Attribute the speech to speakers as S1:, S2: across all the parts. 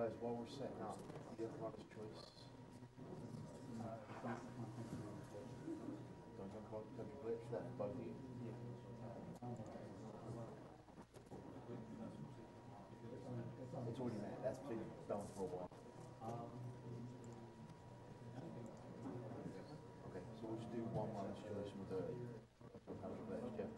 S1: guys, while we're setting up, you have Rob's choice. Don't you glitch that for both of you? It's already met. That's been done for a while. Okay, so we'll just do one choice with the glitch, yeah.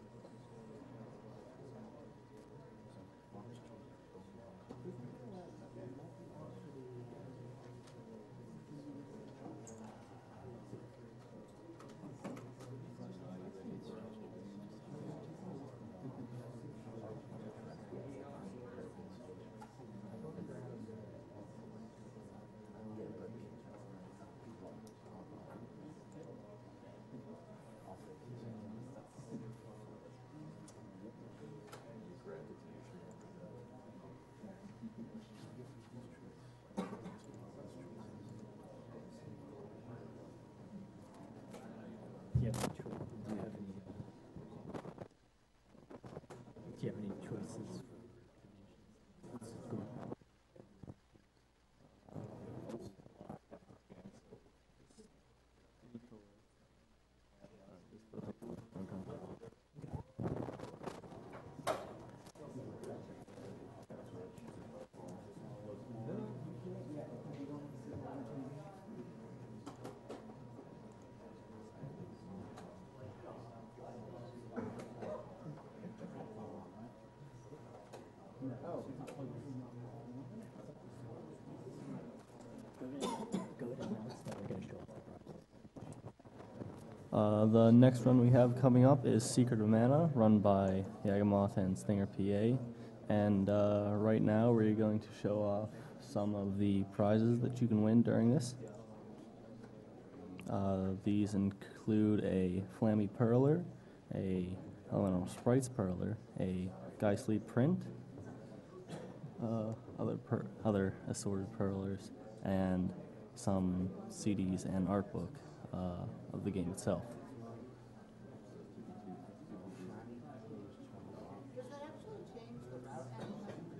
S2: Do you have any choices?
S3: The next run we have coming up is Secret of Mana, run by Yagamoth and StingerPA. And right now we're going to show off some of the prizes that you can win during this. These include a Flammy Perler, a Elemental Sprites Perler, a Geistly Print, other assorted Perlers, and some CDs and art book of the game itself.
S4: Does that actually change the route animation?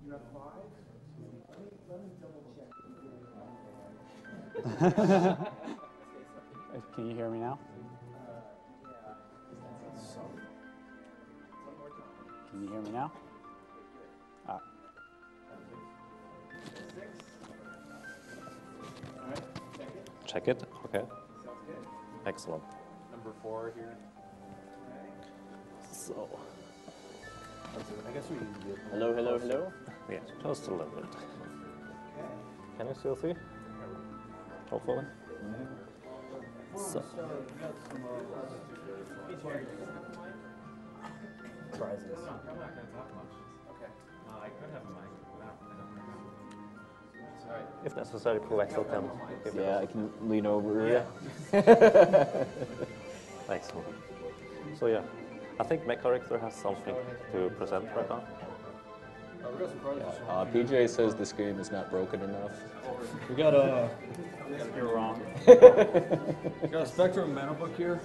S1: You have 5? Let me double check.
S5: Can you hear me now? Can you hear me now? Ah.
S1: 6. All right, check it.
S6: Check it? Okay.
S1: Sounds good.
S6: Excellent.
S1: Number 4 here.
S6: So,
S1: I guess we can get.
S5: Hello, hello, hello.
S6: yeah, just a little bit.
S1: Okay.
S6: Can you still see? Hopefully. So,
S5: Prizes.
S6: if necessary, Coaxial can give it.
S5: Yeah, I can lean over.
S6: Yeah. Excellent. So yeah, I think my character has something to present right now.
S5: PJ says this game is not broken enough.
S7: We got a
S5: You're wrong.
S7: Spectrum Mana book here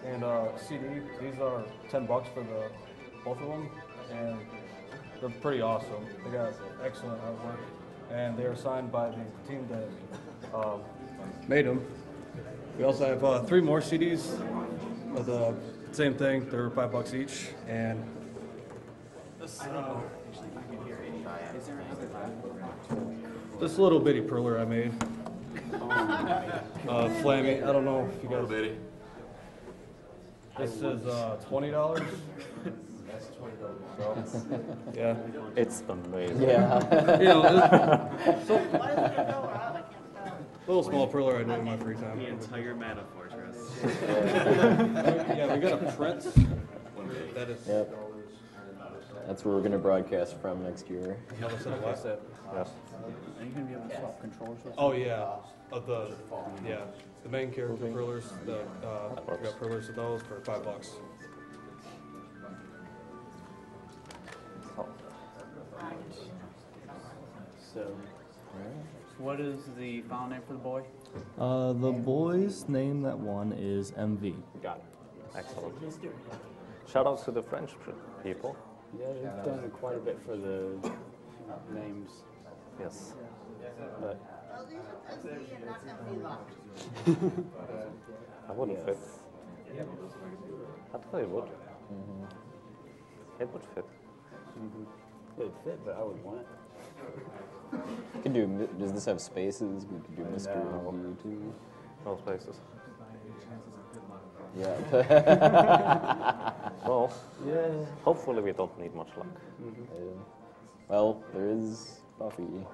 S7: and a CD. These are $10 for both of them, and they're pretty awesome. They got excellent artwork, and they are signed by the team that made them. We also have 3 more CDs of the same thing. They're $5 each, and this little bitty perler I made. Flammy. I don't know if you guys. This is $20. So, yeah.
S6: It's amazing.
S3: Yeah.
S7: You know,
S4: Why does it go out? I can't tell.
S7: little small perler I do in my free time.
S2: The entire mana fortress.
S7: Yeah, we got a print. That is.
S3: Yep. That's where we're going to broadcast from next year.
S7: Another set of what?
S6: Yes.
S5: Are you going to be able to swap controllers with
S7: Oh yeah, the main character perlers. We got perlers of those for $5.
S5: So, what is the file name for the boy?
S3: The boy's name that won is MV.
S5: Got it.
S6: Excellent. Shout out to the French people.
S5: Yeah, they've done quite a bit for the names,
S6: Yes.
S5: but
S4: Oh, these are MV and not MV locked.
S6: I wouldn't fit. I thought it would. It would fit.
S5: it would fit, but I would want it.
S3: We could do. Does this have spaces? We could do mystery
S6: No.
S3: review too.
S6: No spaces.
S3: Yeah.
S6: Well, hopefully we don't need much luck.
S3: Well, there is Buffy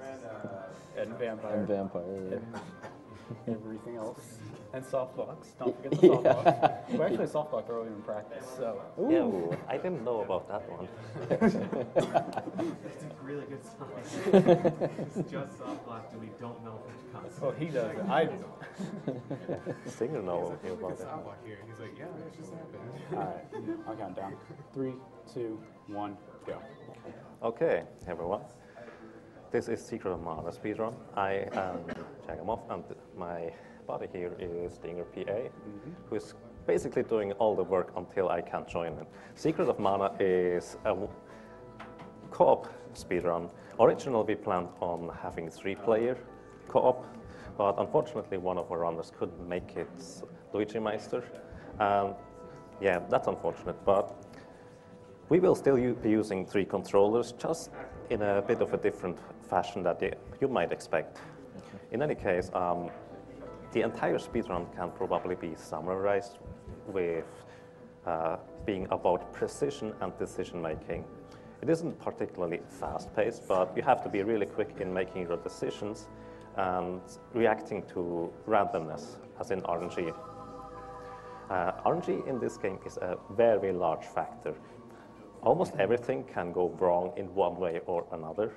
S5: And vampire.
S3: and Vampire.
S5: Everything else. And softbox. Don't forget the softbox. We actually softbox earlier in practice, so.
S6: Yeah, I didn't know about that one.
S2: It's a really good song. It's just soft blocked and we don't know which comes.
S5: Well, he does it. I don't.
S6: Stinger knows about it.
S2: Here. He's like, yeah, it's just happening.
S5: Alright, I'll count down. 3, 2, 1, go.
S6: Okay, everyone. This is Secret of Mana speedrun. I am Yagamoth, and my buddy here is StingerPA, who is basically doing all the work until I can't join him. Secret of Mana is a co-op speedrun. Originally, we planned on having 3-player co-op, but unfortunately, one of our runners couldn't make it, Luigi Meister. Yeah, that's unfortunate, but we will still be using 3 controllers, just in a bit of a different fashion that you might expect. In any case, the entire speedrun can probably be summarized with being about precision and decision making. It isn't particularly fast-paced, but you have to be really quick in making your decisions and reacting to randomness, as in RNG. RNG in this game is a very large factor. Almost everything can go wrong in one way or another,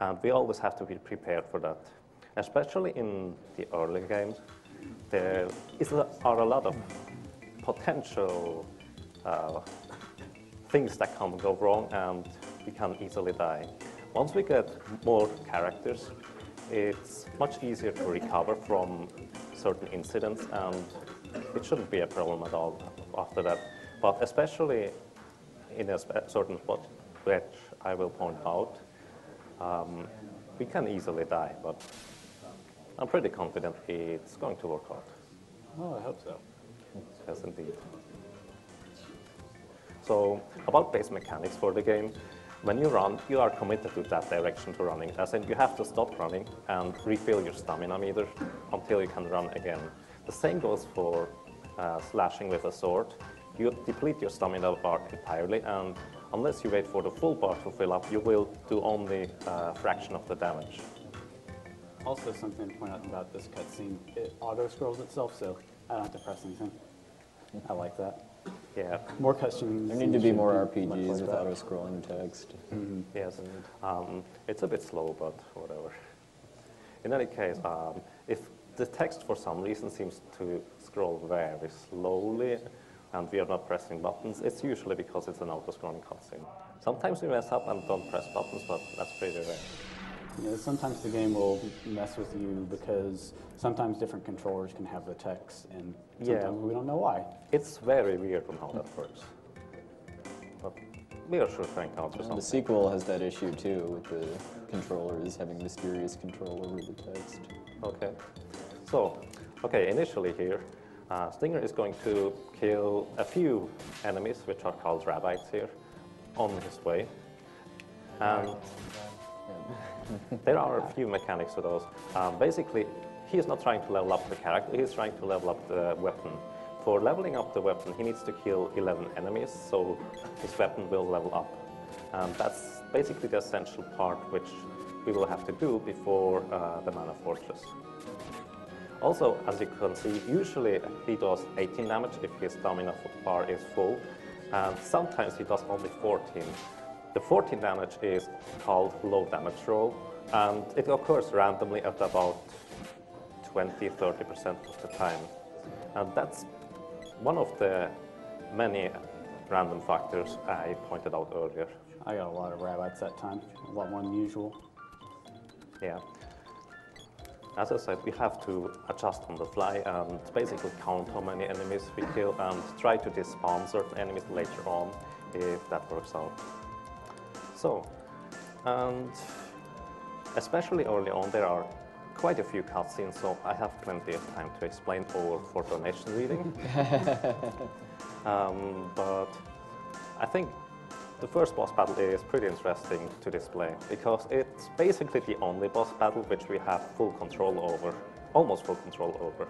S6: and we always have to be prepared for that. Especially in the early games, there are a lot of potential things that can go wrong, and we can easily die. Once we get more characters, it's much easier to recover from certain incidents, and it shouldn't be a problem at all after that. But especially in a certain spot, which I will point out, we can easily die, but I'm pretty confident it's going to work out.
S5: Oh, I hope so.
S6: Yes, indeed. So, about base mechanics for the game, when you run, you are committed to that direction to running, as in you have to stop running and refill your stamina meter until you can run again. The same goes for slashing with a sword. You deplete your stamina bar entirely, and unless you wait for the full bar to fill up, you will do only a fraction of the damage.
S5: Also, something to point out about this cutscene, it auto-scrolls itself, so I don't have to press anything. I like that.
S6: Yeah.
S5: More cutscenes.
S3: There need to be more
S5: should be much
S3: RPGs
S5: like
S3: with
S5: that.
S3: auto-scrolling text.
S6: Yes. It's a bit slow, but whatever. In any case, if the text for some reason seems to scroll very slowly, and we are not pressing buttons, it's usually because it's an auto-scrolling cutscene. Sometimes we mess up and don't press buttons, but that's pretty rare.
S5: You know, sometimes the game will mess with you because sometimes different controllers can have the text, and sometimes we don't know why.
S6: It's very weird on how that works. But we are sure to encounter
S3: The
S6: something.
S3: sequel has that issue too, with the controllers having mysterious control over the text.
S6: Okay. So, initially here, Stinger is going to kill a few enemies, which are called rabbits here, on his way. And there are a few mechanics to those. Basically, he is not trying to level up the character, he is trying to level up the weapon. for leveling up the weapon, he needs to kill 11 enemies, so his weapon will level up. And that's basically the essential part which we will have to do before the Mana Fortress. Also, as you can see, usually he does 18 damage if his stamina bar is full, and sometimes he does only 14. The 14 damage is called low damage roll, and it occurs randomly at about 20–30% of the time. And that's one of the many random factors I pointed out earlier.
S5: I got a lot of rabbits that time, a lot more than usual.
S6: Yeah. As I said, we have to adjust on the fly and basically count how many enemies we kill and try to despawn certain enemies later on if that works out. So, and especially early on there are quite a few cutscenes, so I have plenty of time to explain or for donation reading. But I think the first boss battle is pretty interesting to display because it's basically the only boss battle which we have full control over, almost full control over.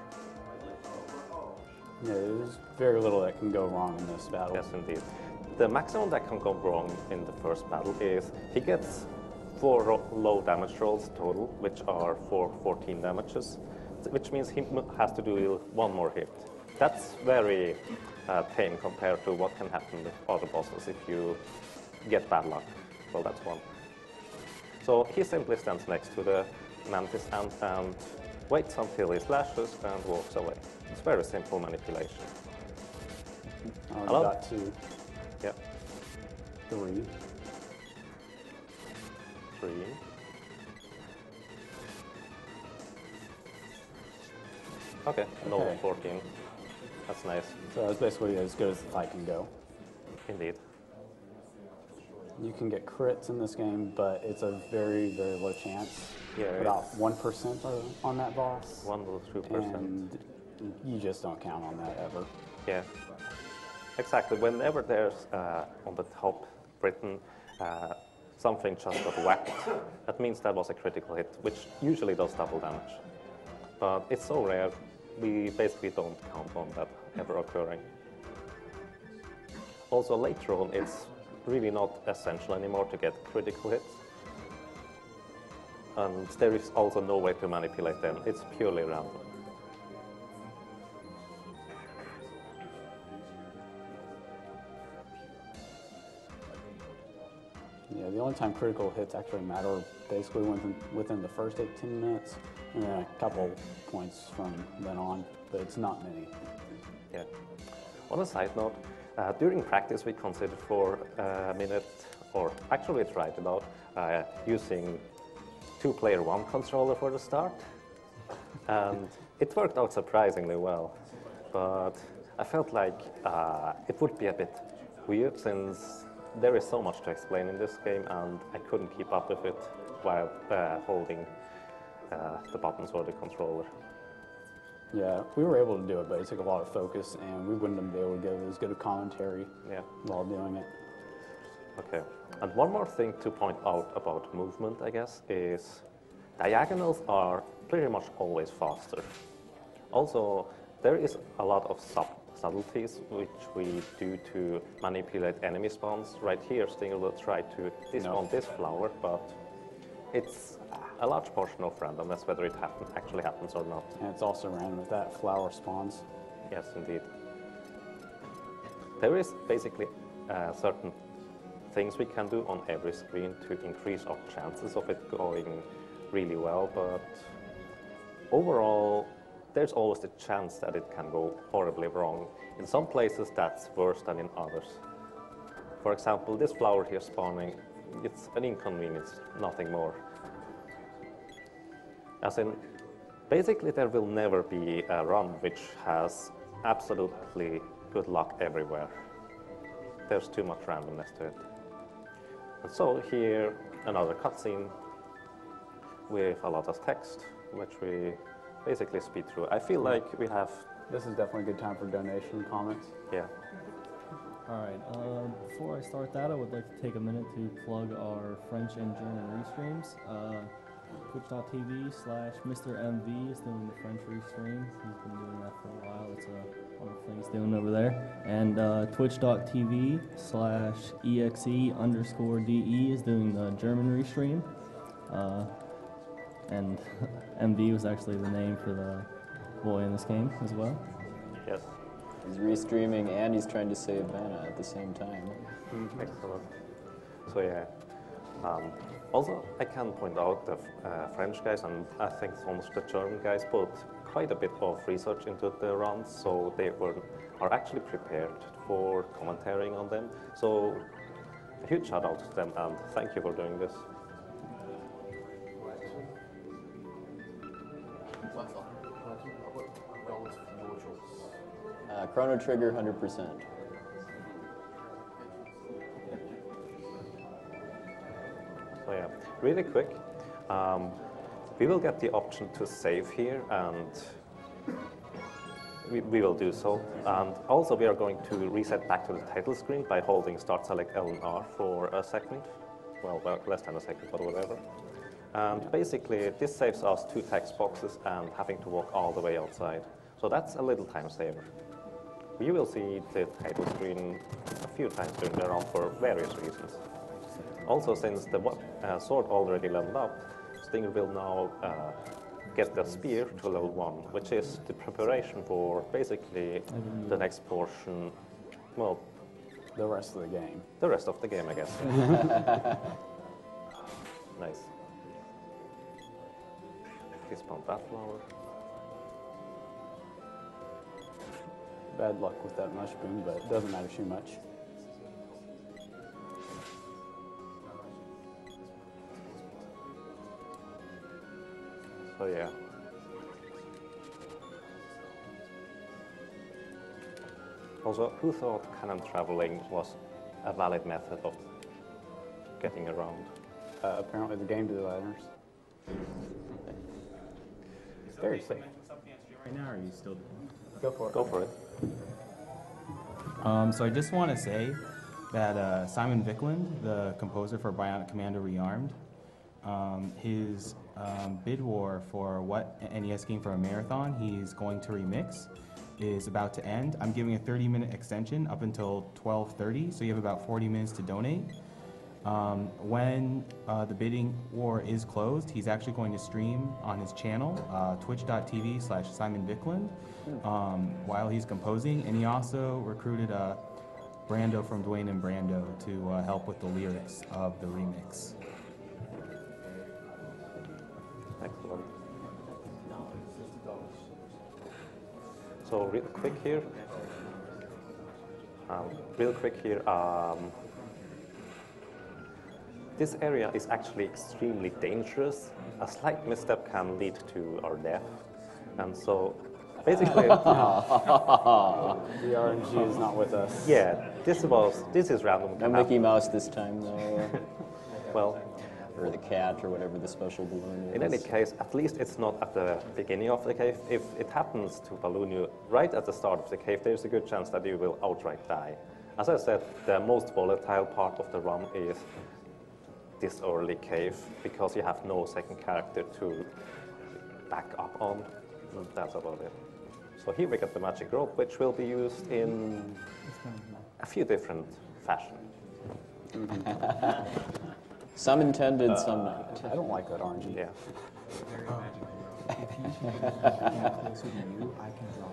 S5: Yeah, there's very little that can go wrong in this battle.
S6: Yes, indeed. The maximum that can go wrong in the first battle is he gets 4 low damage rolls total, which are for 14 damages, which means he has to do 1 more hit. That's very tame compared to what can happen with other bosses if you get bad luck. Well, that's one. So he simply stands next to the mantis ant and waits until he slashes and walks away. It's very simple manipulation.
S5: I
S6: Hello?
S5: got 2,
S6: Yeah.
S5: 3.
S6: 3. Okay, no
S5: Okay.
S6: 14. That's nice.
S5: So that's basically as good as the fight can go.
S6: Indeed.
S5: You can get crits in this game, but it's a very, very low chance.
S6: Yeah,
S5: About
S6: it's
S5: 1% on that boss.
S6: 1 or 2%.
S5: And you just don't count on that ever.
S6: Yeah, exactly. Whenever there's on the top written something just got whacked, that means that was a critical hit, which usually does double damage. But it's so rare, we basically don't count on that ever occurring. Also, later on, it's really not essential anymore to get critical hits. And there is also no way to manipulate them. It's purely random.
S5: Yeah, the only time critical hits actually matter basically within the first 18 minutes, and then a couple points from then on, but it's not many.
S6: Yeah. On a side note, during practice we considered for a minute, or actually tried it out, using 2-player 1 controller for the start. And it worked out surprisingly well. But I felt like it would be a bit weird since there is so much to explain in this game and I couldn't keep up with it while holding the buttons or the controller.
S5: Yeah, we were able to do it, but it took a lot of focus, and we wouldn't have been able to give as good a commentary while doing it.
S6: Okay, and one more thing to point out about movement, I guess, is diagonals are pretty much always faster. Also, there is a lot of subtleties which we do to manipulate enemy spawns. Right here, Stinger will try to despawn this flower, but it's a large portion of randomness whether it actually happens or not.
S5: And it's also random if that flower spawns.
S6: Yes, indeed. There is basically certain things we can do on every screen to increase our chances of it going really well, but overall, there's always the chance that it can go horribly wrong. In some places, that's worse than in others. For example, this flower here spawning, it's an inconvenience, nothing more. As in, basically there will never be a run which has absolutely good luck everywhere. There's too much randomness to it. And so here, another cutscene with a lot of text, which we basically speed through. I feel like we have...
S5: This is definitely a good time for donation comments.
S6: Yeah.
S3: All right, before I start that, I would like to take a minute to plug our French and German restreams. Twitch.tv/MrMV is doing the French restream. He's been doing that for a while. It's a wonderful thing he's doing over there. And Twitch.tv/EXE_DE is doing the German restream. And MV was actually the name for the boy in this game as well.
S6: Yes.
S8: He's restreaming and he's trying to save Vanna at the same time.
S6: Excellent. So yeah. Also, I can point out the French guys, and I think almost the German guys, put quite a bit of research into the runs, so they are actually prepared for commentating on them. So a huge shout out to them, and thank you for doing this.
S8: Chrono Trigger 100%.
S6: So yeah, really quick, we will get the option to save here, and we will do so. And also we are going to reset back to the title screen by holding Start Select L and R for a second. Well, less than a second, but whatever. And basically, this saves us 2 text boxes and having to walk all the way outside. So that's a little time saver. You will see the title screen a few times during the round for various reasons. Also, since the sword already leveled up, Stinger will now get the spear to level 1, which is the preparation for basically the next portion, well,
S5: The rest of the game.
S6: the rest of the game, I guess. Nice. Dismount that flower.
S5: Bad luck with that mushroom, but it doesn't matter too much.
S6: So yeah. Also, who thought cannon traveling was a valid method of getting around?
S5: Apparently the game designers. Very safe.
S9: Right now, or are you still?
S5: Go for it.
S6: Go for it.
S9: So I just want to say that Simon Viklund, the composer for Bionic Commando Rearmed, his bid war for what NES game for a marathon he's going to remix is about to end. I'm giving a 30-minute extension up until 12:30, so you have about 40 minutes to donate. When the bidding war is closed, he's actually going to stream on his channel, twitch.tv/Simon Viklund, while he's composing, and he also recruited Brando from Dwayne and Brando to help with the lyrics of the remix.
S6: Excellent. So real quick here. This area is actually extremely dangerous. A slight misstep can lead to our death. And so, basically...
S5: The RNG is not with us.
S6: Yeah, this is random.
S8: No Mickey Mouse this time, though.
S6: Well...
S8: Or the cat, or whatever the special balloon is.
S6: In any case, at least it's not at the beginning of the cave. If it happens to balloon you right at the start of the cave, there's a good chance that you will outright die. As I said, the most volatile part of the run is this early cave, because you have no second character to back up on. And that's about it. So here we get the magic rope, which will be used in a few different fashions.
S8: Some intended, some not.
S5: I don't like that RNG.
S6: Yeah.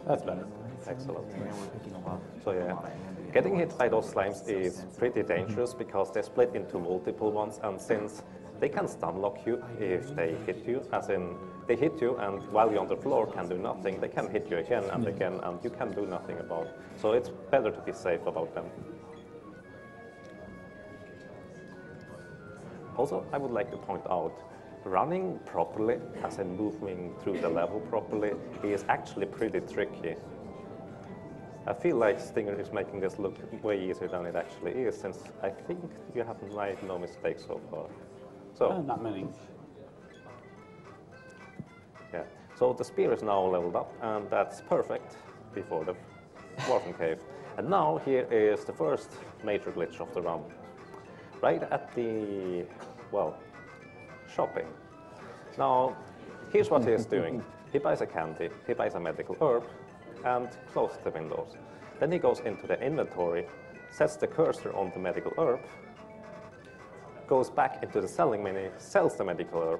S5: That's better.
S6: Excellent. So yeah, getting hit by those slimes is pretty dangerous because they're split into multiple ones, and since they can stun lock you if they hit you, as in they hit you and while you're on the floor can do nothing, they can hit you again and again and you can do nothing about it. So it's better to be safe about them. Also, I would like to point out, running properly, as in moving through the level properly, is actually pretty tricky. I feel like Stinger is making this look way easier than it actually is, since I think you have made no mistakes so far. So,
S5: Not many.
S6: yeah. So the spear is now leveled up, and that's perfect before the Dwarven Cave. And now here is the first major glitch of the run. Right at the, well, shopping. Now, here's what he is doing. He buys a candy, he buys a medical herb, and closes the windows. Then he goes into the inventory, sets the cursor on the medical herb, goes back into the selling menu, sells the medical herb,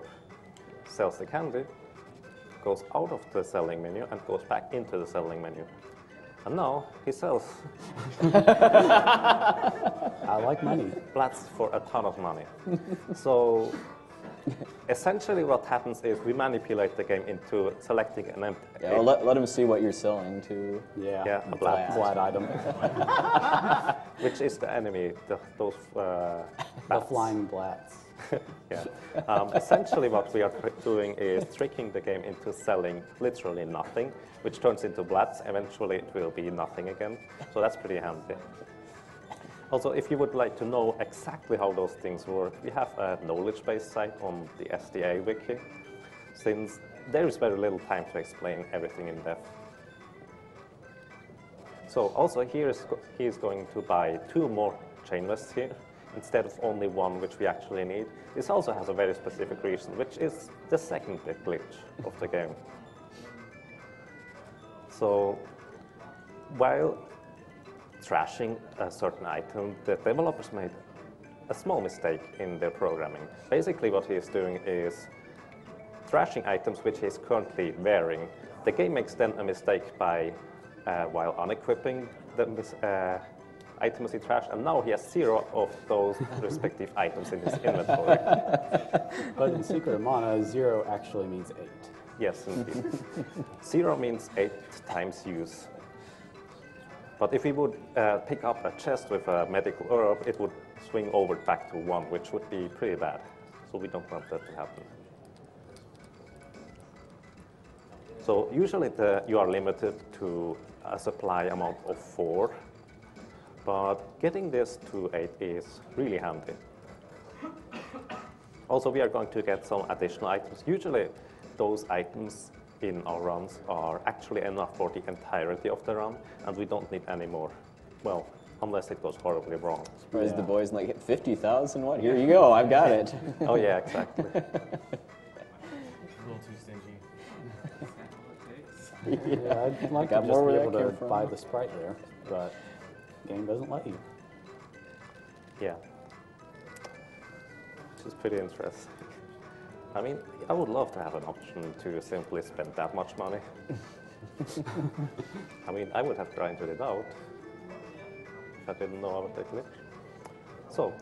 S6: sells the candy, goes out of the selling menu, and goes back into the selling menu. And now he sells
S5: I like money.
S6: Blats for a ton of money. So essentially what happens is we manipulate the game into selecting an empty...
S8: Yeah, well, let him see what you're selling to.
S5: Yeah,
S6: a blat.
S5: Blat item.
S6: Which is the enemy, those
S5: The
S6: bats.
S5: flying blats.
S6: Yeah. Essentially what we are doing is tricking the game into selling literally nothing, which turns into blats. Eventually it will be nothing again. So that's pretty handy. Also, if you would like to know exactly how those things work, we have a knowledge-based site on the SDA wiki, since there is very little time to explain everything in depth. So also he is going to buy 2 more chain vests here, instead of only 1, which we actually need. This also has a very specific reason, which is the second big glitch of the game. So while trashing a certain item, the developers made a small mistake in their programming. Basically what he is doing is trashing items which he is currently wearing. The game makes then a mistake by, while unequipping the items he trashed, and now he has 0 of those respective items in his inventory.
S5: But in Secret of Mana, 0 actually means 8.
S6: Yes, indeed. 0 means 8 times use. But if we would pick up a chest with a medical herb, it would swing over back to 1, which would be pretty bad. So we don't want that to happen. So usually you are limited to a supply amount of 4, but getting this to 8 is really handy. Also, we are going to get some additional items. Usually those items in our runs are actually enough for the entirety of the run, and we don't need any more. Well, unless it goes horribly wrong.
S8: Surprised the boys like 50,000. What? Here you go. I've got it.
S6: Oh yeah, exactly.
S2: A little too stingy.
S5: Yeah, I'd like to
S8: Got
S5: just
S8: more
S5: be
S8: where
S5: able
S8: that
S5: to
S8: came from.
S5: buy the sprite there, but the game doesn't let you.
S6: Yeah. Which is pretty interesting. I mean, I would love to have an option to simply spend that much money. I mean, I would have grinded it out if I didn't know about the glitch. So,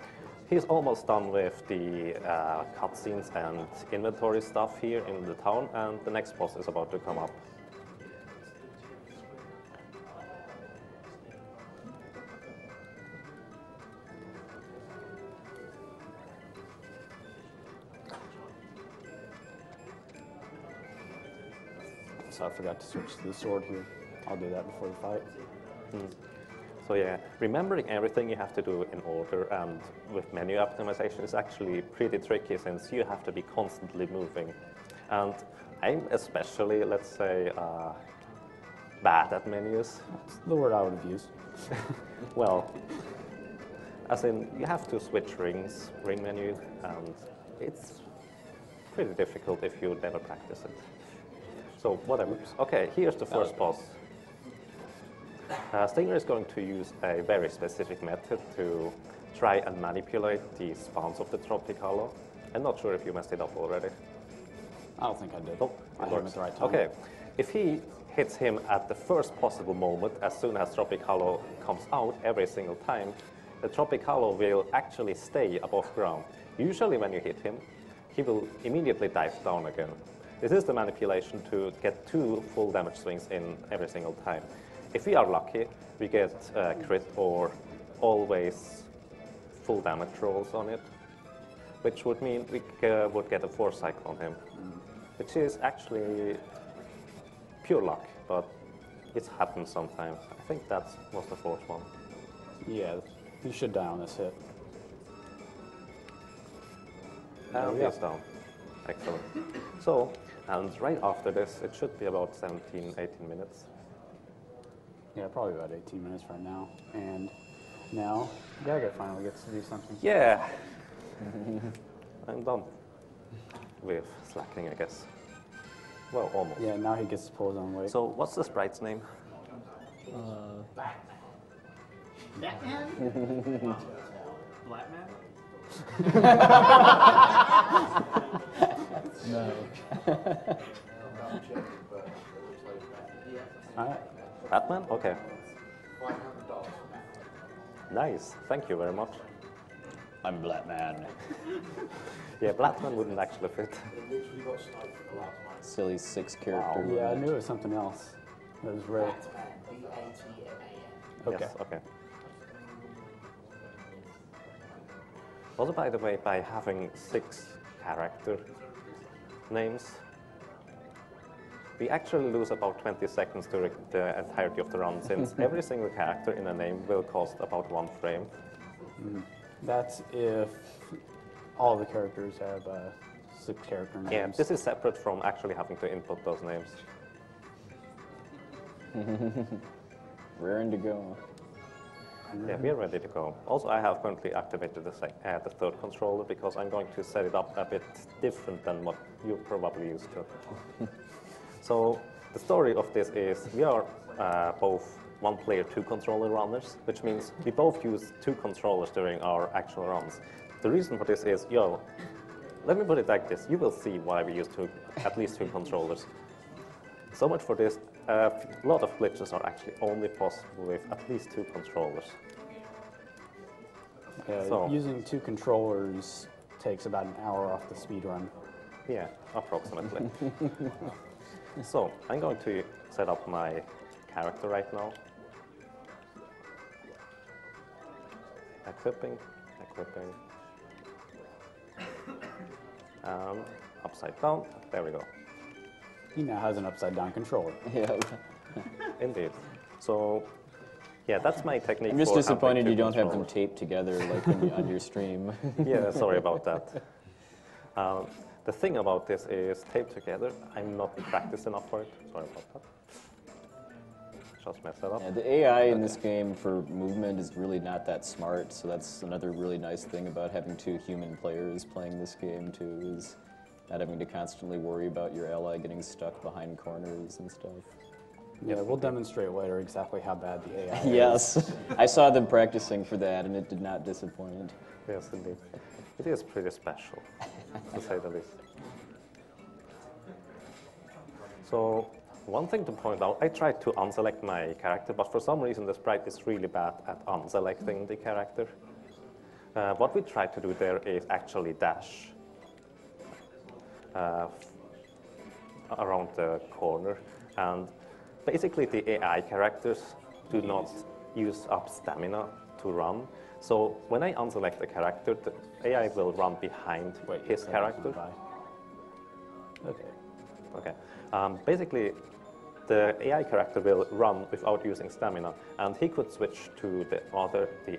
S6: he's almost done with the cutscenes and inventory stuff here in the town, and the next boss is about to come up.
S5: So I forgot to switch to the sword here. I'll do that before the fight.
S6: So yeah, remembering everything you have to do in order and with menu optimization is actually pretty tricky, since you have to be constantly moving. And I'm especially, let's say, bad at menus.
S5: That's the word I would have used.
S6: Well, as in, you have to switch ring menu, and it's pretty difficult if you never practice it. So whatever. Okay, here's the first boss. Stinger is going to use a very specific method to try and manipulate the spawns of the Tropic Hollow. I'm not sure if you messed it up already.
S5: I don't think I did.
S6: Oh,
S5: I hit him at the right time.
S6: Okay, if he hits him at the first possible moment, as soon as Tropic Hollow comes out every single time, the Tropic Hollow will actually stay above ground. Usually when you hit him, he will immediately dive down again. This is the manipulation to get 2 full damage swings in every single time. If we are lucky, we get crit or always full damage rolls on it, which would mean we would get a force cycle on him, which is actually pure luck, but it happens sometimes. I think that was the 4th one.
S5: Yeah, you should die on this hit.
S6: And he is down. Excellent. So, and right after this, it should be about 17, 18 minutes.
S5: Yeah, probably about 18 minutes right now. And now, Yaga finally gets to do something.
S6: Yeah! I'm done. with slacking, I guess. Well, almost.
S5: Yeah, now he gets to pull his own weight.
S6: So, what's the sprite's name?
S4: Batman?
S2: Black man?
S3: No.
S5: All right.
S6: Batman? Okay. Nice. Thank you very much.
S8: I'm Blackman.
S6: Yeah, Batman wouldn't actually fit.
S8: Silly 6-character.
S5: Yeah, I knew it was something else. It was rare. Okay.
S6: Yes, okay. Also, by the way, by having 6 character names, we actually lose about 20 seconds during the entirety of the run, since every single character in a name will cost about 1 frame.
S5: That's if all the characters have 6 character names.
S6: Yeah, this is separate from actually having to input those names.
S8: Raring to go.
S6: Yeah, we're ready to go. Also, I have currently activated the 3rd controller because I'm going to set it up a bit different than what you're probably used to. So, the story of this is we are both 1-player, 2-controller runners, which means we both use 2 controllers during our actual runs. The reason for this is, let me put it like this. You will see why we use at least 2 controllers. So much for this. A lot of glitches are actually only possible with at least 2 controllers. So,
S5: using 2 controllers takes about an hour off the speed run.
S6: Yeah, approximately. So, I'm going to set up my character right now. Equipping. Upside down. There we go.
S5: He now has an upside-down controller.
S8: Yeah.
S6: Indeed. So, yeah, that's my technique.
S8: I'm just
S6: for
S8: disappointed
S6: having
S8: you
S6: 2
S8: don't have them
S6: controllers.
S8: taped together like on your stream.
S6: Yeah, sorry about that. The thing about this is taped together. I'm not practiced enough for it. Sorry about that. Just messed that up.
S8: Yeah, the AI in this game for movement is really not that smart, so that's another really nice thing about having 2 human players playing this game too, is not having to constantly worry about your ally getting stuck behind corners and stuff.
S5: Yeah, we'll demonstrate later exactly how bad the AI is.
S8: Yes, I saw them practicing for that, and it did not disappoint.
S6: Yes, indeed. It is pretty special, to say the least. So, one thing to point out, I tried to unselect my character, but for some reason the sprite is really bad at unselecting the character. What we tried to do there is actually dash around the corner, and basically the AI characters do not use up stamina to run. So when I unselect a character, the AI will run behind his character. Okay. Basically, the AI character will run without using stamina, and he could switch to the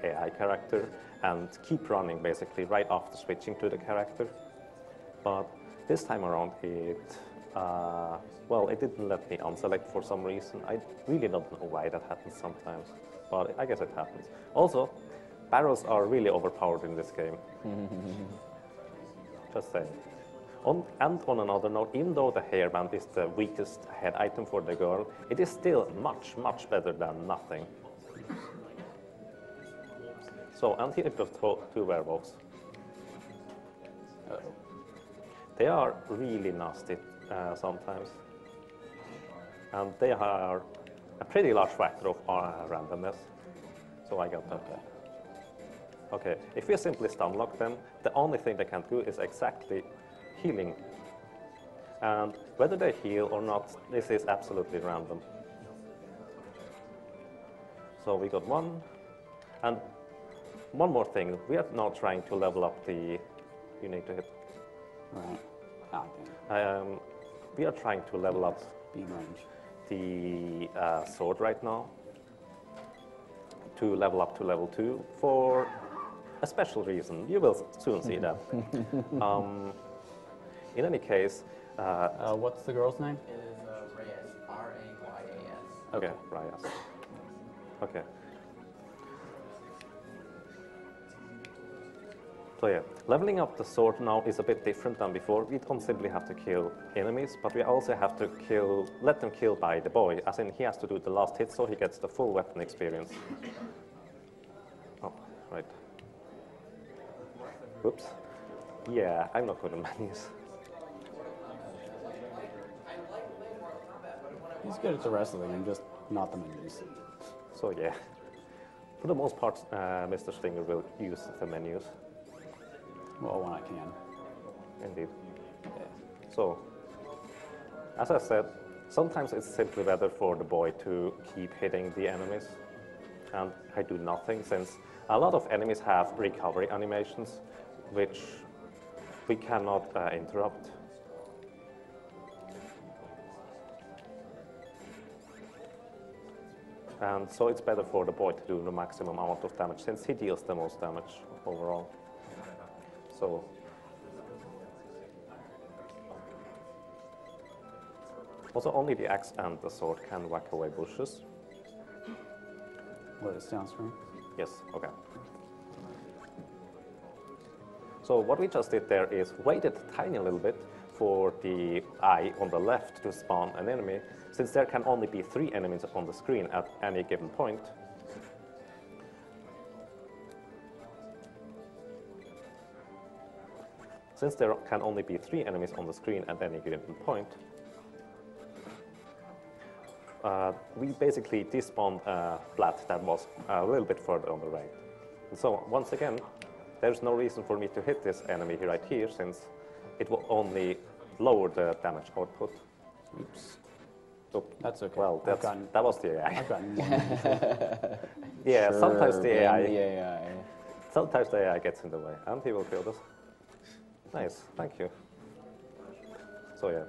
S6: AI character and keep running basically right after switching to the character. But this time around, it didn't let me unselect for some reason. I really don't know why that happens sometimes, but I guess it happens. Also, barrels are really overpowered in this game. Just saying. On another note, even though the hairband is the weakest head item for the girl, it is still much, much better than nothing. So, and here are 2 werewolves. They are really nasty sometimes. And they are a pretty large factor of randomness. So I got that. Okay, if we simply stun lock them, the only thing they can do is exactly healing. And whether they heal or not, this is absolutely random. So we got 1. And one more thing, we are now trying to level up the... You need to hit.
S5: Right.
S6: We are trying to level up
S5: Beam range.
S6: the sword right now to level up to level 2 for a special reason. You will soon see that. In any case...
S5: what's the girl's name?
S4: It is Reyes, R-A-Y-A-S.
S6: Okay, Reyes. Okay. So yeah, leveling up the sword now is a bit different than before. We don't simply have to kill enemies, but we also have to let them kill by the boy, as in he has to do the last hit so he gets the full weapon experience. Oh, right. Oops. Yeah, I'm not good at menus.
S5: He's good at the rest of the game, just not the menus.
S6: So yeah, for the most part, Mr. Stinger will use the menus.
S5: Well, when I can.
S6: Indeed.
S5: Yeah.
S6: So, as I said, sometimes it's simply better for the boy to keep hitting the enemies, and I do nothing, since a lot of enemies have recovery animations, which we cannot interrupt. And so it's better for the boy to do the maximum amount of damage, since he deals the most damage overall. So, also only the axe and the sword can whack away bushes.
S5: Let it stay on screen.
S6: Yes, okay. So what we just did there is waited a tiny little bit for the eye on the left to spawn an enemy, since there can only be 3 enemies on the screen at any given point. Since there can only be 3 enemies on the screen at any given point, we basically despawned a flat that was a little bit further on the right. And so once again, there's no reason for me to hit this enemy right here, since it will only lower the damage output.
S5: Oops.
S6: Oop.
S5: That's okay.
S6: Well, that was the AI.
S5: I've gotten more than usual.
S6: Yeah,
S8: Sure,
S6: sometimes the
S8: blame
S6: AI.
S8: the AI.
S6: Sometimes the AI gets in the way, and he will kill us. Nice, thank you. So yeah,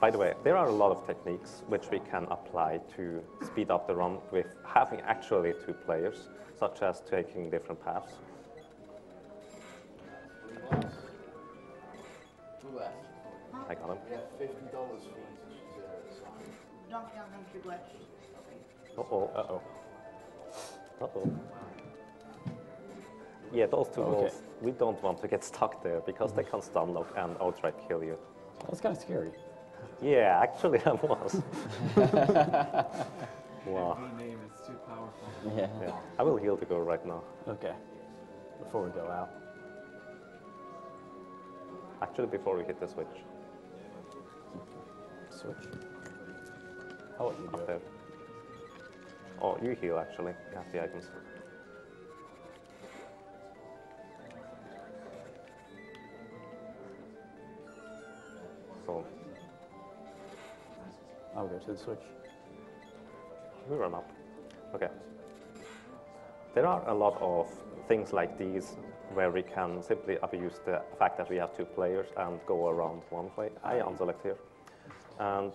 S6: by the way, there are a lot of techniques which we can apply to speed up the run with having actually 2 players, such as taking different paths.
S4: Who left?
S6: I got him.
S1: We have $50 fees.
S4: Knock down country west.
S6: Uh-oh. Uh-oh. Uh-oh. Yeah, those 2 walls, we don't want to get stuck there, because they can stun lock and outright kill you.
S5: That's kind of scary.
S6: Yeah, actually that was. Wow.
S2: The name is too powerful.
S8: Yeah.
S6: Yeah. I will heal the girl right now.
S5: Okay. Before we go out.
S6: Actually, before we hit the switch.
S5: Switch. I'll let you do
S6: Up
S5: it.
S6: there. Oh, you heal actually. You have the items. So,
S5: I'll go to the switch.
S6: we run up. Okay. There are a lot of things like these where we can simply abuse the fact that we have 2 players and go around one way. I unselect here. And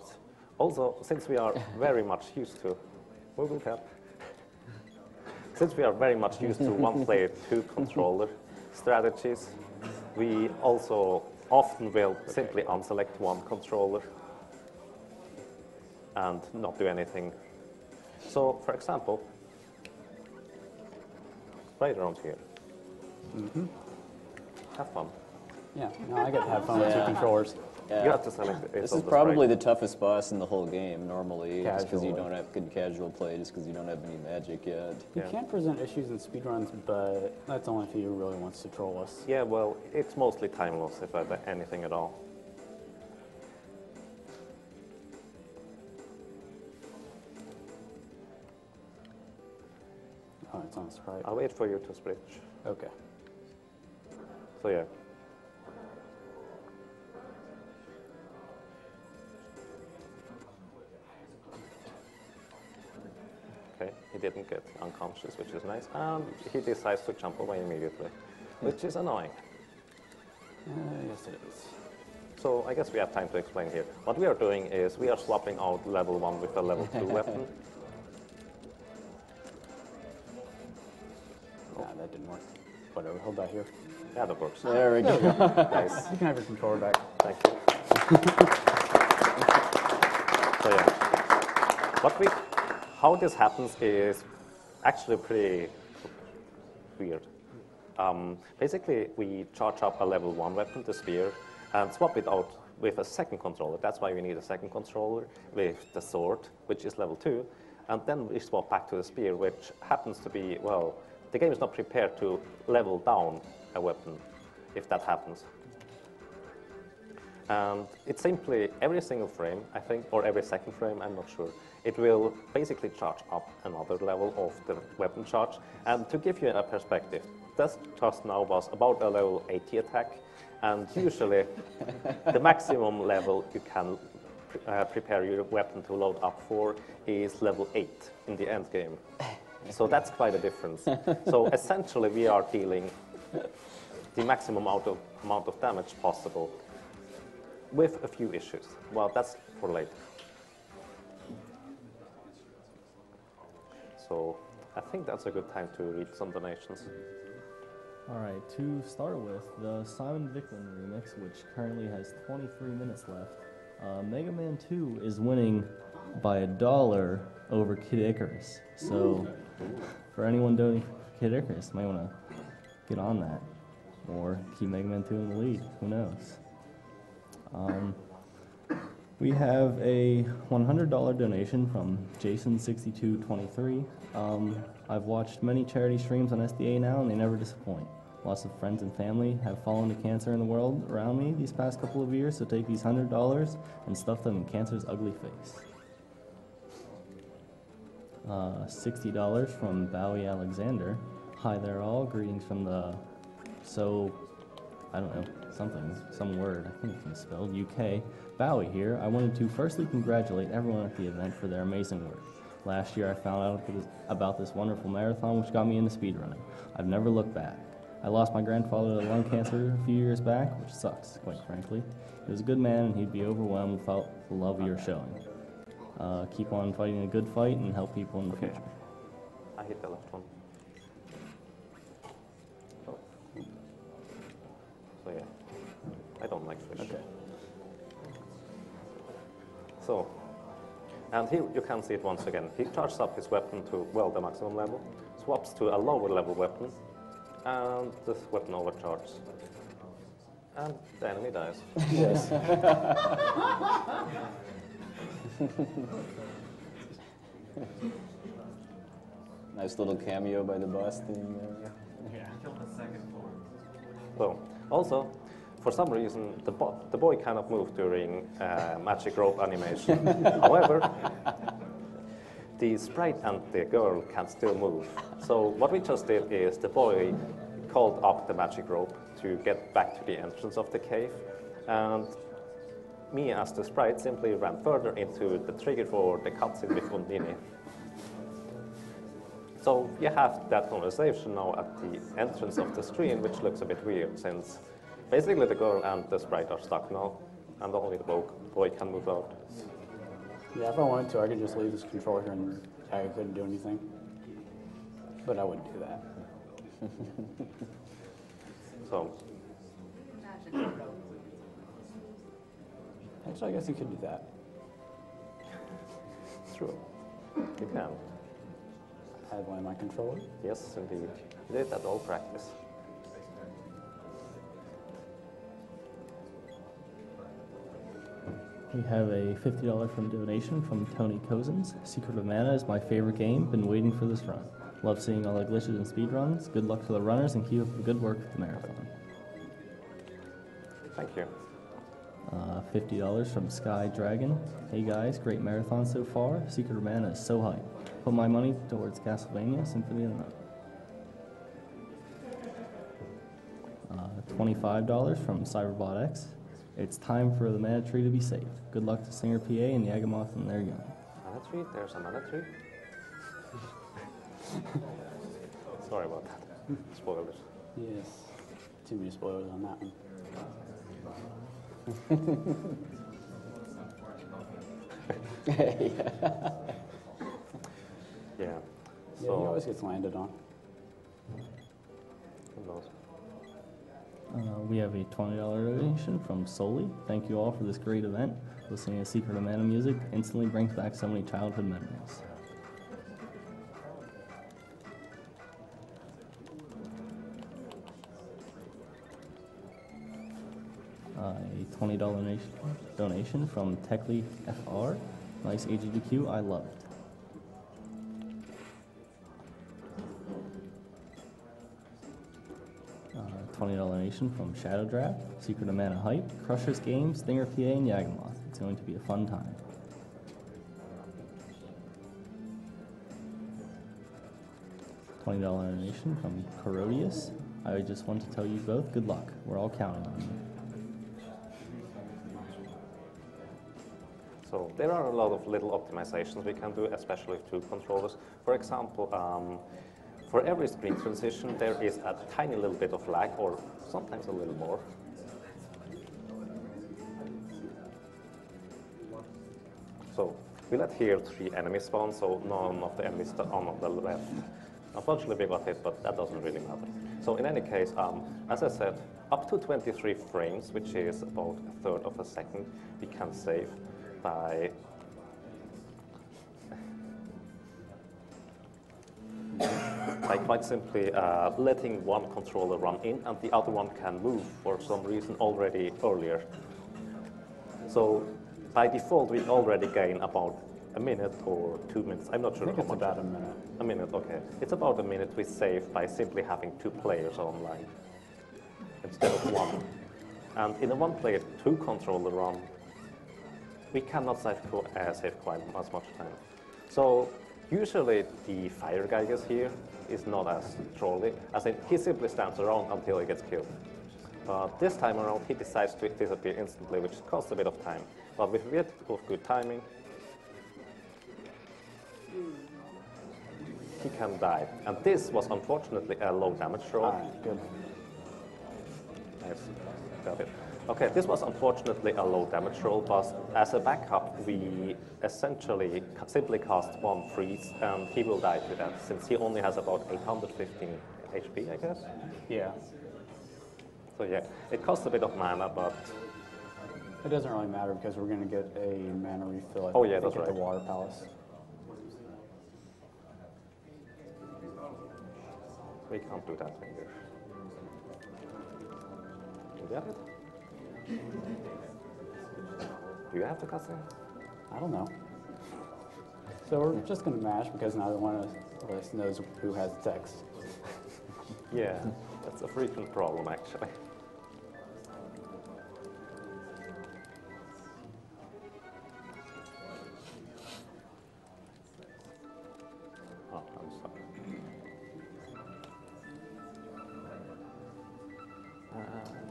S6: also, since we are very much used to Google Cat, since we are very much used to 1 player, 2 controller strategies, we also often will simply unselect 1 controller and not do anything. So, for example, right around here. Have fun.
S5: Yeah, no, I get to have fun with 2 controllers.
S8: Yeah.
S6: You have to select it.
S8: This
S6: on
S8: is
S6: the
S8: probably
S6: right.
S8: the toughest boss in the whole game, normally, just because you
S5: Casually.
S8: don't have good casual play, just because you don't have any magic yet.
S5: You
S6: Yeah.
S5: can present issues in speedruns, but that's only if he really wants to troll us.
S6: Yeah, well, it's mostly time loss, if anything at all.
S5: Oh, it's on Sprite.
S6: I'll wait for you to switch.
S5: Okay.
S6: So yeah. Okay, he didn't get unconscious, which is nice. And he decides to jump away immediately, which is annoying.
S5: Yes, it is.
S6: So I guess we have time to explain here. What we are doing is we are swapping out level 1 with a level 2 weapon.
S5: Nah, that didn't work. Whatever, he'll die here.
S6: Yeah, that works.
S8: There we go.
S6: Nice.
S5: You can have your controller back.
S6: Thank you. So yeah, how this happens is actually pretty weird. Basically, we charge up a level 1 weapon, the spear, and swap it out with a second controller. That's why we need a second controller with the sword, which is level 2. And then we swap back to the spear, which happens to be, well, the game is not prepared to level down a weapon if that happens. And it's simply every single frame, I think, or every second frame, I'm not sure. It will basically charge up another level of the weapon charge. And to give you a perspective, this just now was about a level 80 attack. And usually, the maximum level you can prepare your weapon to load up for is level 8 in the end game. So that's quite a difference. So essentially, we are dealing the maximum amount of damage possible with a few issues. Well, that's for later. So I think that's a good time to read some donations.
S3: All right, to start with, the Simon Viklund remix, which currently has 23 minutes left. Mega Man 2 is winning by $1 over Kid Icarus. So for anyone donating for Kid Icarus, you might want to get on that. Or keep Mega Man 2 in the lead, who knows? We have a $100 donation from Jason6223. I've watched many charity streams on SDA now, and they never disappoint. Lots of friends and family have fallen to cancer in the world around me these past couple of years, so take these $100 and stuff them in cancer's ugly face. $60 from Bowie Alexander. Hi there all, greetings from the, I don't know, some word, I think it's misspelled, UK. Bowie here. I wanted to firstly congratulate everyone at the event for their amazing work. Last year I found out about this wonderful marathon which got me into speedrunning. I've never looked back. I lost my grandfather to lung cancer a few years back, which sucks, quite frankly. He was a good man and he'd be overwhelmed without the love you're showing. Keep on fighting a good fight and help people in the future.
S6: I hit the left one. So yeah, I don't like fish.
S5: Okay.
S6: So, and here you can see it once again. He charges up his weapon to, well, the maximum level, swaps to a lower level weapon, and this weapon overcharges. And the enemy dies.
S5: Yes.
S8: Nice little cameo by the boss thing.
S2: Killed the second floor.
S6: So, also, for some reason, the boy cannot move during magic rope animation. However, the sprite and the girl can still move. So what we just did is the boy called up the magic rope to get back to the entrance of the cave, and me as the sprite simply ran further into the trigger for the cutscene with Undini. So you have that conversation now at the entrance of the screen, which looks a bit weird since basically the girl and the sprite are stuck now, and only the boy can move out.
S5: Yeah, if I wanted to, I could just leave this controller here and I couldn't do anything. But I wouldn't do that.
S6: So,
S5: Actually, I guess you could do that.
S6: true, you can.
S5: I have one in my controller.
S6: Yes, indeed. You did that all practice.
S3: We have a $50 from donation from Tony Cozens. Secret of Mana is my favorite game. Been waiting for this run. Love seeing all the glitches and speedruns. Good luck to the runners and keep up the good work with the marathon.
S6: Thank you.
S3: $50 from Sky Dragon. Hey guys, great marathon so far. Secret of Mana is so hype. Put my money towards Castlevania Symphony of the Night. $25 from Cyberbot X. It's time for the mana tree to be saved. Good luck to StingerPA and Yagamoth and their young.
S6: Mana tree? There's a mana tree? Sorry about that. Spoilers.
S5: Yes. Too many spoilers on that one.
S6: Yeah.
S5: Yeah,
S6: So,
S5: he always gets landed on.
S6: who knows?
S3: We have a $20 donation from Soli. Thank you all for this great event. Listening to Secret of Mana music instantly brings back so many childhood memories. a $20 donation from Techly FR. Nice AGDQ, I loved. $20 donation from Shadow Draft, Secret of Mana Hype, Crushers Games, StingerPA, and Yagamoth. It's going to be a fun time. $20 donation from Corodius. I just want to tell you both good luck. We're all counting on you.
S6: So there are a lot of little optimizations we can do, especially with two controllers. For example, for every screen transition, there is a tiny little bit of lag, or sometimes a little more. So we let here 3 enemies spawn, so none of the enemies on the left. Unfortunately, we got hit, but that doesn't really matter. So in any case, as I said, up to 23 frames, which is about a third of a second, we can save by quite simply letting one controller run in and the other one can move for some reason already earlier. So by default, we already gain about a minute or 2 minutes. I'm not sure
S5: I think
S6: how
S5: it's
S6: much.
S5: about a minute.
S6: A minute, okay. It's about a minute we save by simply having 2 players online instead of 1. And in a 1-player, 2-controller run, we cannot save quite as much time. So usually the fire guy is here is not as trolly, as in he simply stands around until he gets killed. This time around, he decides to disappear instantly, which costs a bit of time. But with a bit of good timing, he can die. And this was unfortunately a low damage roll.
S5: Good.
S6: Nice, got it. Okay, this was unfortunately a low damage roll, but as a backup, we essentially simply cast 1 freeze, and he will die to that, since he only has about 815 HP, I guess?
S5: Yeah.
S6: So yeah, it costs a bit of mana, but...
S5: It doesn't really matter because we're going to get a mana refill
S6: Oh, yeah,
S5: at
S6: that's
S5: the
S6: right.
S5: Water Palace.
S6: We can't do that here. You got it? Do you have the cutscene?
S5: I don't know. So we're just going to mash because neither one of us knows who has text.
S6: Yeah, that's a frequent problem, actually. Oh, I'm sorry.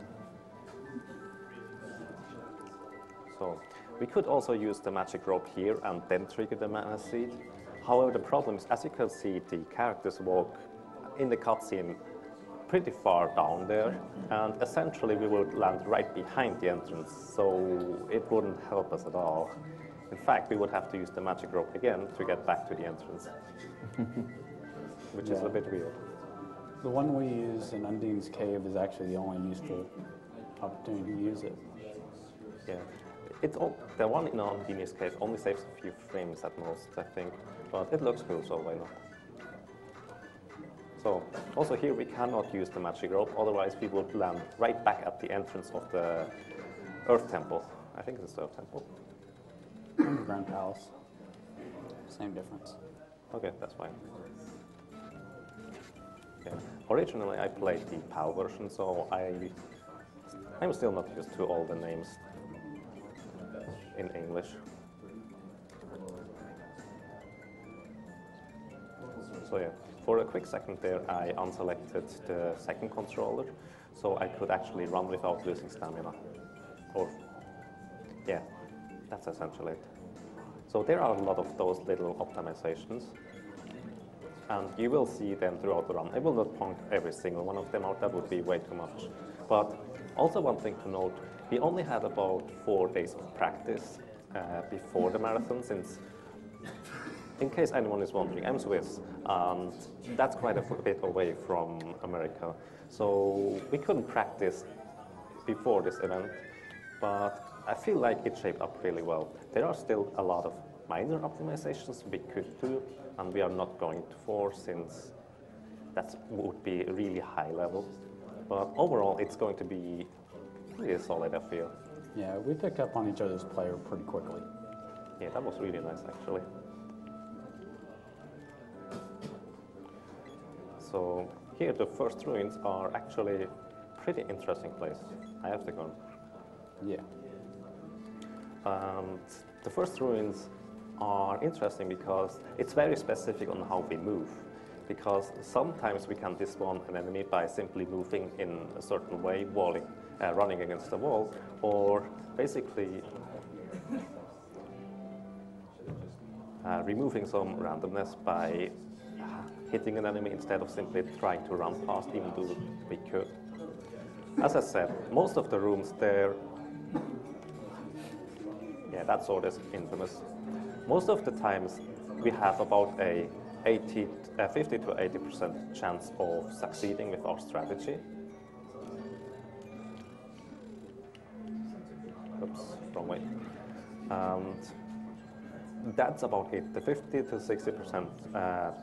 S6: So we could also use the magic rope here and then trigger the mana seed. However, the problem is, as you can see, the characters walk in the cutscene pretty far down there, and essentially we would land right behind the entrance, so it wouldn't help us at all. In fact, we would have to use the magic rope again to get back to the entrance, which is a bit weird.
S5: The one we use in Undine's Cave is actually the only useful opportunity to use it.
S6: Yeah, the one in Undine's Cave only saves a few frames at most, I think, but it looks cool, so why not? So, also here we cannot use the magic rope, otherwise we would land right back at the entrance of the Earth Temple. I think it's the Earth Temple.
S5: And the Grand Palace. Same difference.
S6: Okay, that's fine. Yeah. Originally I played the PAL version, so I'm still not used to all the names in English. So yeah, for a quick second there, I unselected the second controller, so I could actually run without losing stamina. Or, yeah, that's essentially it. So there are a lot of those little optimizations, and you will see them throughout the run. I will not point every single one of them out, that would be way too much. But also one thing to note, we only had about 4 days of practice before the marathon, since, in case anyone is wondering, I'm Swiss, and that's quite a bit away from America. So we couldn't practice before this event, but I feel like it shaped up really well. There are still a lot of minor optimizations we could do, and we are not going to force, since that would be really high level. But overall, it's going to be pretty solid, I feel.
S5: Yeah, we picked up on each other's player pretty quickly.
S6: Yeah, that was really nice, actually. So here the first ruins are actually pretty interesting place, I have to go.
S5: Yeah.
S6: And the first ruins are interesting because it's very specific on how we move. Because sometimes we can disarm an enemy by simply moving in a certain way, running against the wall, or basically removing some randomness by hitting an enemy instead of simply trying to run past, even though we could. As I said, most of the rooms there, yeah, that sword is infamous. Most of the times we have about a 50 to 80% chance of succeeding with our strategy. Oops, wrong way. And that's about it. The 50 to 60%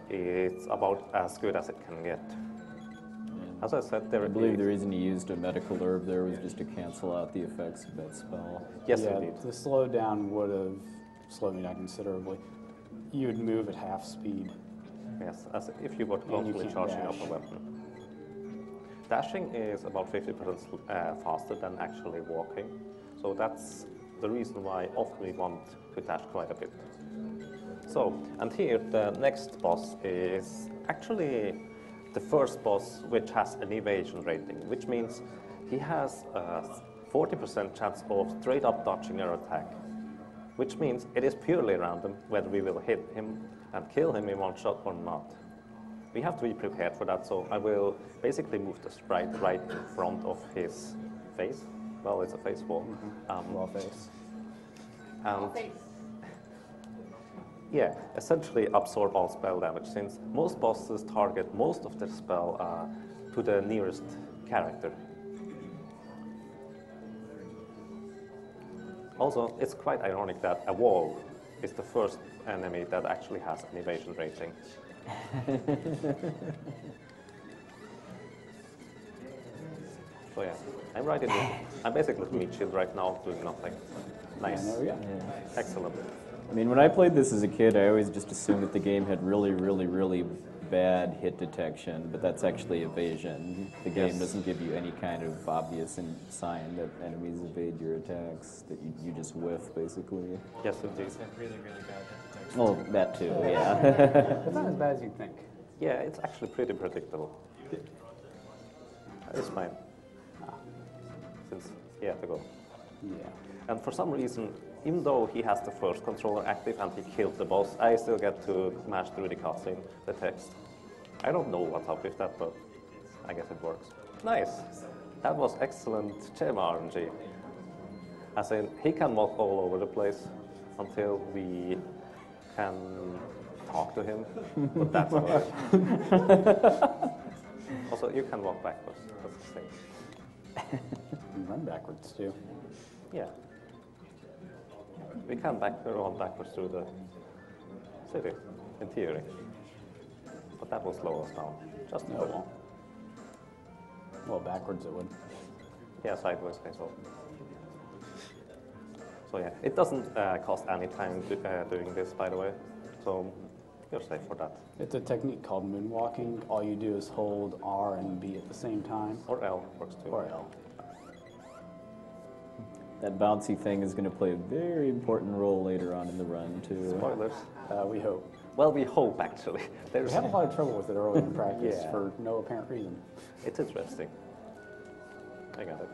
S6: is about as good as it can get. As I said,
S8: I believe the reason you used a medical herb there was just to cancel out the effects of that spell.
S6: Yes,
S5: yeah,
S6: indeed.
S5: The slowdown would have slowed me down considerably. You would move at half speed.
S6: Yes, as if you were constantly charging up a weapon. Dashing is about 50% faster than actually walking, so that's the reason why often we want to dash quite a bit. So, and here the next boss is actually the first boss which has an evasion rating, which means he has a 40% chance of straight up dodging our attack, which means it is purely random whether we will hit him and kill him in one shot or not. We have to be prepared for that, so I will basically move the sprite right in front of his face. Well, it's a face wall.
S5: Raw face.
S6: And yeah, essentially absorb all spell damage, since most bosses target most of their spell to the nearest character. Also, it's quite ironic that a wall is the first enemy that actually has an evasion rating. So yeah, I'm basically meat shield right now, doing nothing. Nice.
S5: Yeah, there we go.
S8: Yeah.
S6: Excellent.
S8: I mean, when I played this as a kid, I always just assumed that the game had really, really, really bad hit detection, but that's actually evasion. The game doesn't give you any kind of obvious sign that enemies evade your attacks, that you just whiff, basically.
S6: Yes, indeed.
S2: It's really, really bad hit detection.
S8: Well, that too, yeah.
S5: It's not as bad as you think.
S6: Yeah, it's actually pretty predictable. It's fine. Since he had to go.
S5: Yeah.
S6: And for some reason, even though he has the first controller active and he killed the boss, I still get to smash through the cutscene, the text. I don't know what's up with that, but I guess it works. Nice. That was excellent Chema RNG. As in, he can walk all over the place until we can talk to him, but that's about it. Also, you can walk backwards, that's the thing.
S5: And run backwards, too.
S6: Yeah. We can run backwards through the city, in theory. But that will slow us down, just a
S5: No, it
S6: bit.
S5: won't. Well, backwards it would.
S6: Yeah, sideways, I saw. So yeah, it doesn't cost any time doing this, by the way. So you're safe for that.
S5: It's a technique called moonwalking. All you do is hold R and B at the same time.
S6: Or L works too.
S5: Or L.
S8: That bouncy thing is going to play a very important role later on in the run, too.
S6: Spoilers.
S5: We hope.
S6: Well, we hope, actually.
S5: We had a lot of trouble with it early in practice
S6: Yeah.
S5: for no apparent reason.
S6: It's interesting. I got it.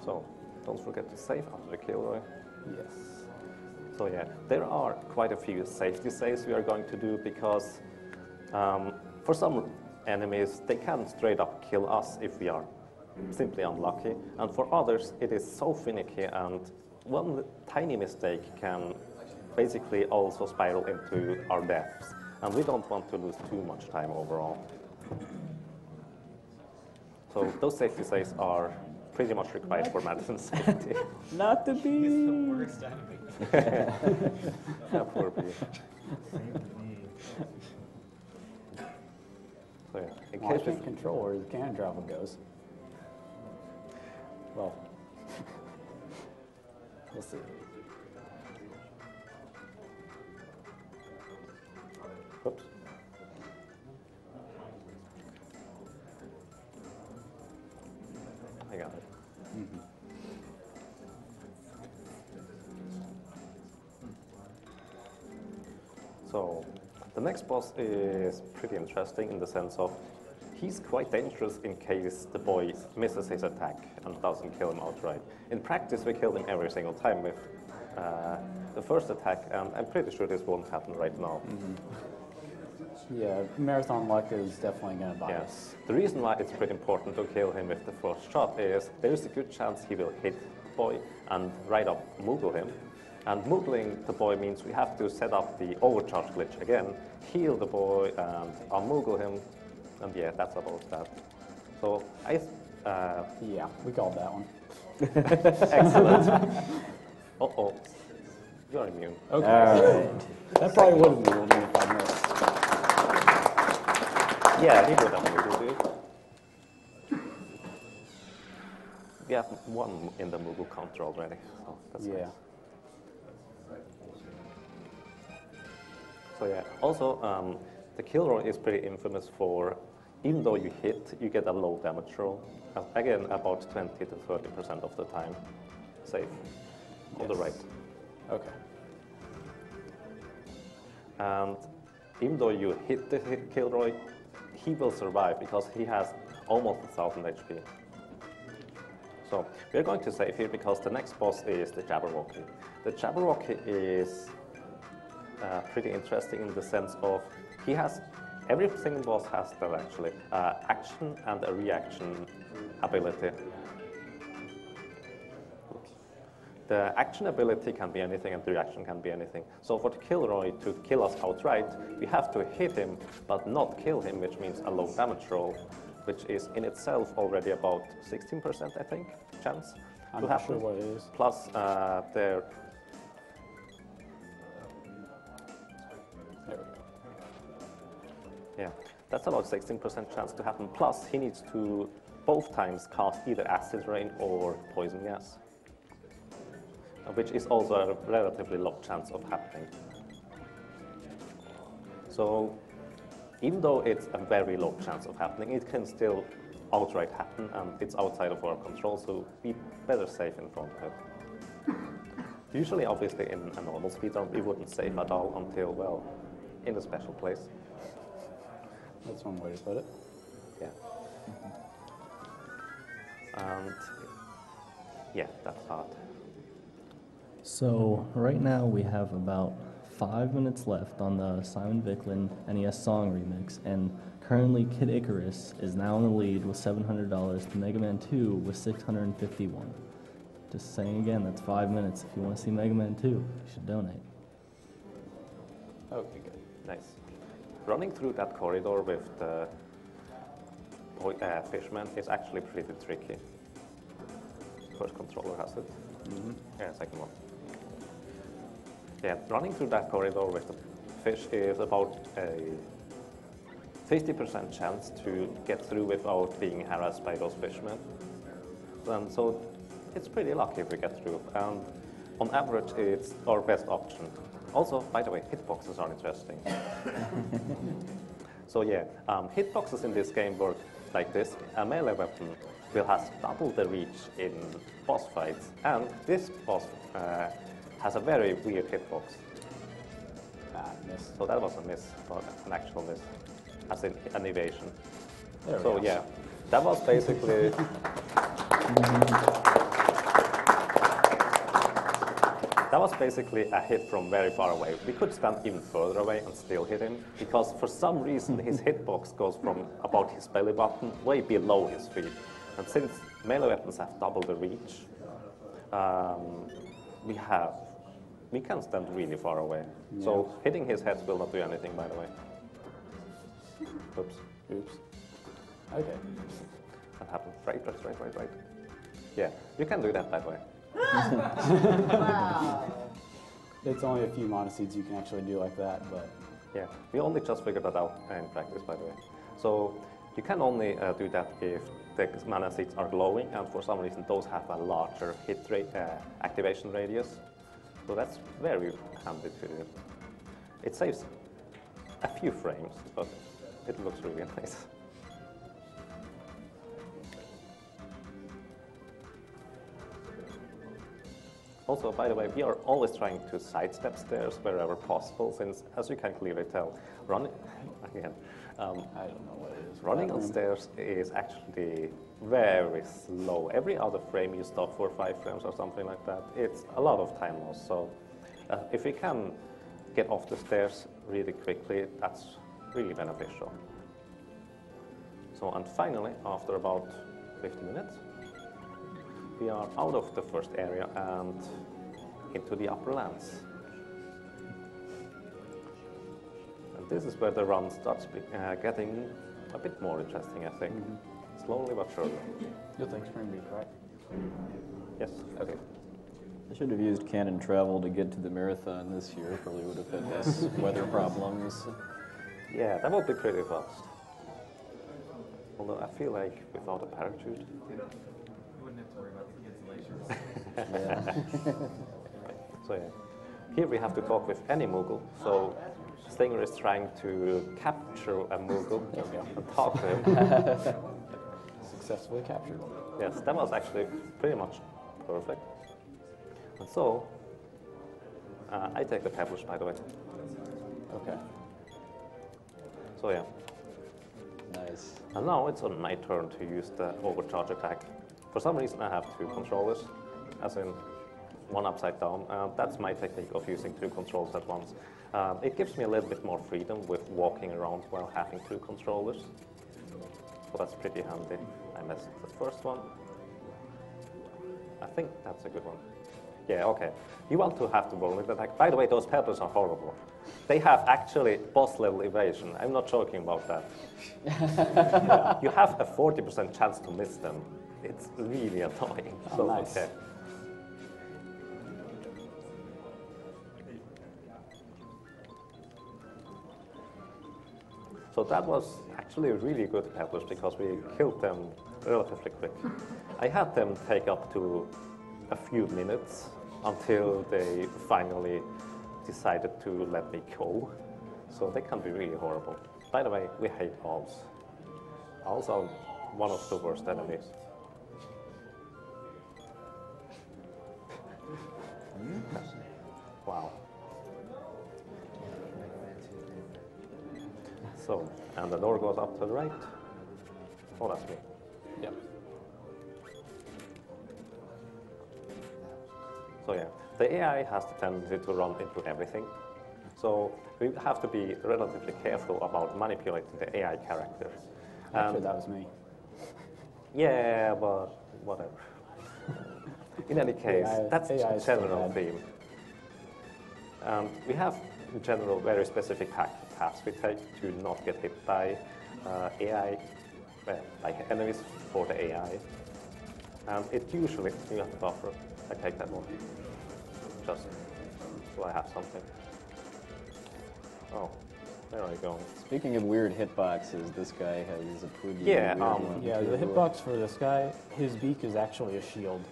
S6: So, don't forget to save after the kill, Roy.
S5: Yes.
S6: So yeah, there are quite a few safety saves we are going to do because for some enemies, they can straight up kill us if we are simply unlucky. And for others, it is so finicky, and one tiny mistake can basically also spiral into our deaths. And we don't want to lose too much time overall. So those safety saves are pretty much required for Madison's safety.
S8: Not to be.
S2: He's the worst enemy.
S6: Yeah, poor P. So yeah, in
S5: Well, I
S6: case we
S5: can't control where the cannon travel goes. Well, we'll see.
S6: Oops. I got it. So the next boss is pretty interesting in the sense of he's quite dangerous in case the boy misses his attack and doesn't kill him outright. In practice, we kill him every single time with the first attack, and I'm pretty sure this won't happen right now.
S5: Yeah, marathon luck is definitely going to bite us.
S6: The reason why it's pretty important to kill him with the first shot is there is a good chance he will hit the boy and right up Moogle him. And Moogling the boy means we have to set up the overcharge glitch again, heal the boy and unmoogle him, and yeah, that's about that. So
S5: yeah, we called that one.
S6: Excellent. Uh-oh. You're immune.
S5: Okay. All right. That probably would have been me if I missed.
S6: Yeah, he would have Moogled you. We have one in the Moogle counter already, so that's nice. So yeah, also the kill roll is pretty infamous for, even though you hit, you get a low damage roll. Again, about 20 to 30% of the time. Safe. On the right.
S5: Okay.
S6: And even though you hit the Kilroy, he will survive because he has almost 1000 HP. So we're going to save here because the next boss is the Jabberwocky. The Jabberwocky is pretty interesting in the sense of he has, every single boss has that actually, action and a reaction ability. The action ability can be anything and the reaction can be anything. So for the Kilroy to kill us outright, we have to hit him but not kill him, which means a low damage roll, which is in itself already about 16%, I think, chance to happen.
S5: I'm not sure what it is.
S6: Plus
S5: There we go.
S6: Yeah, that's about 16% chance to happen. Plus he needs to both times cast either acid rain or poison gas, which is also a relatively low chance of happening. So even though it's a very low chance of happening, it can still outright happen, and it's outside of our control, so be better safe in front of it. Usually, obviously, in a normal speedrun, we wouldn't save at all until, well, in a special place.
S5: That's one way to put it.
S6: Yeah. And yeah, that's hard.
S3: So right now we have about 5 minutes left on the Simon Viklund NES song remix, and currently Kid Icarus is now in the lead with $700 to Mega Man 2 with $651. Just saying again, that's 5 minutes. If you want to see Mega Man 2, you should donate.
S5: Okay, good.
S6: Nice. Running through that corridor with the fishman is actually pretty tricky. First controller has it. Yeah, second one. Yeah, running through that corridor with the fish is about a 50% chance to get through without being harassed by those fishmen. And so it's pretty lucky if we get through. And on average, it's our best option. Also, by the way, hitboxes are interesting. So yeah, hitboxes in this game work like this. A melee weapon will have double the reach in boss fights, and this boss has a very weird hitbox.
S5: Miss.
S6: So that was a miss, or an actual miss, as in an evasion.
S5: There we
S6: So
S5: go.
S6: yeah, that was basically... That was basically a hit from very far away. We could stand even further away and still hit him, because for some reason his hitbox goes from about his belly button way below his feet. And since melee weapons have double the reach, we can stand really far away. Yeah. So hitting his head will not do anything, by the way. Oops.
S5: Oops. Okay.
S6: That happened. Right. Yeah, you can do that, by the way.
S4: Wow.
S5: It's only a few monoseeds you can actually do like that, but...
S6: Yeah, we only just figured that out in practice, by the way. So You can only do that if the mana seeds are glowing, and for some reason those have a larger hit rate, activation radius. So that's very handy to do. It saves a few frames, but it looks really nice. Also, by the way, we are always trying to sidestep stairs wherever possible, since, as you can clearly tell, running
S5: I don't know what it is.
S6: running on stairs is actually very slow. Every other frame you stop for 5 frames or something like that. It's a lot of time loss. So if we can get off the stairs really quickly, that's really beneficial. So, and finally, after about 50 minutes, we are out of the first area and into the upper lands. And this is where the run starts getting a bit more interesting, I think. Slowly but surely.
S5: You'll think spring beak, right?
S6: Yes.
S5: Okay.
S8: I should have used Canon Travel to get to the marathon this year. Probably would have had less weather problems.
S6: Yeah, that would be pretty fast. Although I feel like without a parachute.
S2: You wouldn't have to worry about the insulation.
S6: So yeah, here we have to talk with any Moogle. So Stinger is trying to capture a Moogle and talk to him.
S5: Successfully captured.
S6: Yes, that was actually pretty much perfect. And so, I take the pebbles, by the way.
S5: Okay.
S6: So yeah.
S8: Nice.
S6: And now it's on my turn to use the overcharge attack. For some reason I have 2 controllers, as in one upside down. That's my technique of using 2 controls at once. It gives me a little bit more freedom with walking around while having 2 controllers. So that's pretty handy. I missed the first one. I think that's a good one. Yeah, okay. You want to have the rolling attack. By the way, those pebbles are horrible. They have actually boss level evasion. I'm not joking about that. You have a 40% chance to miss them. It's really annoying.
S5: Oh,
S6: So,
S5: nice.
S6: okay. So that was actually really good pebbles because we killed them relatively quick. I had them take up to a few minutes until they finally decided to let me go. So they can be really horrible. By the way, we hate owls. Owls are one of the worst enemies. Wow. So, and the door goes up to the right. Oh, that's me.
S5: Yep.
S6: So yeah, the AI has the tendency to run into everything. So we have to be relatively careful about manipulating the AI character.
S5: Actually, that was me.
S6: Yeah, but whatever. In any case, that's
S5: AI
S6: the
S5: is still
S6: general
S5: bad.
S6: theme. We have, in general, very specific paths we take to not get hit by AI, like enemies for the AI. And it usually, you have the buffer. I take that one, just so I have something. Oh, where are you going?
S8: Speaking of weird hitboxes, this guy has a pretty
S6: Yeah,
S8: weird one.
S5: Yeah, the hitbox for this guy, his beak is actually a shield.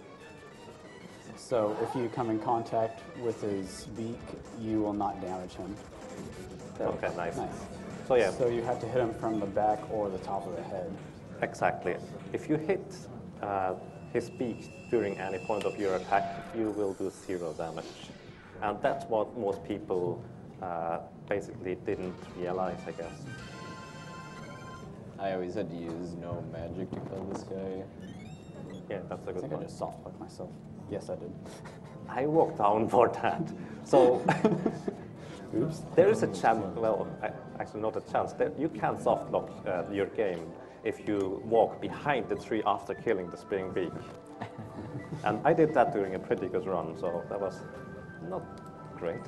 S5: So if you come in contact with his beak, you will not damage him.
S6: Okay, nice.
S5: Nice.
S6: So yeah,
S5: So you have to hit him from the back or the top of the head.
S6: exactly. If you hit his beak during any point of your attack, you will do 0 damage. And that's what most people basically didn't realize, I guess.
S8: I always had to use no magic to kill this guy.
S6: Yeah, that's a
S5: I
S6: good
S5: think I
S6: one.
S5: just soft locked myself. Yes, I did.
S6: I walked down for that. So
S5: Oops.
S6: there is a chance, well, actually not a chance, you can soft lock your game if you walk behind the tree after killing the spring beak. And I did that during a pretty good run, so that was not great.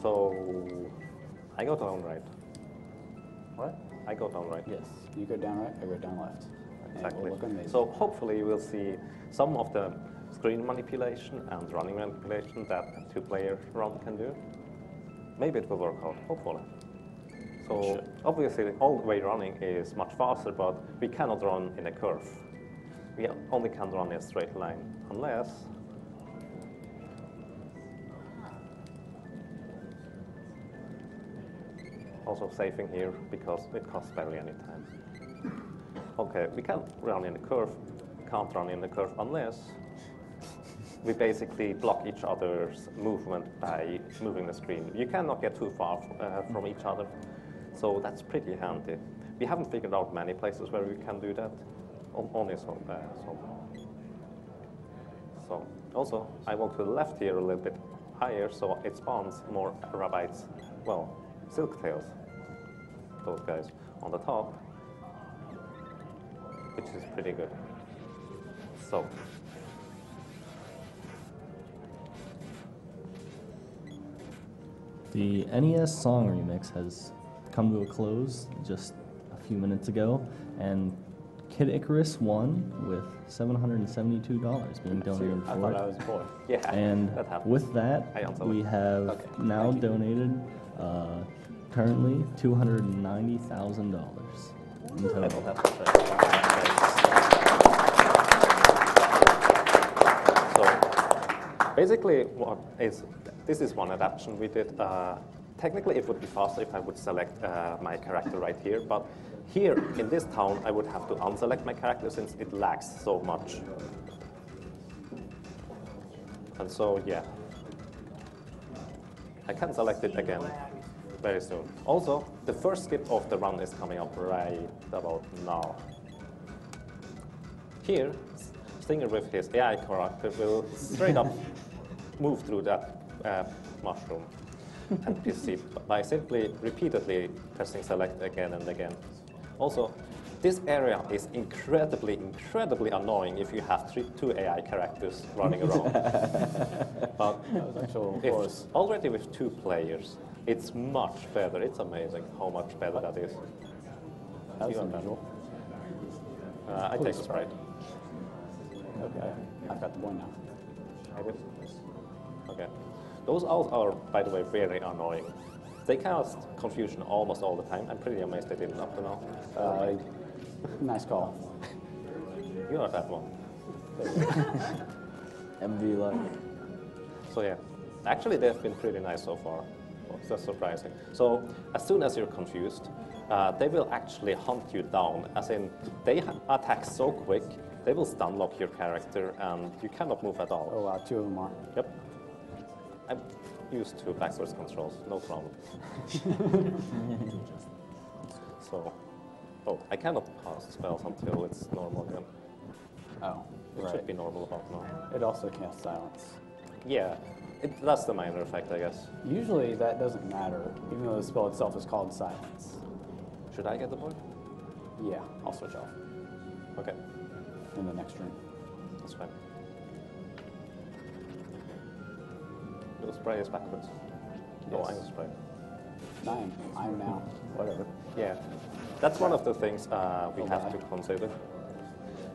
S6: So I go down right.
S5: What?
S6: I go down right.
S5: Yes. You go down right, I go down left. And it
S6: Exactly.
S5: will look amazing.
S6: So hopefully you will see some of the screen manipulation and running manipulation that a 2-player run can do. Maybe it will work out, hopefully. So obviously, all the way running is much faster, but we cannot run in a curve. We only can run in a straight line, unless also saving here because it costs barely any time. Okay, we can't run in the curve. Can't run in the curve unless we basically block each other's movement by moving the screen. You cannot get too far from each other, so that's pretty handy. We haven't figured out many places where we can do that. Only so. So also, I want to the left here a little bit higher, so it spawns more rabbits. Well, silktails. Those guys on the top, which is pretty good. So.
S3: The NES song remix has come to a close just a few minutes ago, and Kid Icarus won with $772 being donated
S5: I
S3: for
S5: thought
S3: it.
S5: I was a boy.
S6: Yeah,
S3: And
S6: that happened.
S3: with that, we have now donated currently $290,000 in total.
S6: So basically, this is one adaptation we did. Technically, it would be faster if I would select my character right here, but here in this town, I would have to unselect my character since it lags so much. And so, yeah, I can select it again very soon. Also, the first skip of the run is coming up right about now. Here, Stinger with his AI character will straight up move through that mushroom and proceed by simply repeatedly pressing select again and again. Also, this area is incredibly annoying if you have two AI characters running around. But already with 2 players, it's much better. It's amazing how much better that is.
S5: That's unusual.
S6: I take the sprite.
S5: Okay, I've got the boy now.
S6: I do. Okay. Those owls are, by the way, very annoying. They cause confusion almost all the time. I'm pretty amazed they didn't up to now.
S5: Nice call.
S6: You are that one.
S8: MV luck.
S6: So yeah, actually they've been pretty nice so far. It's just surprising. So as soon as you're confused, they will actually hunt you down. As in, they attack so quick, they will stun lock your character and you cannot move at all.
S5: Oh wow, 2 of them are.
S6: Yep. I'm used to backwards controls, no problem. So, I cannot cast spells until it's normal again.
S5: Oh,
S6: It should be normal about now.
S5: It also casts silence.
S6: Yeah, that's the minor effect, I guess.
S5: Usually that doesn't matter, even though the spell itself is called silence.
S6: Should I get the board?
S5: Yeah, I'll switch off
S6: Okay,
S5: in the next room.
S6: that's fine. The spray is backwards. No,
S5: Yes.
S6: I'm spray.
S5: 9. I'm now. Whatever.
S6: Yeah, that's one of the things we have
S5: Okay.
S6: to consider.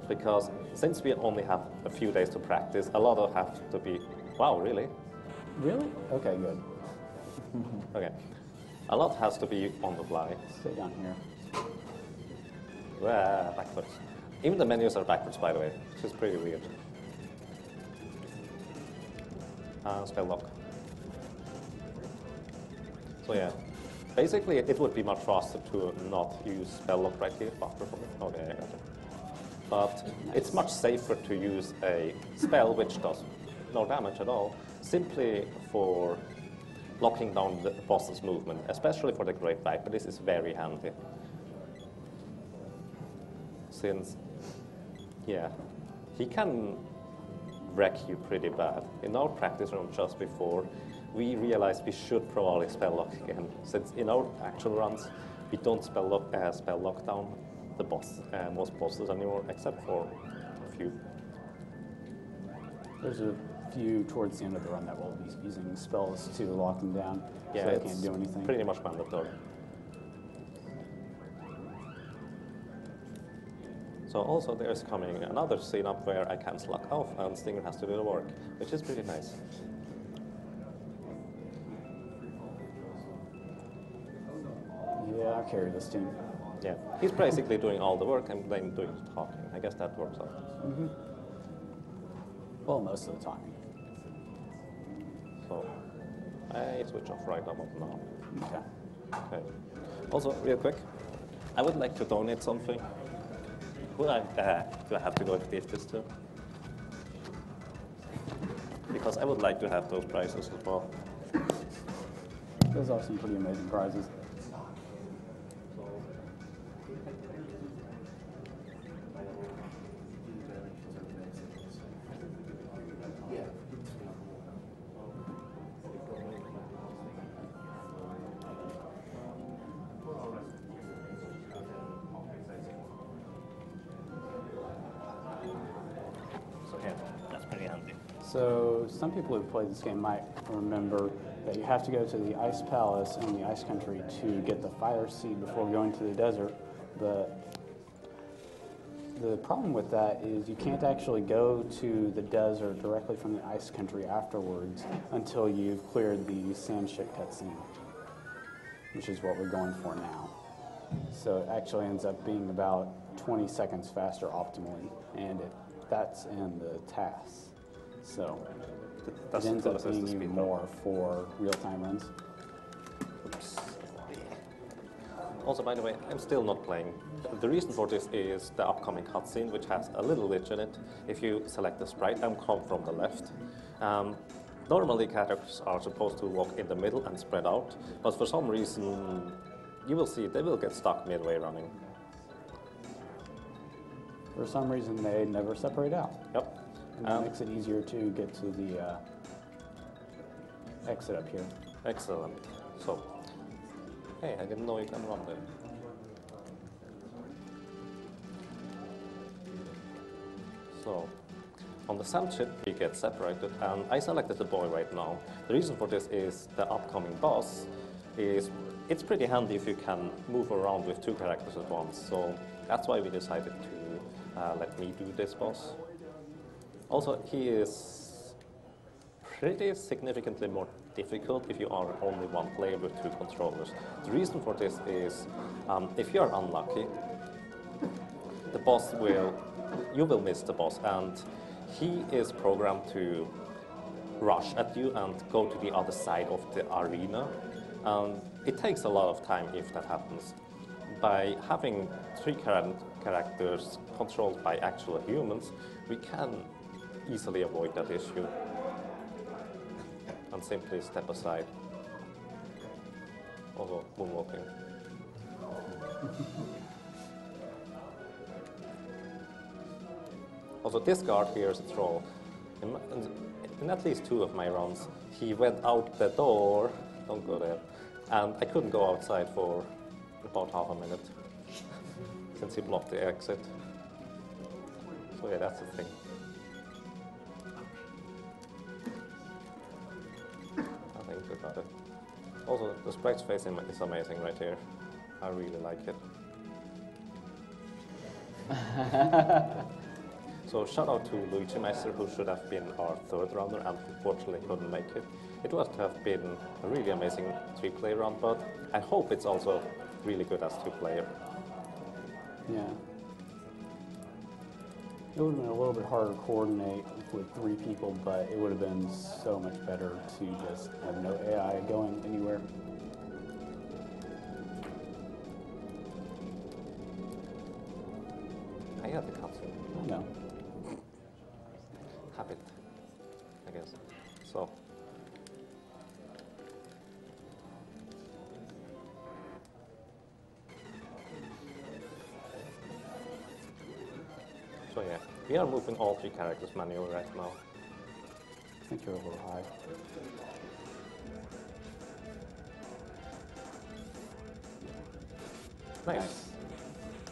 S6: Because since we only have a few days to practice, a lot of have to be, wow, really?
S5: Really? Okay, good.
S6: Okay. A lot has to be on the fly.
S5: Sit down here.
S6: Backwards. Even the menus are backwards, by the way, which is pretty weird. Spell lock. So yeah, basically it would be much faster to not use spell lock right here. Okay, I got it. But it's much safer to use a spell which does no damage at all, simply for locking down the boss's movement, especially for the Great Viper. This is very handy. Since, yeah, he can wreck you pretty bad. In our practice room just before, we realized we should probably spell lock again, since in our actual runs, we don't spell lock down the boss, most bosses anymore, except for a few.
S5: There's a few towards the end of the run that will be using spells to lock them down,
S6: Yeah,
S5: so they
S6: it's
S5: can't do anything.
S6: pretty much mandatory. So also there's coming another scene up where I can slack off and Stinger has to do the work, which is pretty nice.
S5: Yeah, Yeah, I carry this team.
S6: Yeah, he's basically doing all the work and then doing the talking. I guess that works out.
S5: Well, most of the time.
S6: So I switch off right about now.
S5: Okay.
S6: Okay. Also, real quick, I would like to donate something. Do I have to go to this too? Because I would like to have those prizes as well.
S5: Those are some pretty amazing prizes.
S6: So yeah, that's pretty handy.
S5: So some people who played this game might remember that you have to go to the Ice Palace in the Ice Country to get the fire seed before going to the desert. But the problem with that is you can't actually go to the desert directly from the Ice Country afterwards until you've cleared the sand ship cutscene, which is what we're going for now. So it actually ends up being about 20 seconds faster optimally, and that's in the task. So it ends up being even more for real-time runs.
S6: Oops. Also, by the way, I'm still not playing. The reason for this is the upcoming cutscene, which has a little glitch in it. If you select the sprite, I'm come from the left. Normally, characters are supposed to walk in the middle and spread out, but for some reason, you will see they will get stuck midway running.
S5: For some reason, they never separate out.
S6: Yep.
S5: And that makes it easier to get to the exit up here.
S6: Excellent. So, hey, I didn't know you can run there. So, on the sand ship, we get separated, and I selected the boy right now. The reason for this is the upcoming boss is, it's pretty handy if you can move around with two characters at once, so that's why we decided to let me do this boss. Also, he is pretty significantly more difficult if you are only one player with two controllers. The reason for this is, if you are unlucky, the boss you will miss the boss, and he is programmed to rush at you and go to the other side of the arena. It takes a lot of time if that happens. By having three characters controlled by actual humans, we can easily avoid that issue and simply step aside. Also, moonwalking. Also, this guard here is a troll. In at least two of my runs, he went out the door, don't go there, and I couldn't go outside for about half a minute since he blocked the exit. So yeah, that's the thing. I think we got it. Also, the sprite's face is amazing right here. I really like it. So shout out to Luigi Meister, who should have been our third runner and unfortunately couldn't make it. It was to have been a really amazing 3-player run, but I hope it's also really good as 2-player.
S5: Yeah. It would have been a little bit harder to coordinate with 3 people, but it would have been so much better to just have no AI going anywhere.
S6: I had the cutscene.
S5: I know.
S6: Habit, I guess. So. So yeah, we are moving all 3 characters manually right now.
S5: I think you're a little high.
S6: Nice.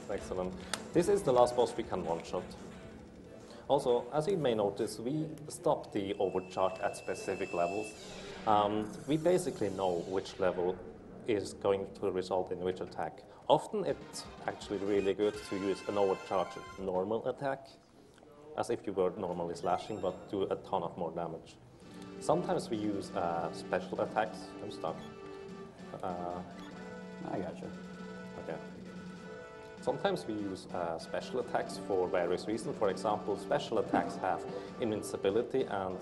S6: Excellent. This is the last boss we can one-shot. Also, as you may notice, we stop the overcharge at specific levels. We basically know which level is going to result in which attack. Often it's actually really good to use an overcharged normal attack, as if you were normally slashing, but do a ton of more damage. Sometimes we use special attacks. I'm stuck.
S5: I gotcha.
S6: Sometimes we use special attacks for various reasons. For example, special attacks have invincibility, and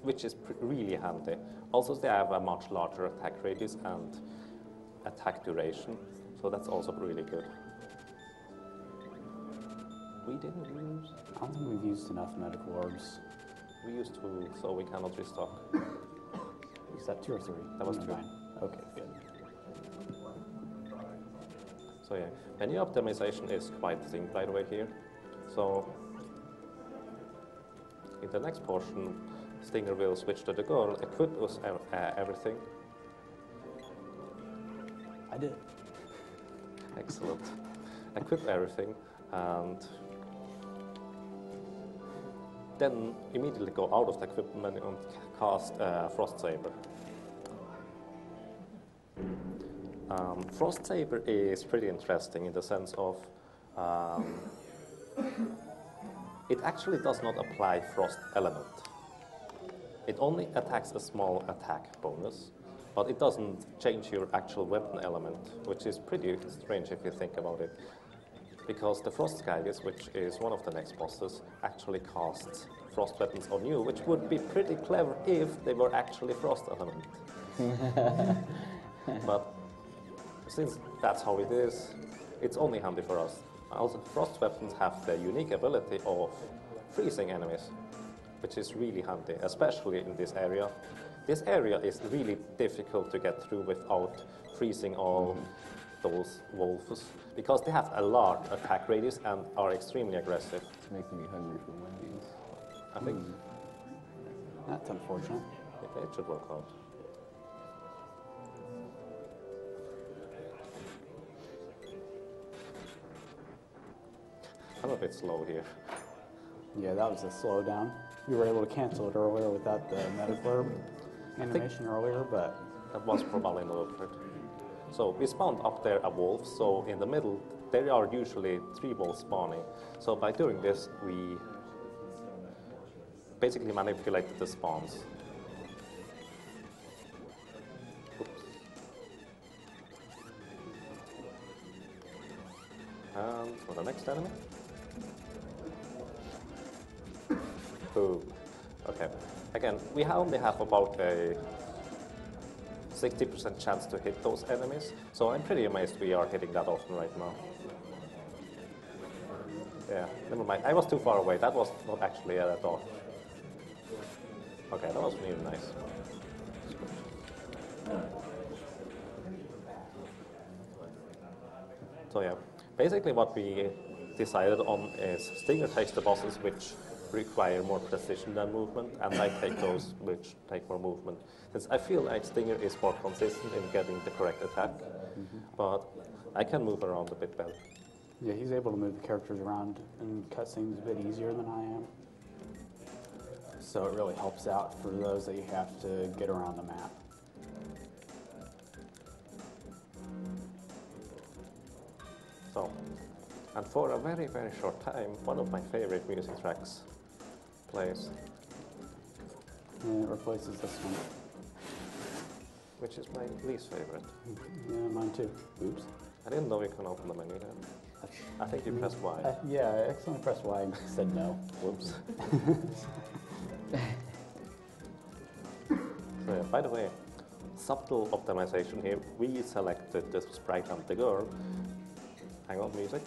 S6: which is really handy. Also, they have a much larger attack radius and attack duration, so that's also really good. We didn't use...
S5: I don't think we've used enough medical orbs.
S6: We used 2, so we cannot restock.
S5: Is that 2 or 3?
S6: That was 2.
S5: Fine. Okay, good.
S6: So yeah, menu optimization is quite a thing, by the way, here. So in the next portion, Stinger will switch to the girl, equip us everything.
S5: I did.
S6: Excellent. Equip everything, and then immediately go out of the equipment menu and cast Frost Saber. Frost Saber is pretty interesting in the sense of it actually does not apply Frost element. It only attacks a small attack bonus, but it doesn't change your actual weapon element, which is pretty strange if you think about it. Because the Frost Guides, which is one of the next bosses, actually casts Frost weapons on you, which would be pretty clever if they were actually Frost element. But since that's how it is, it's only handy for us. Also, Frost weapons have the unique ability of freezing enemies, which is really handy, especially in this area. This area is really difficult to get through without freezing all those wolves, because they have a large attack radius and are extremely aggressive.
S8: It's making me hungry for Wendy's.
S6: I think
S5: That's unfortunate.
S6: it should work out. I'm a bit slow here.
S5: Yeah, that was a slowdown. You were able to cancel it earlier without the medical orb animation earlier, but...
S6: That was probably not worth it. So we spawned up there a wolf, so in the middle there are usually 3 wolves spawning. So by doing this, we basically manipulated the spawns. Oops. And for the next enemy. Boom. Okay. Again, we only have about a 60% chance to hit those enemies, so I'm pretty amazed we are hitting that often right now. Yeah, never mind. I was too far away. That was not actually at all. Okay, that was really nice. So yeah, basically what we decided on is Stinger takes the bosses which require more precision than movement, and I take those which take more movement. Since I feel like Stinger is more consistent in getting the correct attack, but I can move around a bit better.
S5: Yeah, he's able to move the characters around and cutscenes a bit easier than I am. So it really helps out for those that you have to get around the map.
S6: So, and for a very, very short time, one of my favorite music tracks plays,
S5: And it replaces this one.
S6: which is my least favorite.
S5: Yeah, mine too. Oops.
S6: I didn't know you can open the menu then. I think you pressed Y.
S5: Yeah, I accidentally pressed Y and said no.
S6: Whoops. So yeah, by the way, subtle optimization here. We selected the sprite and the girl. Hang on, music.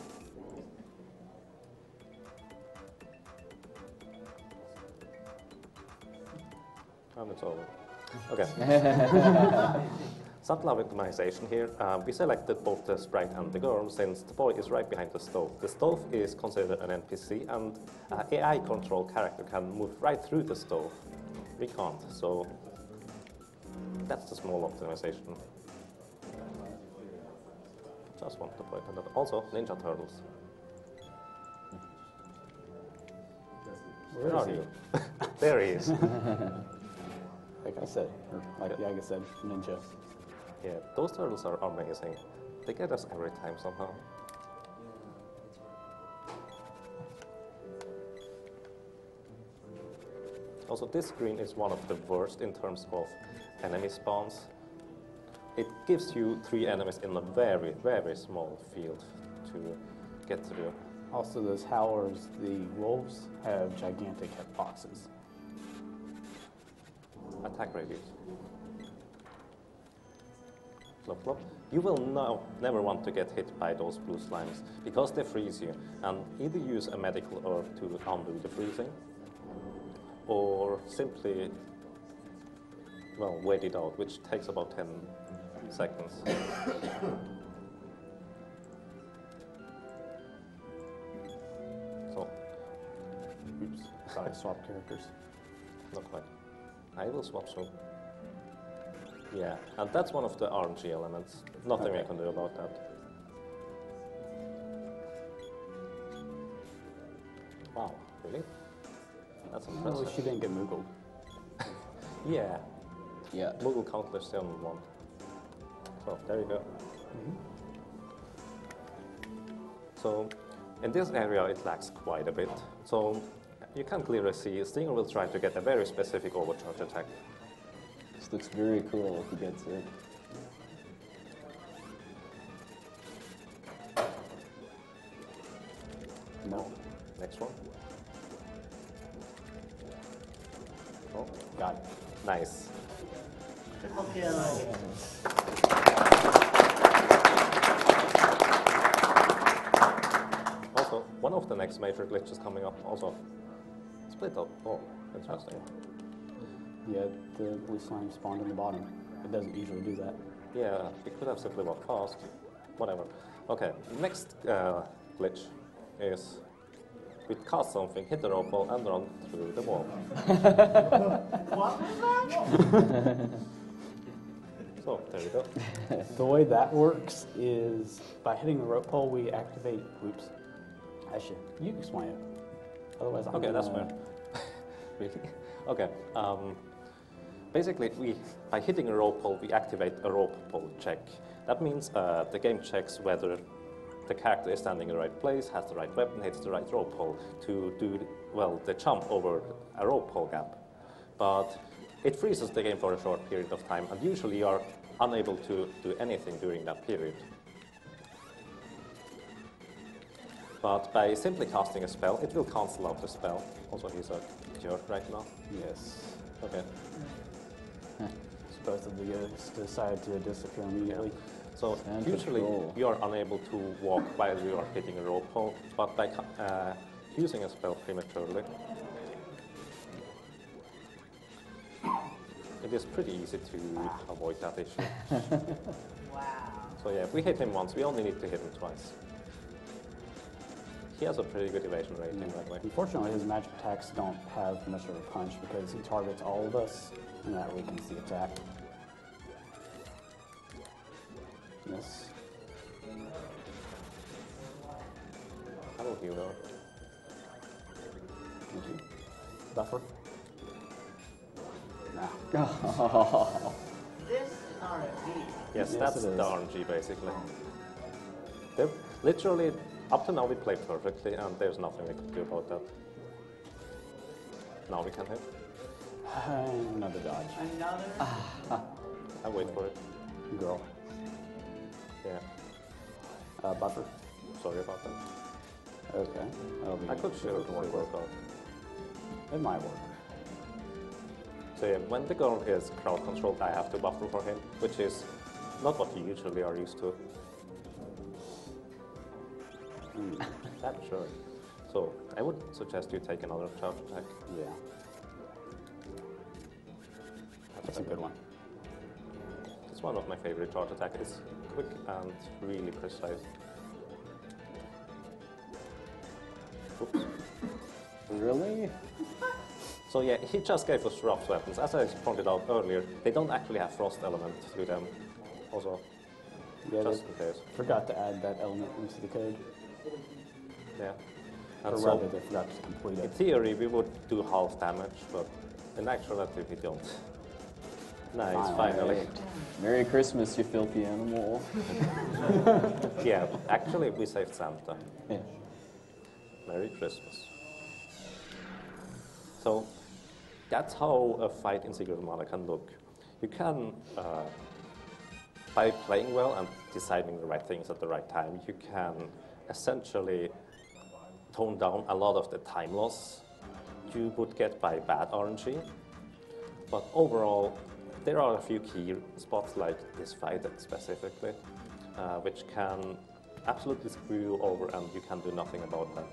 S6: And it's over. Okay. Subtle optimization here. We selected both the sprite and the girl since the boy is right behind the stove. The stove is considered an NPC, and an AI control character can move right through the stove. We can't, so that's the small optimization. Just want to point out that. Also, Ninja Turtles. Where are you? There he is.
S5: Like I said, or like Yaga said, ninja.
S6: Yeah, those turtles are amazing. They get us every time somehow. Also, this screen is one of the worst in terms of enemy spawns. It gives you 3 enemies in a very, very small field to get through.
S5: Also, those howlers, the wolves, have gigantic hitboxes.
S6: Attack radius. Flop, flop. You will never want to get hit by those blue slimes because they freeze you, and either use a medical herb to undo the freezing, or simply, well, wait it out, which takes about 10 seconds. So,
S5: Oops, sorry, swap characters.
S6: not quite. I will swap soon. Yeah, and that's one of the RNG elements. Nothing I can do about that. Wow, really? That's
S5: Well,
S6: impressive.
S5: she didn't get Moogled.
S6: Yeah,
S8: Yeah.
S6: Moogle countless still one. So there you go. So in this area it lags quite a bit. So you can clearly see Stinger will try to get a very specific overcharge attack.
S8: This looks very cool if he gets it.
S5: No.
S6: Next one. Oh,
S5: Got it.
S6: nice.
S4: Triple kill.
S6: Also, one of the next major glitches coming up also. Split up. Oh, interesting.
S5: Yeah, the blue slime spawned in the bottom. It doesn't usually do that.
S6: Yeah, we could have simply walked past. Whatever. Okay, next glitch is we cast something, hit the rope ball, and run through the wall.
S4: What was that?
S6: So, there you go.
S5: The way that works is by hitting the rope pole, we activate. Oops. Actually, you can explain it. Otherwise, I'm
S6: Okay, that's
S5: gonna-
S6: fair. Really? Okay. Basically, by hitting a rope pole, we activate a rope pole check. That means the game checks whether the character is standing in the right place, has the right weapon, hits the right rope pole to do, well, the jump over a rope pole gap. But it freezes the game for a short period of time, and usually you are unable to do anything during that period. But by simply casting a spell, it will cancel out the spell. Also, he's a jerk right now.
S5: Yes.
S6: Okay.
S5: So both of the ghosts decide to disappear immediately.
S6: So
S8: And
S6: usually
S8: control.
S6: you are unable to walk while you are hitting a rope pole, but by using a spell prematurely, it is pretty easy to avoid that issue.
S4: Wow.
S6: So yeah, if we hit him once, we only need to hit him twice. He has a pretty good evasion rating, by the way.
S5: Unfortunately, his magic attacks don't have much of a punch because he targets all of us, and that weakens the attack. Yes.
S6: I will heal her.
S5: Thank you. Buffer. Nah.
S4: This is RFB.
S6: Yes,
S5: Yes,
S6: that's
S5: it
S6: the
S5: is.
S6: RNG basically. They've literally, up to now we played perfectly, and there's nothing we could do about that. Now we can hit.
S5: Another dodge.
S4: Another.
S6: I wait for it.
S5: Girl.
S6: Yeah,
S5: Buffer.
S6: sorry about that.
S5: Okay. That'll be
S6: I could show it
S5: work.
S6: work out.
S5: It might work.
S6: So yeah, when the girl is crowd controlled, I have to buffer for him, which is not what you usually are used to. That's sure. So I would suggest you take another charge attack.
S5: Yeah. That's a good one.
S6: It's one of my favorite charge attacks. It's quick and really precise. Oops.
S8: Really?
S5: So yeah, he just gave us rough weapons. As I pointed out earlier, they don't actually have frost element to them. Also,
S2: Yeah,
S5: just
S2: they
S5: in case.
S2: forgot to add that element into the code.
S5: Yeah.
S2: Or
S5: And
S2: rather,
S5: so,
S2: they forgot to complete
S5: in
S2: it.
S5: theory, we would do half damage, but in actuality, we don't. Nice, finally.
S8: Merry Christmas, you filthy animal.
S5: Yeah, actually, we saved Santa.
S8: Yeah.
S5: Merry Christmas. So, that's how a fight in Secret of Mana can look. You can, by playing well and deciding the right things at the right time, you can
S6: essentially tone down a lot of the time loss you would get by bad RNG. But overall, there are a few key spots like this fight specifically, which can absolutely screw you over and you can do nothing about that.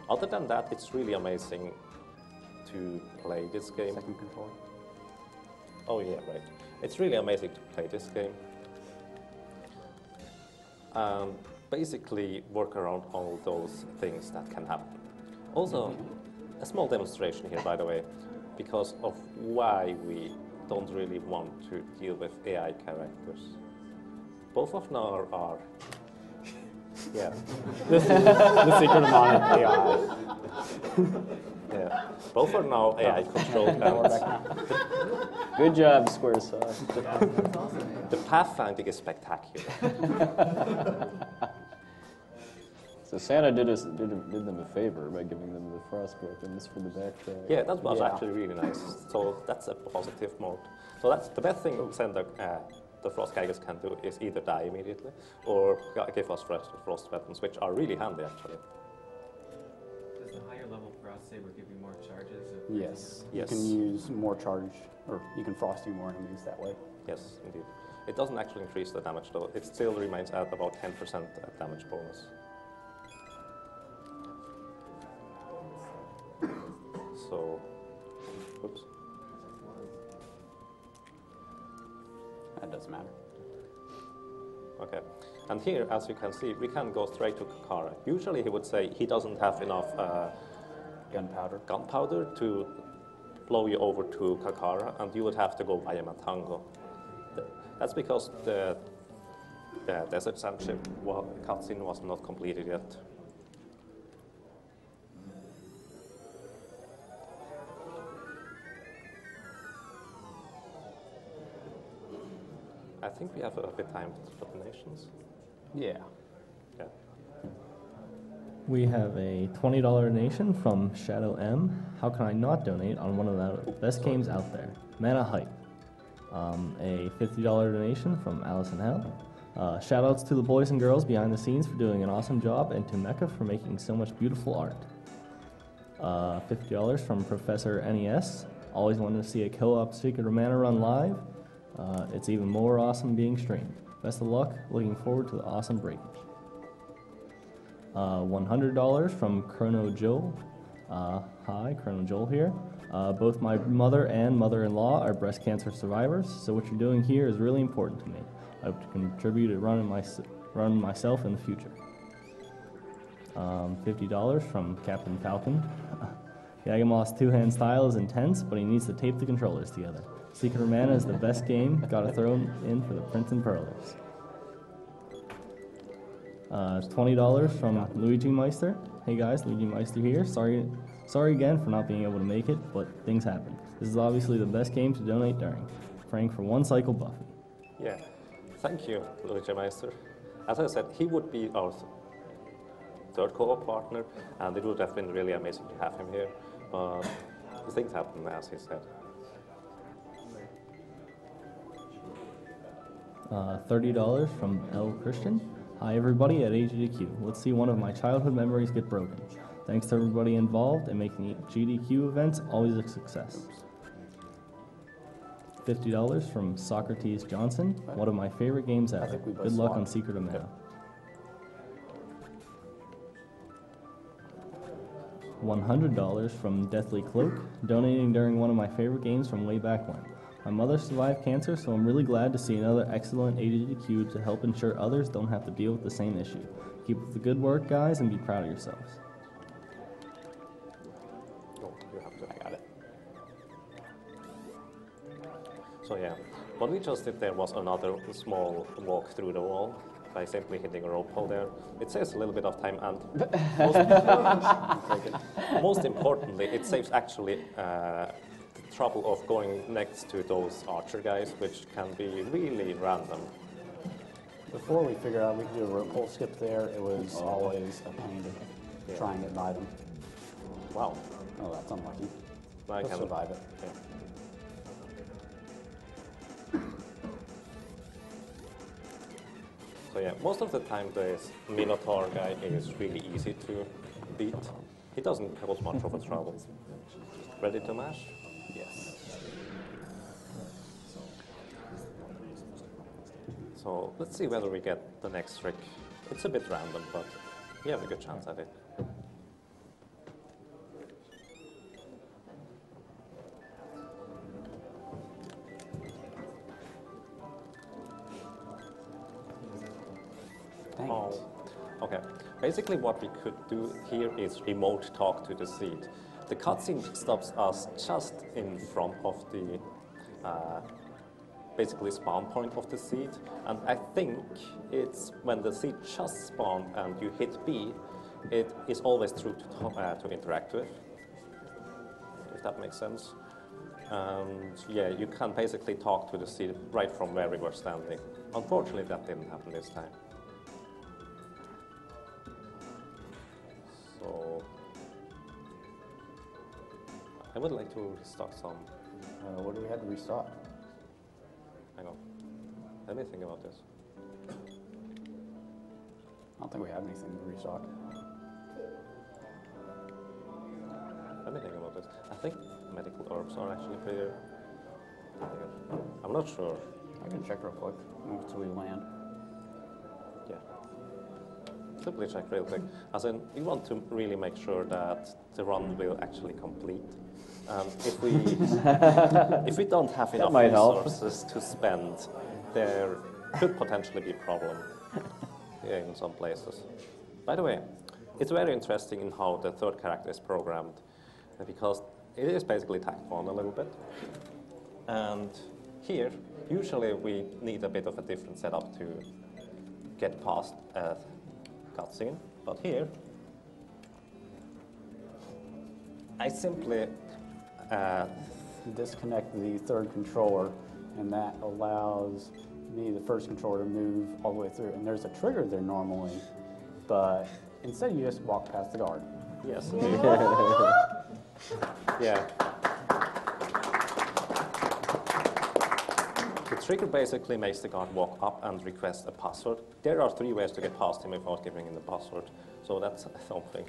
S6: Other than that, it's really amazing to play this game.
S5: Second controller.
S6: Oh yeah, right. It's really amazing to play this game. Basically work around all those things that can happen. Also, a small demonstration here, by the way, because of why we don't really want to deal with AI characters. Both of them are yeah.
S5: This is the secret of Mana AI.
S6: Yeah. Both are now AI controlled.
S8: Good job, Squaresoft.
S6: The pathfinding is spectacular.
S8: So Santa did them a favor by giving them the frost weapons for the backtrack.
S6: Yeah, that was actually really nice. So that's a positive mode. So that's the best thing Santa, the frost guys can do is either die immediately or give us frost weapons, which are really handy actually.
S2: Does the higher level frost saber give you more charges?
S5: Yes.
S6: Yes.
S5: You can use more charge, or you can frosty more enemies that way.
S6: Yes, indeed. It doesn't actually increase the damage though. It still remains at about 10% damage bonus. So, oops.
S5: That doesn't matter.
S6: Okay. And here, as you can see, we can go straight to Kakara. Usually he would say he doesn't have enough gunpowder to blow you over to Kakara, and you would have to go via Matango. That's because the Desert Sandship cutscene was not completed yet. I think we have a bit time for donations.
S5: Yeah.
S6: Yeah.
S3: We have a $20 donation from Shadow M. How can I not donate on one of the best games out there? Mana Hype. A $50 donation from Allison Hell. Shoutouts to the boys and girls behind the scenes for doing an awesome job, and to Mecha for making so much beautiful art. $50 from Professor NES. Always wanted to see a co-op Secret of Mana run live. It's even more awesome being streamed. Best of luck. Looking forward to the awesome breakage. $100 from Chrono Joel. Hi, Chrono Joel here. Both my mother and mother-in-law are breast cancer survivors, so what you're doing here is really important to me. I hope to contribute to run myself in the future. $50 from Captain Falcon. Yagamoth's two-hand style is intense, but he needs to tape the controllers together. Secret of Mana is the best game. Gotta throw in for the Prince and Pearlers. $20 from Luigi Meister. Hey guys, Luigi Meister here. Sorry again for not being able to make it, but things happen. This is obviously the best game to donate during. Praying for one cycle Buffy.
S6: Yeah, thank you, Luigi Meister. As I said, he would be our third co-op partner, and it would have been really amazing to have him here. But things happen, as he said.
S3: $30 from L. Christian. Hi everybody at AGDQ. Let's see one of my childhood memories get broken. Thanks to everybody involved in making GDQ events always a success. $50 from Socrates Johnson. One of my favorite games ever. Good luck on Secret of Mana. $100 from Deathly Cloak, donating during one of my favorite games from way back when. My mother survived cancer, so I'm really glad to see another excellent AGDQ to help ensure others don't have to deal with the same issue. Keep up the good work, guys, and be proud of yourselves.
S6: Oh, you have to. I got it. So yeah, what we just did there was another small walk through the wall by simply hitting a rope hole there. It saves a little bit of time, and most importantly, it saves actually the trouble of going next to those archer guys, which can be really random.
S5: Before we figured out we could do a rope hole skip there, it was always a pain to try and get by them.
S6: Wow.
S5: Oh, that's unlucky.
S6: I
S5: Let's
S6: can
S5: survive it.
S6: Yeah. So yeah, most of the time this Minotaur guy is really easy to beat. He doesn't cause much of a trouble. Ready to mash?
S5: Yes.
S6: So let's see whether we get the next trick. It's a bit random, but we have a good chance at it.
S5: Dang
S6: Oh,
S5: it.
S6: okay. Basically what we could do here is remote talk to the seed. The cutscene stops us just in front of the basically spawn point of the seed, and I think it's when the seed just spawned and you hit B, it is always true to interact with, if that makes sense. And yeah, you can basically talk to the seed right from where we were standing. Unfortunately, that didn't happen this time. So I would like to restock some.
S5: What do we have to restock?
S6: Hang on. Let me think about this.
S5: I don't think we have anything to restock.
S6: Let me think about this. I think medical herbs are actually pretty. I'm not sure.
S5: I can check real quick until we land.
S6: Yeah. Simply check real quick. As in, we want to really make sure that the run will actually complete. If we don't have enough
S8: might help.
S6: resources to spend, there could potentially be a problem in some places. By the way, it's very interesting in how the third character is programmed, because it is basically tacked on a little bit. And here, usually we need a bit of a different setup to get past a cutscene, but here, I simply
S5: disconnect the third controller, and that allows me, the first controller, to move all the way through. And there's a trigger there normally, but instead you just walk past the guard.
S6: Yes. Yeah. The trigger basically makes the guard walk up and request a password. There are 3 ways to get past him without giving him the password, so that's something.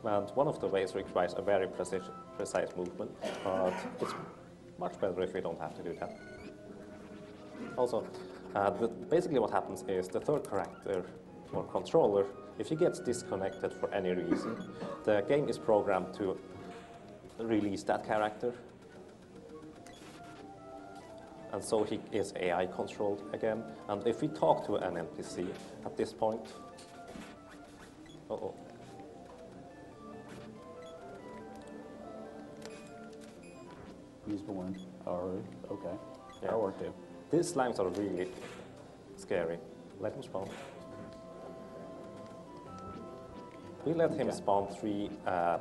S6: And one of the ways requires a very precise movement, but it's much better if we don't have to do that. Also, basically what happens is the third character or controller, if he gets disconnected for any reason, the game is programmed to release that character. And so he is AI controlled again. And if we talk to an NPC at this point, uh-oh.
S5: He's born. Or, okay.
S6: Yeah.
S5: That'll work too.
S6: These slimes are really scary. Let him spawn. We let him spawn 3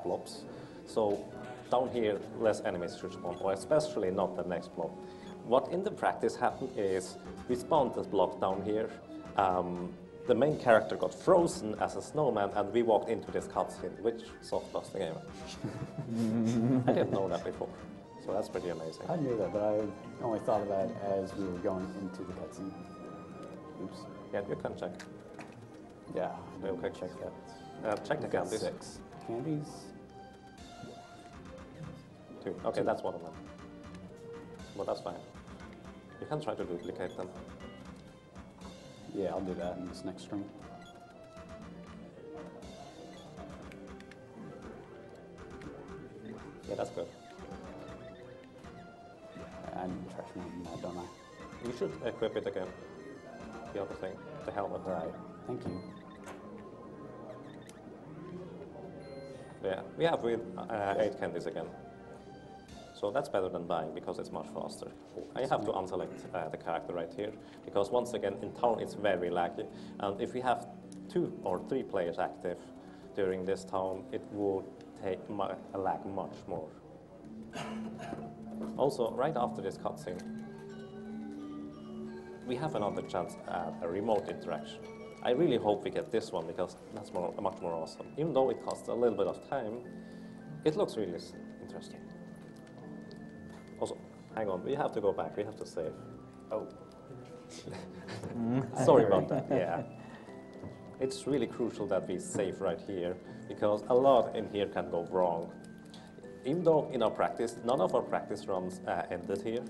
S6: blobs. So down here, less enemies should spawn, or especially not the next blob. What in the practice happened is we spawned this block down here. The main character got frozen as a snowman, and we walked into this cutscene, which soft lost the game. I didn't know that before. So that's pretty amazing.
S5: I knew that, but I only thought about it as we were going into the cutscene. Oops.
S6: Yeah, you can check.
S5: Yeah.
S6: Okay, check that. Check the candies.
S5: 6 candies.
S6: 2. Okay, that's one of them. Well, that's fine. You can try to duplicate them.
S5: Yeah, I'll do that in this next stream.
S6: Yeah, that's good.
S5: I need to trash one that, don't I?
S6: You should equip it again. The other thing, the helmet.
S5: All right. Thank you.
S6: Yeah, we have with 8 candies again. So that's better than buying because it's much faster. I have to unselect the character right here because once again in town it's very laggy, and if we have 2 or 3 players active during this town, it would take a lag much more. Also, right after this cutscene, we have another chance at a remote interaction. I really hope we get this one because that's much more awesome. Even though it costs a little bit of time, it looks really interesting. Also, hang on, we have to go back, we have to save.
S5: Oh.
S6: Sorry about that, yeah. It's really crucial that we save right here, because a lot in here can go wrong. Even though in our practice, none of our practice runs ended here,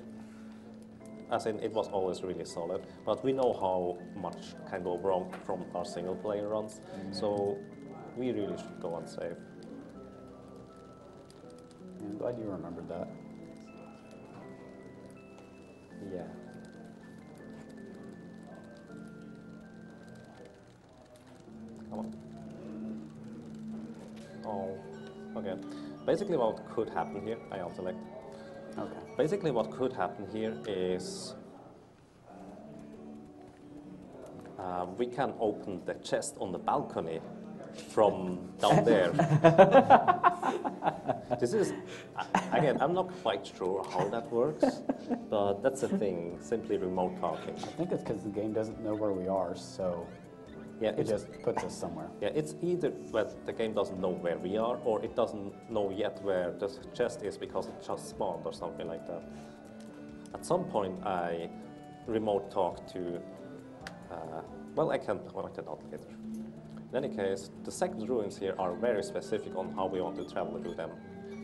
S6: as in it was always really solid, but we know how much can go wrong from our single player runs, so we really should go and save.
S5: I'm glad you remembered that.
S6: Yeah. Come on. Oh, okay. Basically what could happen here, I select.
S5: Okay.
S6: Basically what could happen here is we can open the chest on the balcony from down there. This is, again, I'm not quite sure how that works, but that's the thing, simply remote talking.
S5: I think it's because the game doesn't know where we are, so
S6: Yeah,
S5: it just puts us somewhere.
S6: Yeah, it's either that the game doesn't know where we are, or it doesn't know yet where the chest is because it just spawned or something like that. At some point, I remote talk to, well, I can point it out later. In any case, the second ruins here are very specific on how we want to travel through them.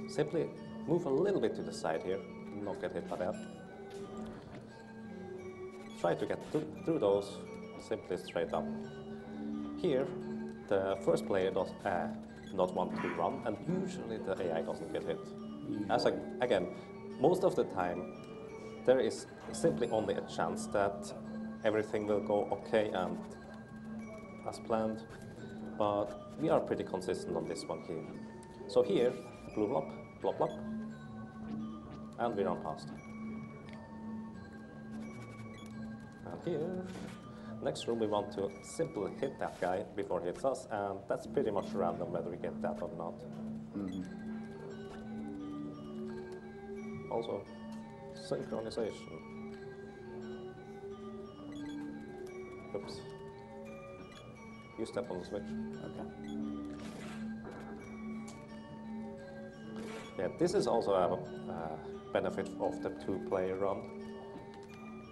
S6: Simply move a little bit to the side here, not get hit by that. Try to get through those, simply straight up. Here, the first player does not want to run, and usually the AI doesn't get hit. As again, most of the time, there is simply only a chance that everything will go okay and as planned, but we are pretty consistent on this one here. So here, blue blop, blop blop, and we run past. And here, next room we want to simply hit that guy before he hits us, and that's pretty much random whether we get that or not. Also, synchronization. Oops. You step on the switch.
S5: Okay.
S6: Yeah, this is also a benefit of the two-player run.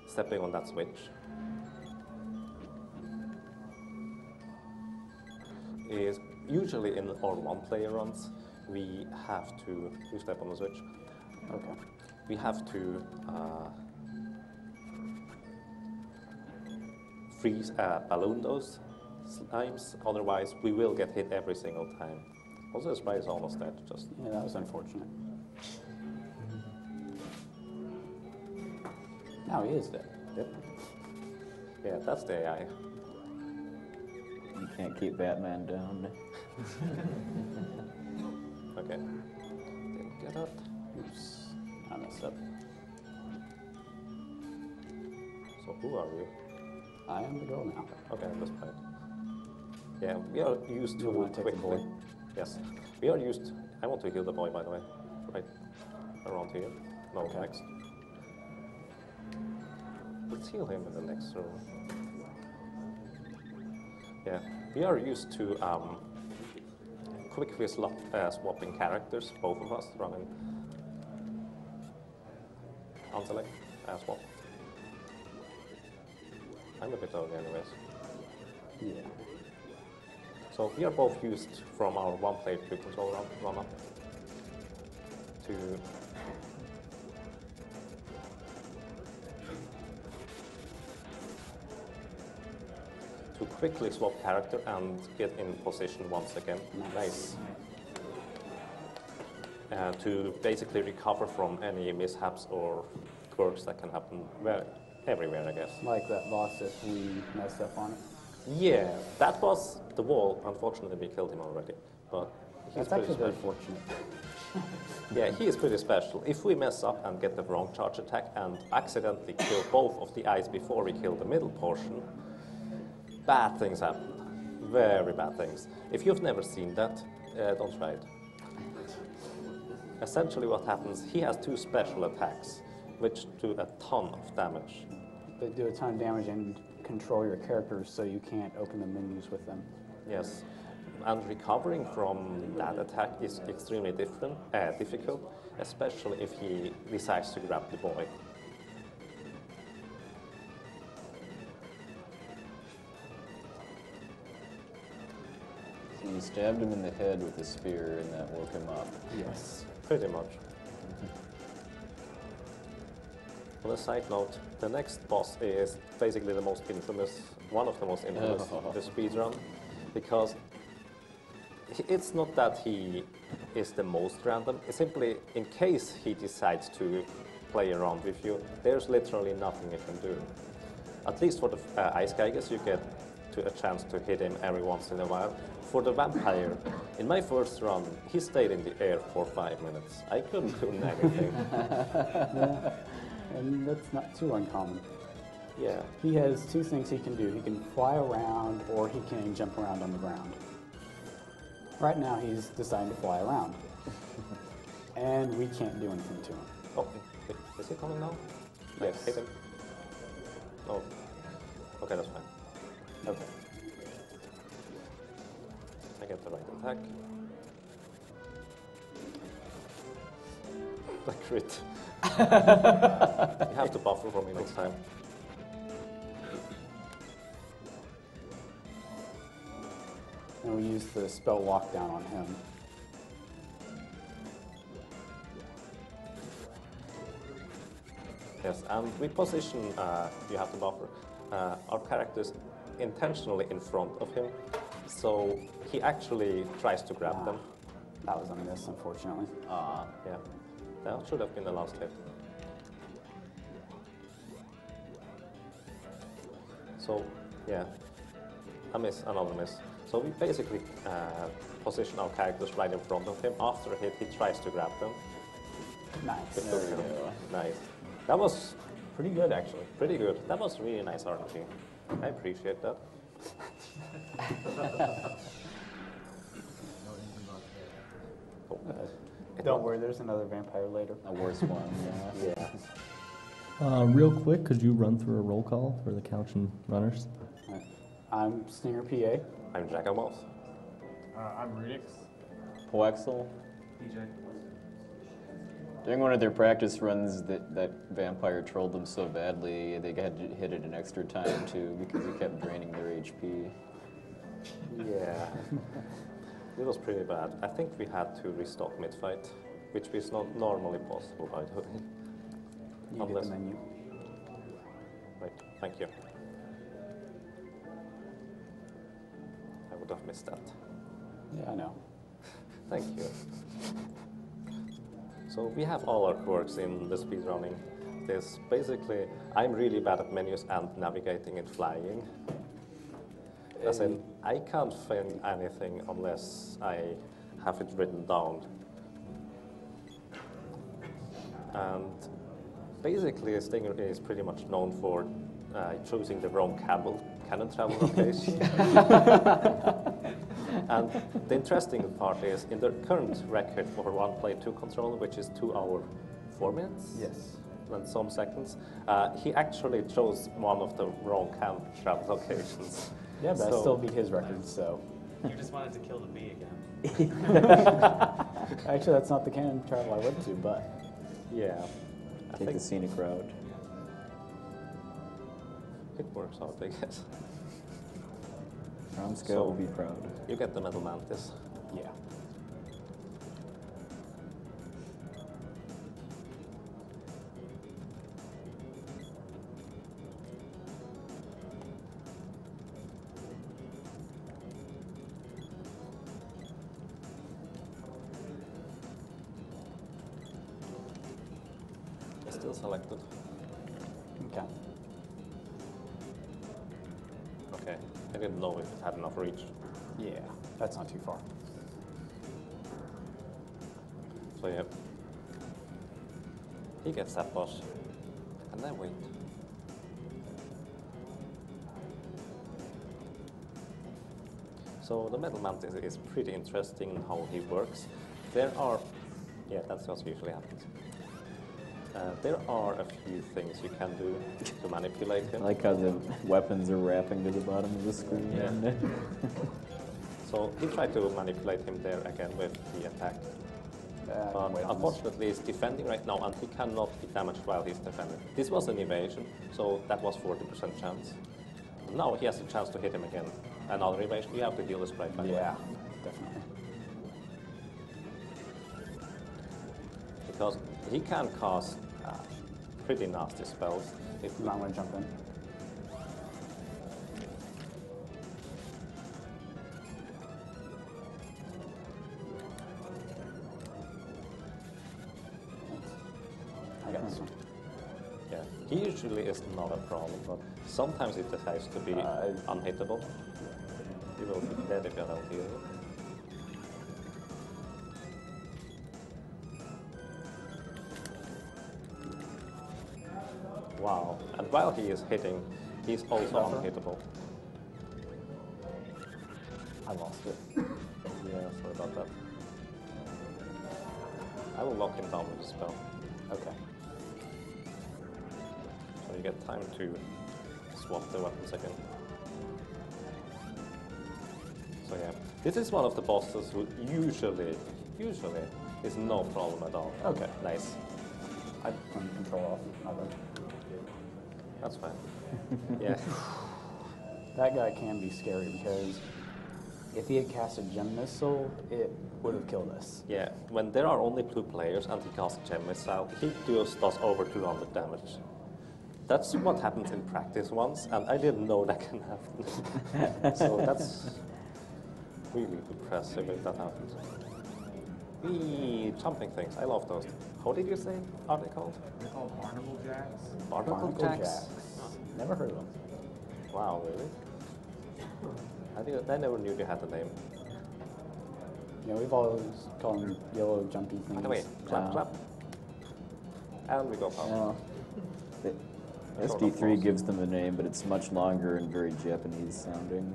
S6: Stepping on that switch is usually in our one-player runs, we have to, you step on the switch.
S5: Okay.
S6: We have to freeze, balloon those slimes, otherwise we will get hit every single time. Also, the sprite is almost dead, just.
S5: Yeah, that was unfortunate. Now he is dead.
S6: Yep. Yeah, that's the AI.
S8: You can't keep Batman down.
S6: Okay. Didn't get that.
S5: Oops. I messed up.
S6: So who are you?
S5: I am the girl now.
S6: Okay, that's right. Yeah, we are used to
S5: You want to take the
S6: quickly.
S5: boy?
S6: Yes. We are used. I want to heal the boy, by the way. Right around here. No,
S5: Okay.
S6: next. Let's heal him in the next room. Yeah, we are used to quickly swapping characters, both of us running. Unselect, swap. I'm a bit early anyways.
S5: Yeah.
S6: So we are both used from our one-player to control run up to quickly swap character and get in position once again.
S5: Nice.
S6: To basically recover from any mishaps or quirks that can happen everywhere, I guess.
S5: Like that boss if we messed up on it.
S6: Yeah, that was the wall. Unfortunately, we killed him already, but he's
S5: That's
S6: pretty
S5: actually very
S6: special.
S5: fortunate.
S6: Yeah, he is pretty special. If we mess up and get the wrong charge attack and accidentally kill both of the eyes before we kill the middle portion, bad things happen. Very bad things. If you've never seen that, don't try it. Essentially what happens, he has two special attacks, which do a ton of damage.
S5: They do a ton of damage and control your characters so you can't open the menus with them.
S6: Yes, and recovering from that attack is extremely difficult, especially if he decides to grab the boy.
S8: You stabbed him in the head with a spear, and that woke him up.
S5: Yes.
S6: Pretty much. On a side note, the next boss is basically the most infamous, one of the most infamous of the speedrun, because it's not that he is the most random, it's simply in case he decides to play around with you, there's literally nothing you can do. At least for the ice geigers, you get a chance to hit him every once in a while. For the vampire, in my first run, he stayed in the air for 5 minutes. I couldn't do anything.
S5: Yeah. And that's not too uncommon.
S6: Yeah.
S5: He has two things he can do. He can fly around or he can jump around on the ground. Right now he's deciding to fly around. And we can't do anything to him.
S6: Oh, is he coming now?
S5: Yes.
S6: Hit him. Oh. Okay, that's fine.
S5: Okay.
S6: I get the right attack. The crit. You have to buffer for me next time.
S5: And we use the spell lockdown on him.
S6: Yes, and we position, you have to buffer, our characters intentionally in front of him, so he actually tries to grab them.
S5: That was a miss, unfortunately.
S6: Yeah, that should have been the last hit. So, yeah, a miss, another miss. So we basically position our characters right in front of him. After a hit, he tries to grab them.
S5: Nice.
S6: There we go. Nice. That was pretty good, actually. Pretty good. That was really nice RPG. I appreciate that.
S5: Don't worry, there's another vampire later.
S8: A worse one, yeah.
S6: Yeah.
S3: Real quick, could you run through a roll call for the couch and runners?
S5: I'm StingerPA.
S6: I'm Yagamoth.
S2: I'm Redix.
S8: Poexel.
S2: DJ.
S8: During one of their practice runs, that vampire trolled them so badly, they had to hit it an extra time too, because he kept draining their HP.
S6: Yeah. It was pretty bad. I think we had to restock mid-fight, which is not normally possible, by the way.
S5: You get the menu.
S6: Right, thank you. I would have missed that.
S5: Yeah, I know.
S6: Thank you. So we have all our quirks in the speedrunning. There's basically, I'm really bad at menus and navigating and flying. As in, I can't find anything unless I have it written down. And basically, Stinger is pretty much known for choosing the wrong cannon travel location. And the interesting part is, in the current record for one play 2 controller, which is 2 hours 4 minutes?
S5: Yes.
S6: And some seconds, he actually chose one of the wrong cannon travel locations.
S5: Yeah, but I still beat his record, so.
S2: You just wanted to kill the bee again.
S5: Actually, that's not the canon travel I went to, but.
S6: Yeah. I
S8: Take
S6: think
S8: the scenic route.
S6: it works out, I guess.
S8: Rom Scout
S6: So-
S8: will be proud.
S6: You get the metal mantis.
S5: Yeah.
S6: It's still selected.
S5: Okay.
S6: Okay. I didn't know if it had enough reach.
S5: Yeah, that's not too far.
S6: So yeah. He gets that boss. And then wait. So the metal mantis is pretty interesting in how he works. There are, yeah, that's what usually happens. There are a few things you can do to manipulate him.
S8: I like how the weapons are wrapping to the bottom of the screen.
S6: Yeah. So he tried to manipulate him there again with the attack. But
S5: wait on this.
S6: unfortunately, he's defending right now, and he cannot be damaged while he's defending. This was an evasion, so that was 40% chance. Now he has a chance to hit him again. Another evasion, you have to deal the sprite back.
S5: Yeah,
S6: because he can cast pretty nasty spells.
S5: If you might want to jump in. I got this one.
S6: Yeah, he usually is not a problem, but sometimes it has to be unhittable. He will be dead if you don't heal him. Wow, and while he is hitting, he's also unhittable.
S5: I lost it.
S6: Yeah, sorry about that. I will lock him down with the spell.
S5: Okay.
S6: So you get time to swap the weapons again. So yeah, this is one of the bosses who usually is no problem at all.
S5: Okay.
S6: Nice.
S5: I can control off. Okay.
S6: That's fine. Yeah.
S5: That guy can be scary because if he had cast a gem missile, it would have killed us.
S6: Yeah, when there are only 2 players and he casts Gem Missile, he just does over 200 damage. That's what happens in practice once, and I didn't know that can happen. So that's really impressive if that happens. Jumping things, I love those. How did you say? Are they called?
S2: They're called Barnacle Jacks.
S6: Barnacle Jacks?
S5: Never heard of them.
S6: Wow, really? I never knew they had a name.
S5: You know, we've always called them yellow jumpy things.
S6: By the way, clap, clap. And we go power.
S8: Yeah. SD3 gives them a name, but it's much longer and very Japanese sounding.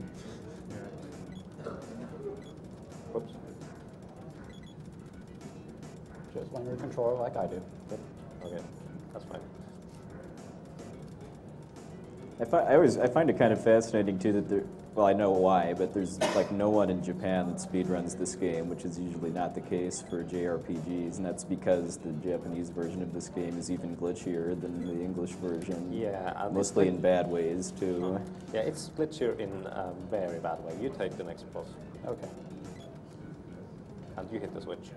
S6: Whoops.
S5: Just when you're a controller like I do. Yep.
S6: Okay, that's fine.
S8: I find it kind of fascinating too that there. Well, I know why, but there's like no one in Japan that speedruns this game, which is usually not the case for JRPGs, and that's because the Japanese version of this game is even glitchier than the English version.
S6: Yeah, and
S8: mostly in bad ways too.
S6: Yeah, it's glitchier in a very bad way. You take the next boss.
S5: Okay.
S6: And you hit the switch.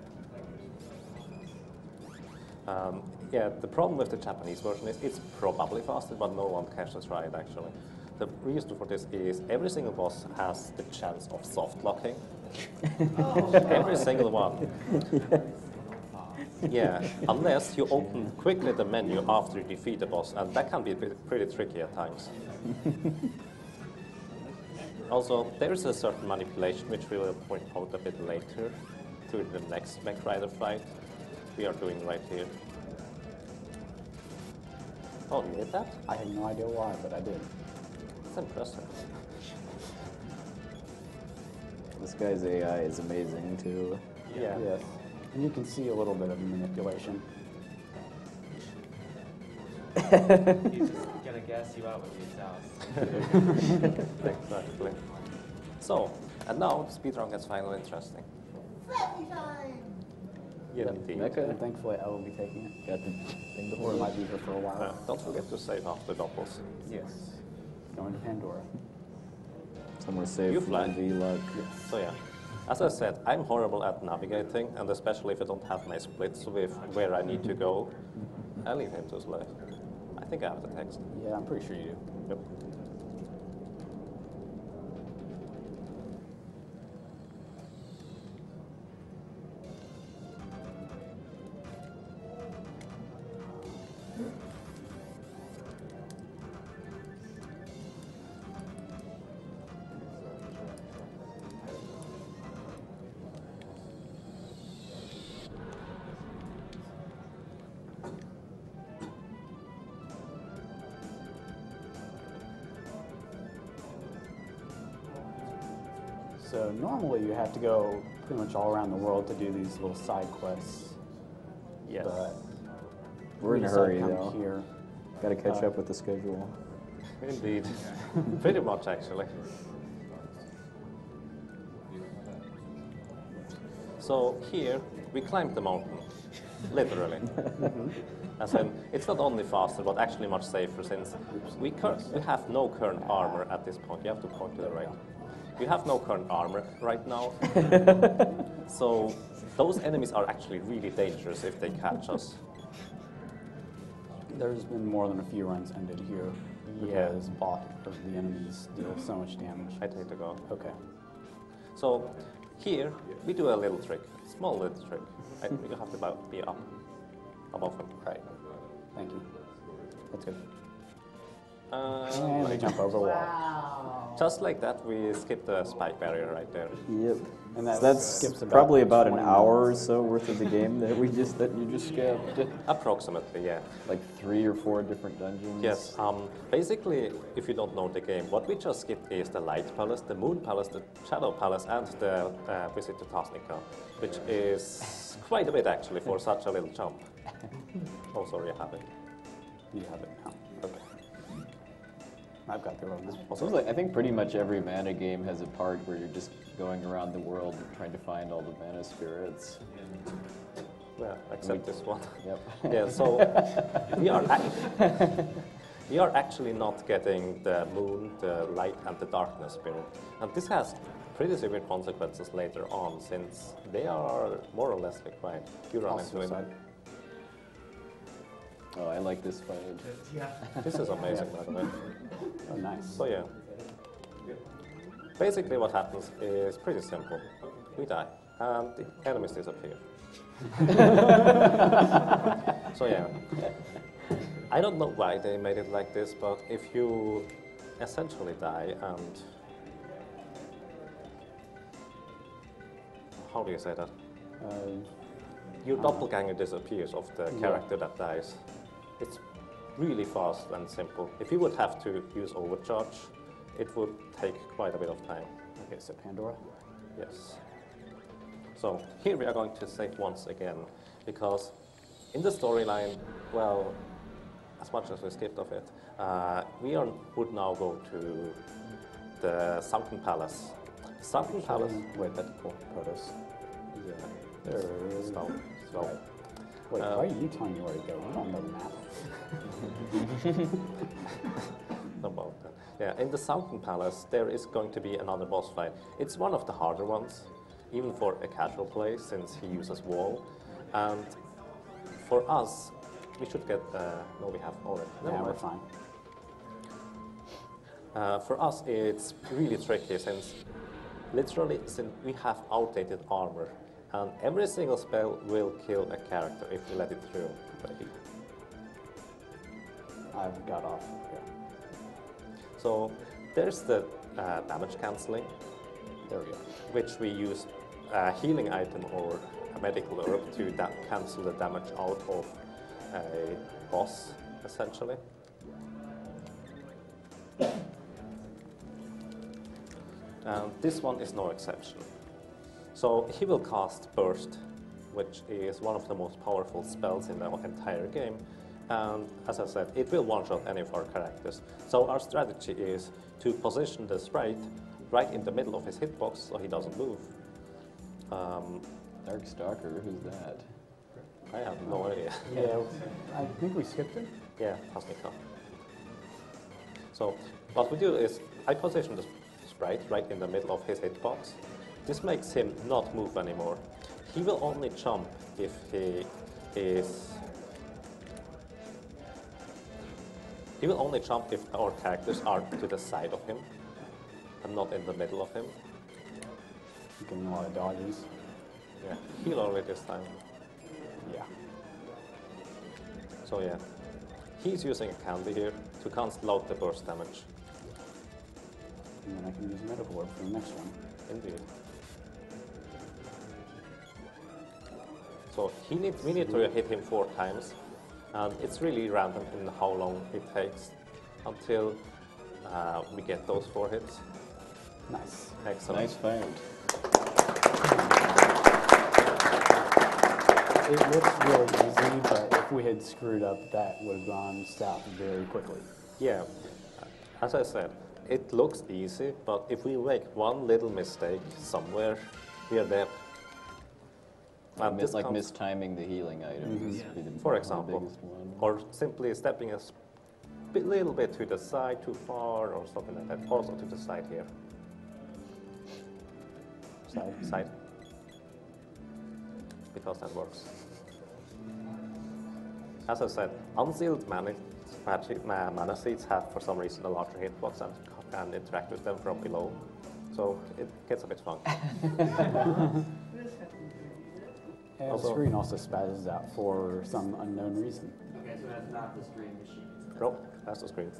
S6: Yeah, the problem with the Japanese version is it's probably faster, but no one catches right actually. The reason for this is every single boss has the chance of soft locking. Every single one. Yeah, unless you open quickly the menu after you defeat the boss, and that can be pretty tricky at times. Also, there is a certain manipulation which we will point out a bit later to the next Mech Rider fight we are doing right here. Oh, you did that?
S5: I have no idea why, but I did.
S6: That's impressive.
S8: This guy's AI is amazing too.
S6: Yeah.
S5: Yes. And you can see a little bit of manipulation.
S2: He's just gonna gas you out with these sounds.
S6: Exactly. So, and now the speedrun gets finally interesting.
S4: Flappy time!
S6: Yeah, indeed.
S8: Mecha.
S5: And thankfully, I will be taking it.
S8: Got the thing to
S5: Or
S8: hold.
S5: it might be here for a while.
S6: Don't forget to save after doubles.
S5: Yes. Going to Pandora.
S8: Somewhere safe
S6: You
S8: from
S6: fly.
S8: V-Luck.
S6: So yeah, as I said, I'm horrible at navigating, and especially if I don't have my splits with where I need to go. I leave him to his life. I think I have the text.
S5: Yeah, I'm pretty sure you do.
S6: Yep.
S5: So normally you have to go pretty much all around the world to do these little side quests.
S6: Yes.
S5: But
S8: We're in a
S5: we decided
S8: hurry
S5: to come
S8: though.
S5: Here.
S8: Got to catch up with the schedule.
S6: Indeed. Pretty much, actually. So here, we climbed the mountain, literally. As in, it's not only faster, but actually much safer, since we have no current armor at this point. You have to point to the right. We have no current armor right now. So those enemies are actually really dangerous if they catch us.
S5: There's been more than a few runs ended here
S6: Yeah.
S5: because the enemies deal so much damage.
S6: I take the go.
S5: Okay.
S6: So here we do a little trick, small little trick. You have to be up above him.
S5: Right. Thank you. That's good.
S6: And
S5: And we jump over wall.
S4: Wow.
S6: just like that, we skip the spike barrier right there.
S8: Yep.
S5: And that
S8: So that's
S5: skips about
S8: probably about an
S5: 20
S8: hour or
S5: minutes.
S8: so worth of the game that you just skipped.
S6: Approximately, yeah.
S8: Like 3 or 4 different dungeons.
S6: Yes. Basically, if you don't know the game, what we just skipped is the Light Palace, the Moon Palace, the Shadow Palace, and the visit to Tasnica, which is quite a bit actually for such a little jump. Oh, sorry, I have it.
S5: You have it now. Okay. I've got the road now.
S8: Seems like, I think pretty much every mana game has a part where you're just going around the world trying to find all the mana spirits.
S6: Yeah, except this one.
S8: Yep.
S6: Yeah, so we are actually not getting the moon, the light, and the darkness spirit. And this has pretty severe consequences later on, since they are more or less required. You run into
S5: Suicide.
S6: it.
S8: Oh, I like this fight.
S2: Yeah.
S6: This is amazing, by the way.
S5: Oh, nice.
S6: So yeah. Basically what happens is pretty simple. We die, and the enemies disappear. So yeah. I don't know why they made it like this, but if you essentially die and... How do you say that? Your doppelganger disappears of the character that dies. It's really fast and simple. If you would have to use overcharge, it would take quite a bit of time.
S5: Okay, so Pandora.
S6: Yes. So here we are going to save once again, because in the storyline, well, as much as we skipped of it, would now go to the Sunken Palace. The Sunken Palace.
S5: Wait, that's cool. Photos.
S6: Yeah.
S5: There's
S6: Slow.
S5: Right. Wait, why are you telling me where to go? You don't know the map.
S6: About that. Yeah, in the Sunken Palace, there is going to be another boss fight. It's one of the harder ones, even for a casual play, since he uses wall. And for us, we should get. No, we have already. Never
S5: Yeah, we're
S6: mind.
S5: fine.
S6: For us, it's really tricky since we have outdated armor, and every single spell will kill a character if we let it through.
S5: I've got off. Yeah.
S6: So there's the damage cancelling,
S5: There we go.
S6: which we use a healing item or a medical herb to cancel the damage out of a boss, essentially. And this one is no exception. So he will cast Burst, which is one of the most powerful spells in the entire game. And as I said, it will one-shot any of our characters. So our strategy is to position the sprite right in the middle of his hitbox so he doesn't move.
S8: Dark Stalker, who's that?
S6: I have no idea.
S5: Yeah, I think we skipped it.
S6: Yeah, Tasnica. So what we do is I position the sprite right in the middle of his hitbox. This makes him not move anymore. He will only jump if he is... He will only jump if our characters are to the side of him and not in the middle of him.
S5: Getting a lot of dodges.
S6: Yeah, heal already this time.
S5: Yeah.
S6: So yeah, he's using a candy here to cancel out the burst damage.
S5: And then I can use medical orb for the next one.
S6: Indeed. So we need to hit him 4 times, and it's really random in how long it takes until we get those 4 hits.
S5: Nice.
S6: Excellent.
S8: Nice fight.
S5: It looks really easy, but if we had screwed up, that would have gone south very quickly.
S6: Yeah, as I said, it looks easy, but if we make one little mistake somewhere, we are dead. And this
S8: Like
S6: comes-
S8: mistiming the healing items. would be the-
S6: For
S8: the
S6: example,
S8: biggest one.
S6: or simply stepping a little bit to the side, too far, or something like that. Also to the side here. Side. because that works. As I said, unsealed mana seeds have, for some reason, a larger hitbox and can interact with them from below. So it gets a bit funky.
S5: And
S6: Also-
S5: the screen also spazzes out for some unknown reason.
S2: Okay, so that's not the stream machine.
S6: Nope, that's the screen.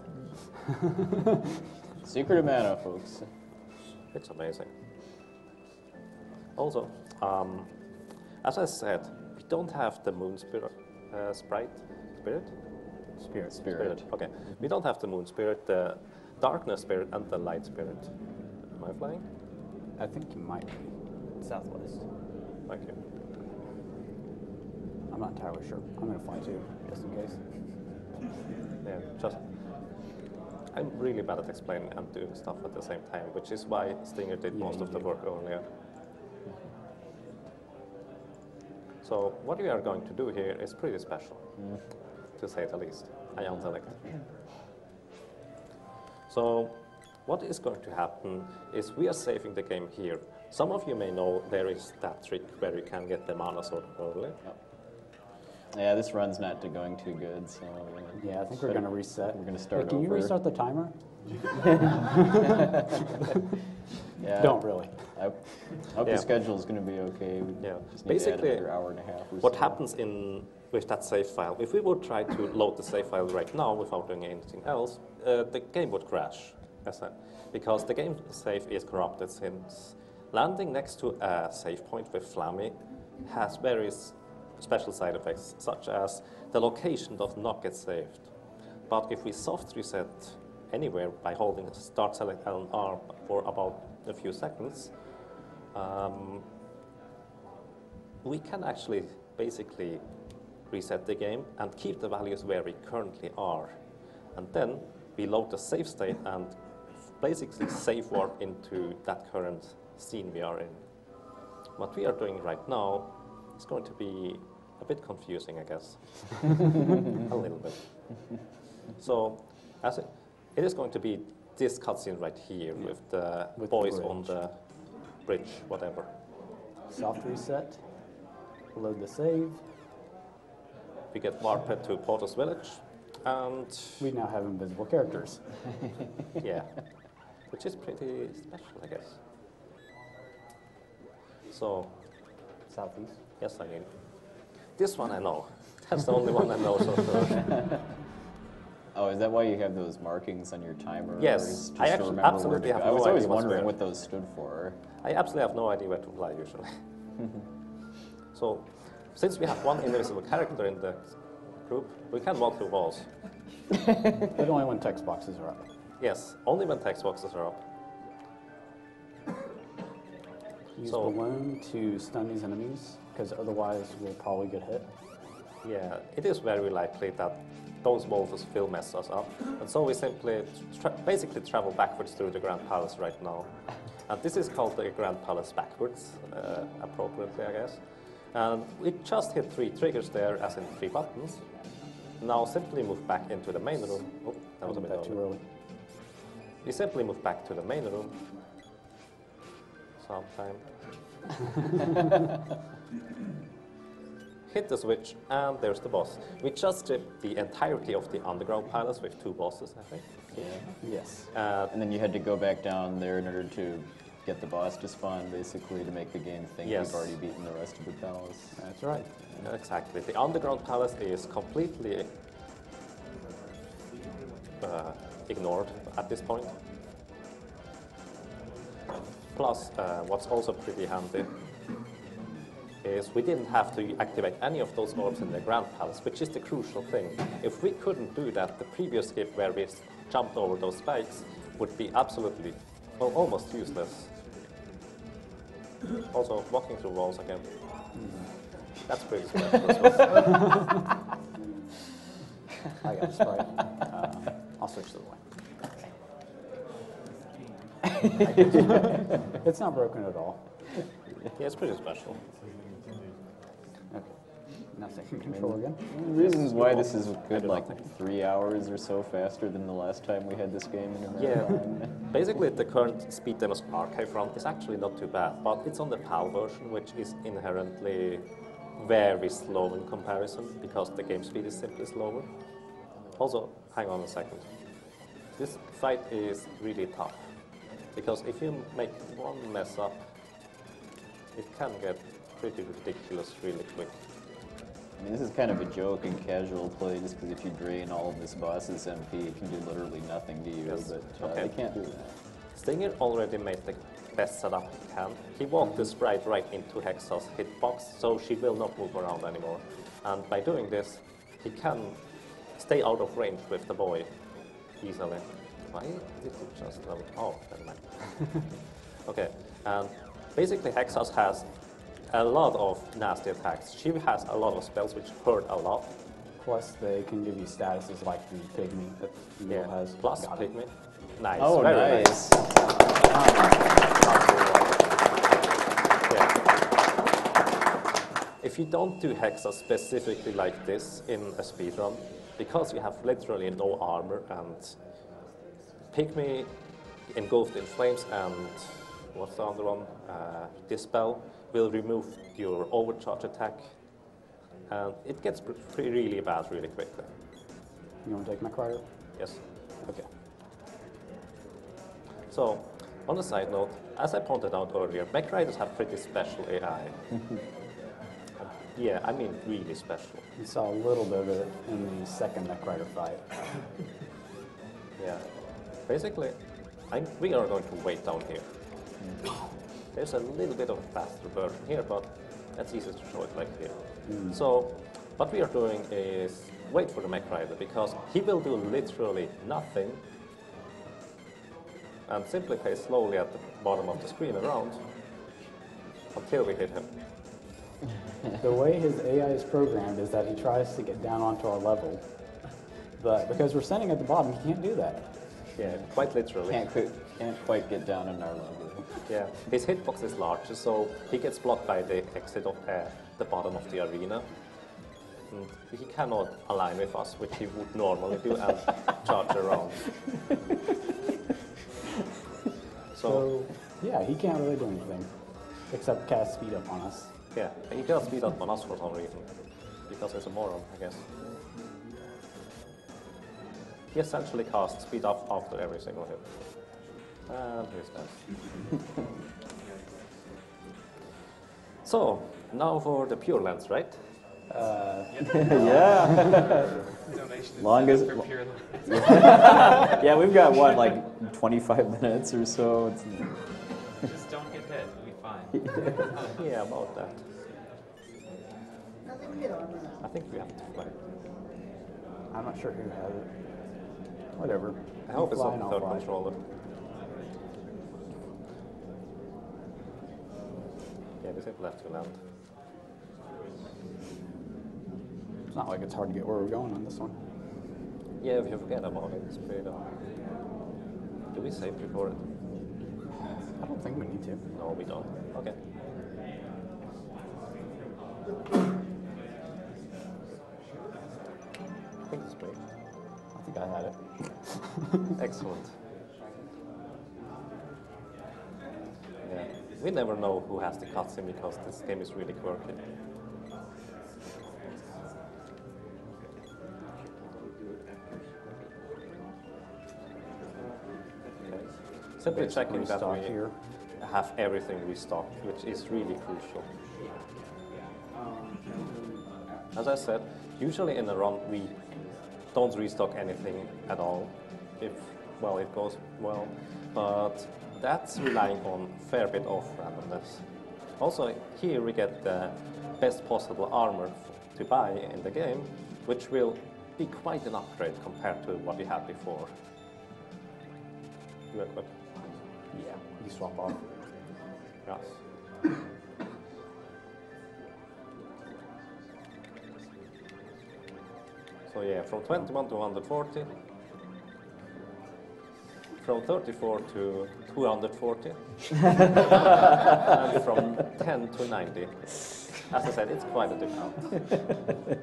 S8: Secret of Mana, folks.
S6: It's amazing. Also, as I said, we don't have the moon spirit, spirit?
S8: Spirit.
S6: Okay. We don't have the moon spirit, the darkness spirit, and the light spirit. Am I flying?
S5: I think you might be.
S1: Southwest.
S6: Thank you.
S5: I'm not entirely sure. I'm going to fly too, just in case.
S6: Yeah, just I'm really bad at explaining and doing stuff at the same time, which is why Stinger did most of the work earlier. So what we are going to do here is pretty special, to say the least. I am select. So what is going to happen is we are saving the game here. Some of you may know there is that trick where you can get the mana sword early.
S8: Yeah, this run's not going too good, so...
S5: Yeah, I think we're going to reset.
S8: We're going to start
S5: Can you
S8: over.
S5: restart the timer?
S8: Yeah.
S5: Don't really.
S8: I hope
S6: Yeah.
S8: the schedule is going to be okay. We
S6: Yeah.
S8: just need to add
S6: Basically,
S8: another hour and a half or
S6: what
S8: so.
S6: happens with that save file, if we would try to load the save file right now without doing anything else, the game would crash, because the game save is corrupted, since landing next to a save point with Flammy has various special side effects, such as the location does not get saved. But if we soft reset anywhere by holding start select L and R for about a few seconds, we can actually basically reset the game and keep the values where we currently are. And then we load the save state and basically save warp into that current scene we are in. What we are doing right now is going to be a bit confusing, I guess. A little bit. So, it is going to be this cutscene right here with the boys on the bridge, whatever.
S5: Soft reset. Load the save.
S6: We get warped to Porter's village, and
S5: We now have invisible characters.
S6: yeah, which is pretty special, I guess. So,
S5: Southeast.
S6: yes, I mean, this one I know. That's the only one I know so far.
S8: Oh, is that why you have those markings on your timer?
S6: Yes,
S8: Or is just
S6: I
S8: to
S6: actually
S8: remember where
S6: absolutely
S8: to
S6: have
S8: go? I
S6: no
S8: was always
S6: idea what's
S8: wondering
S6: where.
S8: what those stood for.
S6: I absolutely have no idea where to fly usually. So, since we have one invisible character in the group, we can walk through walls.
S5: But only when text boxes are up.
S6: Yes, only when text boxes are up.
S5: Use
S6: So-
S5: balloon to stun these enemies, because otherwise we'll probably get hit.
S6: Yeah, it is very likely that those wolves will mess us up. And so we simply basically travel backwards through the Grand Palace right now. And this is called the Grand Palace backwards, appropriately, I guess. And we just hit 3 triggers there, as in 3 buttons. Now simply move back into the main room. Oh, that was a bit
S5: That too
S6: early.
S5: early.
S6: We simply move back to the main room. Sometime. Hit the switch, and there's the boss. We just stripped the entirety of the underground palace with 2 bosses, I think.
S8: Yeah.
S5: Yes.
S8: And then you had to go back down there in order to get the boss to spawn, basically, to make the game think
S6: Yes.
S8: you've already beaten the rest of the palace.
S5: That's right.
S6: Exactly. The underground palace is completely ignored at this point. Plus, what's also pretty handy is we didn't have to activate any of those orbs in the Grand Palace, which is the crucial thing. If we couldn't do that, the previous skip where we jumped over those spikes would be absolutely, well, almost useless. Also, walking through walls again. That's pretty special as well.
S5: I got a sprite. I'll switch to the one. It's not broken at all.
S6: Yeah, it's pretty special.
S5: Okay. Now taking control again.
S8: The reasons why this is good, like 3 hours or so faster than the last time we had this game in a
S6: Yeah,
S8: marathon.
S6: basically the current speed demos archive run is actually not too bad, but it's on the PAL version, which is inherently very slow in comparison because the game speed is simply slower. Also, hang on a second. This fight is really tough because if you make one mess up, it can get pretty ridiculous really quick.
S8: I mean, this is kind of a joke in casual play, just because if you drain all of this boss's MP, it can do literally nothing to you,
S6: Yes.
S8: but
S6: Okay.
S8: they can't do that.
S6: Stinger already made the best setup he can. He walked the sprite right into Hexa's hitbox, so she will not move around anymore. And by doing this, he can stay out of range with the boy easily. Why did it just load? Oh, never mind. Okay, and basically Hexas has a lot of nasty attacks. She has a lot of spells which hurt a lot.
S5: Plus, they can give you statuses like the pygmy that Neil has.
S6: Plus
S5: Got it.
S6: Pygmy. Nice.
S8: Oh,
S6: very
S8: nice.
S6: Yeah. If you don't do Hexa specifically like this in a speedrun, because you have literally no armor and Pygmy engulfed in flames and what's the other one? Dispel will remove your overcharge attack, and it gets really bad really quickly.
S5: You want to take my rider?
S6: Yes.
S5: Okay.
S6: So, on a side note, as I pointed out earlier, mech riders have pretty special AI. Yeah, I mean really special.
S5: You saw a little bit of it in the second Mech Rider fight.
S6: Yeah. Basically, we are going to wait down here. There's a little bit of a faster version here, but that's easy to show it like here. So, what we are doing is wait for the mech rider, because he will do literally nothing and simply play slowly at the bottom of the screen around until we hit him.
S5: The way his AI is programmed is that he tries to get down onto our level, but because we're standing at the bottom, he can't do that.
S6: Yeah, quite literally.
S8: Can't quite get down in our level.
S6: Yeah, his hitbox is larger, so he gets blocked by the exit of the bottom of the arena. And he cannot align with us, which he would normally do, and charge around.
S5: So, yeah, he can't really do anything except cast speed up on us.
S6: Yeah, and he cannot speed up on us for some reason, because he's a moron, I guess. He essentially casts speed up after every single hit. And here's that. So, now for the Pure Lens, right?
S8: Yeah.
S2: Donation
S8: Longest-
S2: for pure lens.
S8: Yeah, we've got one like 25 minutes or so.
S2: Just don't get hit, we'll be fine.
S6: Yeah, about that.
S4: Nothing to get on now.
S6: I think we have to fly.
S5: I'm not sure who has it. Whatever.
S6: I hope
S5: You
S6: it's
S5: fly
S6: on
S5: and
S6: the
S5: I'll
S6: third
S5: fly.
S6: controller. Yeah, we simply have to land.
S5: It's not like it's hard to get where we're going on this one.
S6: Yeah, if you forget about it, it's pretty dumb. Do we save before it?
S5: I don't think we need to.
S6: No, we don't. Okay. I think it's great.
S5: I think I had it.
S6: Excellent. Yeah, we never know who has the cutscene because this game is really quirky. Okay. Simply checking that
S5: Restock
S6: we
S5: here.
S6: have everything restocked, which is really crucial. As I said, usually in a run we don't restock anything at all, if, well, it goes well, but that's relying on a fair bit of randomness. Also, here we get the best possible armor to buy in the game, which will be quite an upgrade compared to what we had before. You equip?
S5: Yeah, you swap off.
S6: Yes. So yeah, from 21 to 140, from 34 to 240, and from 10 to 90. As I said, it's quite a difference.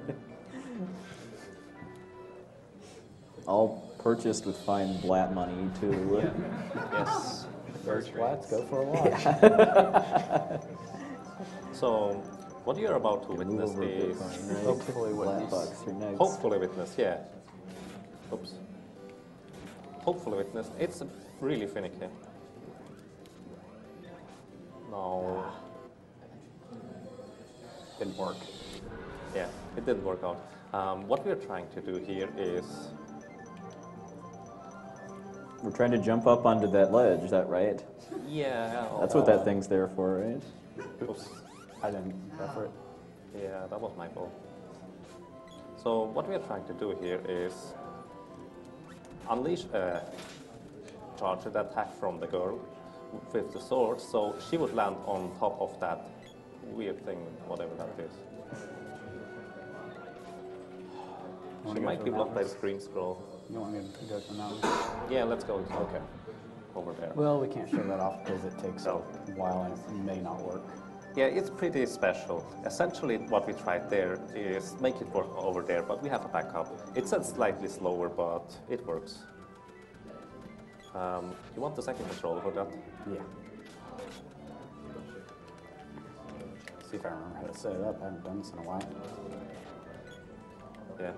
S8: All purchased with fine blat money too.
S6: Yes.
S5: Those flats go for a wash.
S6: So What you're about to witness
S8: Move over
S6: is
S8: Bitcoin, right?
S5: Hopefully
S8: Black
S5: witness.
S8: box, you're next.
S6: hopefully witness, yeah. Oops. Hopefully witness. It's really finicky. No.
S5: Didn't work.
S6: Yeah, it didn't work out. What we're trying to do here is,
S8: We're trying to jump up onto that ledge, is that right?
S6: yeah.
S8: That's what that thing's there for, right?
S6: Oops.
S5: I didn't go for it.
S6: Yeah, that was my fault. So what we are trying to do here is unleash a charged attack from the girl with the sword, so she would land on top of that weird thing, whatever that is. She might be blocked by the screen scroll.
S5: You want me to go to now?
S6: Yeah, let's go
S5: Okay.
S6: over there.
S5: Well, we can't show that off because it takes a while and it may not work.
S6: Yeah, it's pretty special. Essentially, what we tried there is make it work over there, but we have a backup. It's slightly slower, but it works. You want the second controller for that?
S5: Yeah. See if I remember how to set it up. I haven't done this in a while.
S6: Yeah.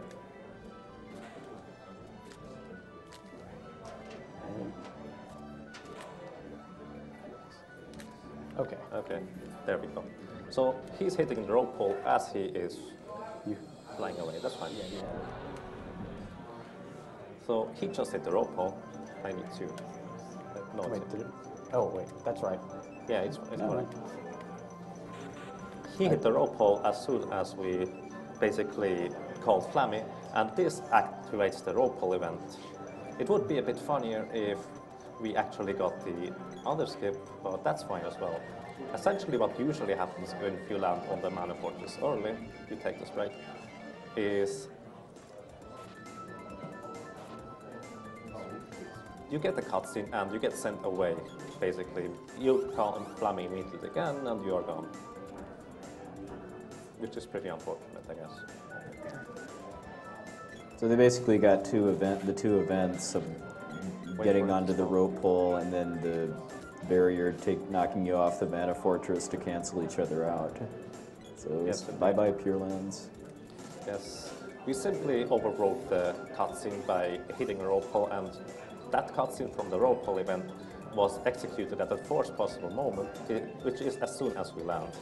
S5: Okay.
S6: Okay, there we go. So he's hitting the rope pole as he is flying away. That's fine.
S5: Yeah.
S6: So he just hit the rope pole. I need to. No,
S5: Wait,
S6: it's,
S5: did it? Oh, wait. That's right.
S6: yeah, it's
S5: No,
S6: correct. He hit the rope pole as soon as we basically called Flammy, and this activates the rope pole event. It would be a bit funnier if we actually got the other skip, but that's fine as well. Essentially what usually happens when you land on the Mana Fortress early, you take this break, is you get the cutscene and you get sent away, basically. You call Flammy immediately again and you are gone. Which is pretty unfortunate, I guess.
S8: So they basically got the two events of getting
S6: for it
S8: onto
S6: to
S8: the
S6: stop.
S8: rope pole and then the barrier knocking you off the Mana Fortress to cancel each other out. So
S6: Yes,
S8: bye-bye Pure Lands.
S6: Yes, we simply overwrote the cutscene by hitting a rope pole, and that cutscene from the rope pole event was executed at the first possible moment, which is as soon as we land.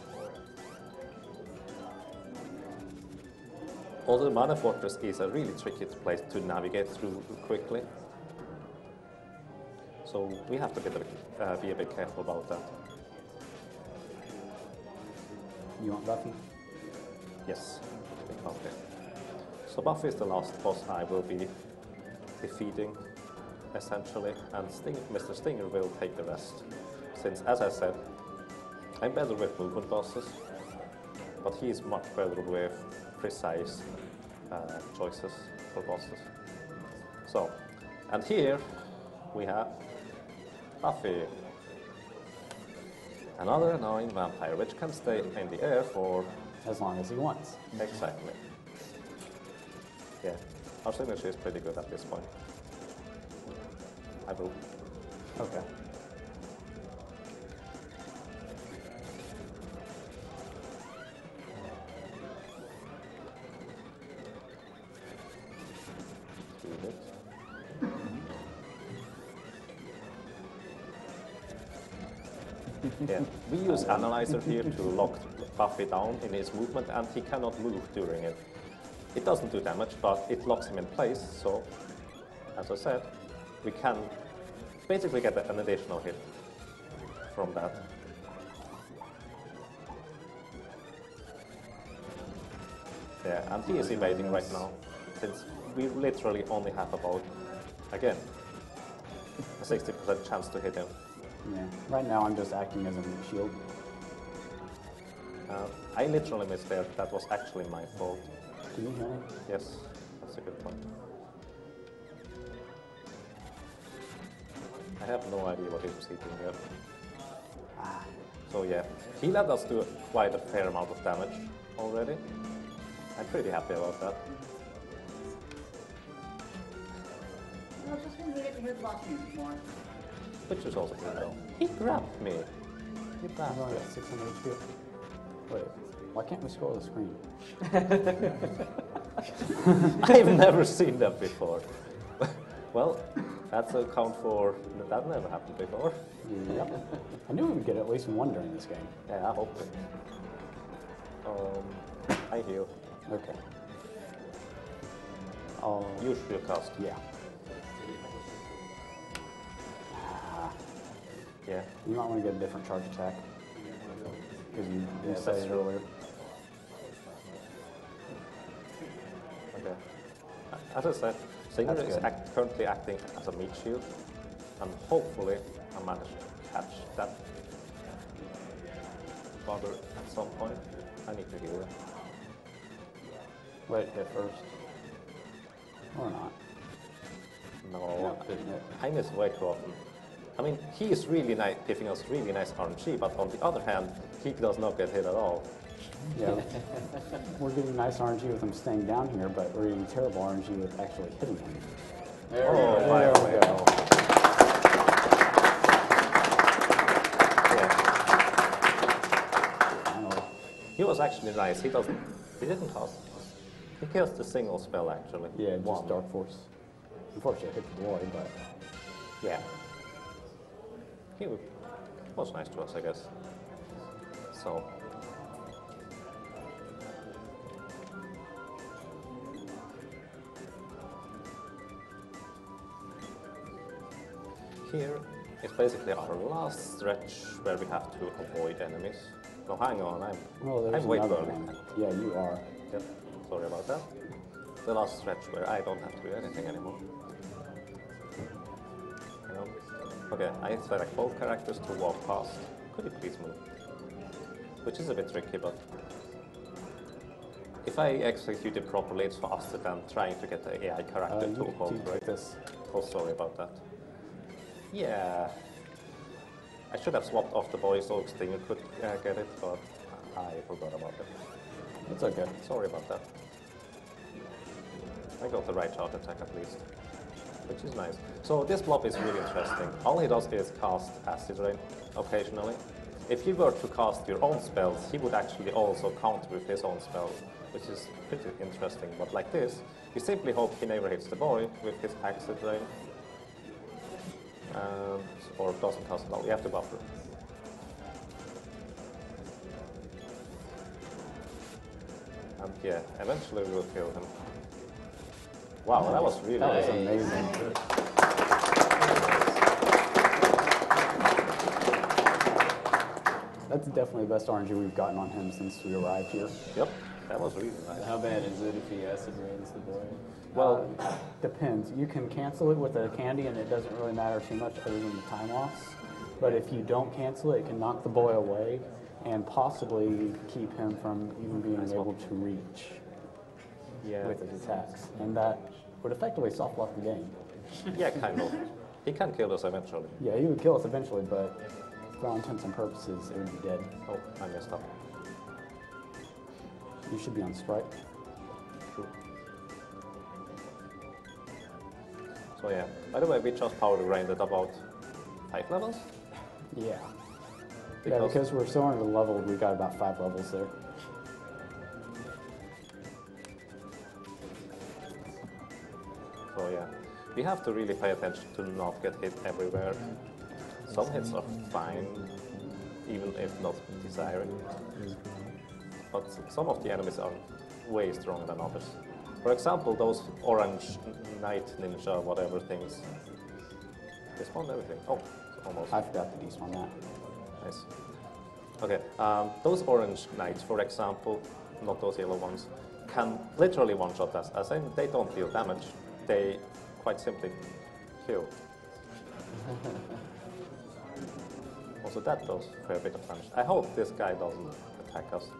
S6: Although the Mana Fortress is a really tricky place to navigate through quickly, so we have to be a bit careful about that.
S5: You want Buffy?
S6: Yes, okay. So Buffy is the last boss I will be defeating, essentially, and Mr. Stinger will take the rest. Since, as I said, I'm better with movement bosses, but he is much better with precise choices for bosses. So, and here we have Buffy, another annoying vampire, which can stay in the air for...
S5: As long as he wants.
S6: Exactly. Yeah, our signature is pretty good at this point. I will.
S5: Okay.
S6: Do it. Yeah, we use Analyzer here to lock Buffy down in his movement, and he cannot move during it. It doesn't do damage, but it locks him in place, so, as I said, we can basically get an additional hit from that. Yeah, and he is evading right now, since we literally only have about, again, a 60% chance to hit him.
S5: Yeah. Right now I'm just acting as a shield.
S6: I literally missed there. That was actually my fault.
S5: Can you hear me?
S6: Yes, that's a good point. I have no idea what he was hitting here. So yeah, he let us do quite a fair amount of damage already. I'm pretty happy about that.
S4: No, just when we get to hear the boss music more.
S6: Which is also pretty well. He grabbed me. You
S5: I've only
S6: bastard.
S5: got 600 HP. Wait. Why can't we scroll the screen?
S6: I've never seen that before. Well, that's a count for that never happened before.
S5: Yep. I knew we would get at least one during this game.
S6: Yeah, I hope. I heal.
S5: Okay.
S6: Use your cast.
S5: Yeah.
S6: Yeah.
S5: You might want to get a different charge attack. Because you
S6: That's
S5: said it
S6: true.
S5: earlier.
S6: Okay. As I said, Stinger
S5: That's
S6: is
S5: good.
S6: currently acting as a meat shield, and hopefully I manage to catch that bugger at some point. I need to heal him.
S5: Let it hit first. Or not.
S6: No,
S5: didn't hit.
S6: I miss way too often. I mean, he is really nice, giving us really nice RNG, but on the other hand, he does not get hit at all.
S5: Yeah. We're getting nice RNG with him staying down here, but we're getting terrible RNG with actually hitting him.
S6: There we go. Yeah.
S5: Finally.
S6: He was actually nice. He didn't cost. He cast a single spell actually.
S5: Yeah, just
S6: One.
S5: Dark Force. Unfortunately, it hit the boy, but
S6: Yeah. He was nice to us, I guess. So. Here is basically our last stretch where we have to avoid enemies. No, hang on,
S5: there's
S6: I'm way too
S5: another
S6: early.
S5: one. Yeah, you are.
S6: Yep, sorry about that. The last stretch where I don't have to do anything anymore. Hang on. Okay, I select both characters to walk past. Could you please move? Which is a bit tricky, but if I execute it properly, it's faster than trying to get the AI character to
S5: You
S6: hold,
S5: take
S6: right?
S5: this.
S6: Oh, sorry about that. Yeah. I should have swapped off the boy so Stinger could get it, but I forgot about it.
S5: It's okay.
S6: Sorry about that. I got the right charge attack at least, which is nice. So this blob is really interesting. All he does is cast Acid Rain occasionally. If you were to cast your own spells, he would actually also counter with his own spells, which is pretty interesting. But like this, you simply hope he never hits the boy with his Acid Rain. Or doesn't cast at all. You have to buffer. And yeah, eventually we will kill him. Wow, that was really
S5: That was
S6: nice.
S5: amazing. That's definitely the best RNG we've gotten on him since we arrived here.
S6: Yep, that was really nice.
S8: How bad is it if he acid rains the boy?
S6: Well,
S5: Depends. You can cancel it with a candy and it doesn't really matter too much other than the time loss. But if you don't cancel it, it can knock the boy away and possibly keep him from even being able to reach
S6: yeah,
S5: with his attacks. And that would effectively soft lock the game.
S6: yeah, kind of. He can kill us eventually.
S5: Yeah, he would kill us eventually, but for all intents and purposes, it would be dead.
S6: Oh, I messed up.
S5: You should be on Sprite.
S6: True. So yeah, by the way, we just power grinded about 5 levels.
S5: Yeah. Yeah, because we're so under leveled, we got about 5 levels there.
S6: So yeah, we have to really pay attention to not get hit everywhere. Some hits are fine, even if not desiring. But some of the enemies are way stronger than others. For example, those orange knight ninja whatever things. They spawned everything. Oh, almost.
S5: I forgot to despawn that.
S6: Nice. Okay, those orange knights, for example, not those yellow ones, can literally one-shot us. As in, they don't deal damage. They quite simply kill. Also, that does a fair bit of damage. I hope this guy doesn't attack us.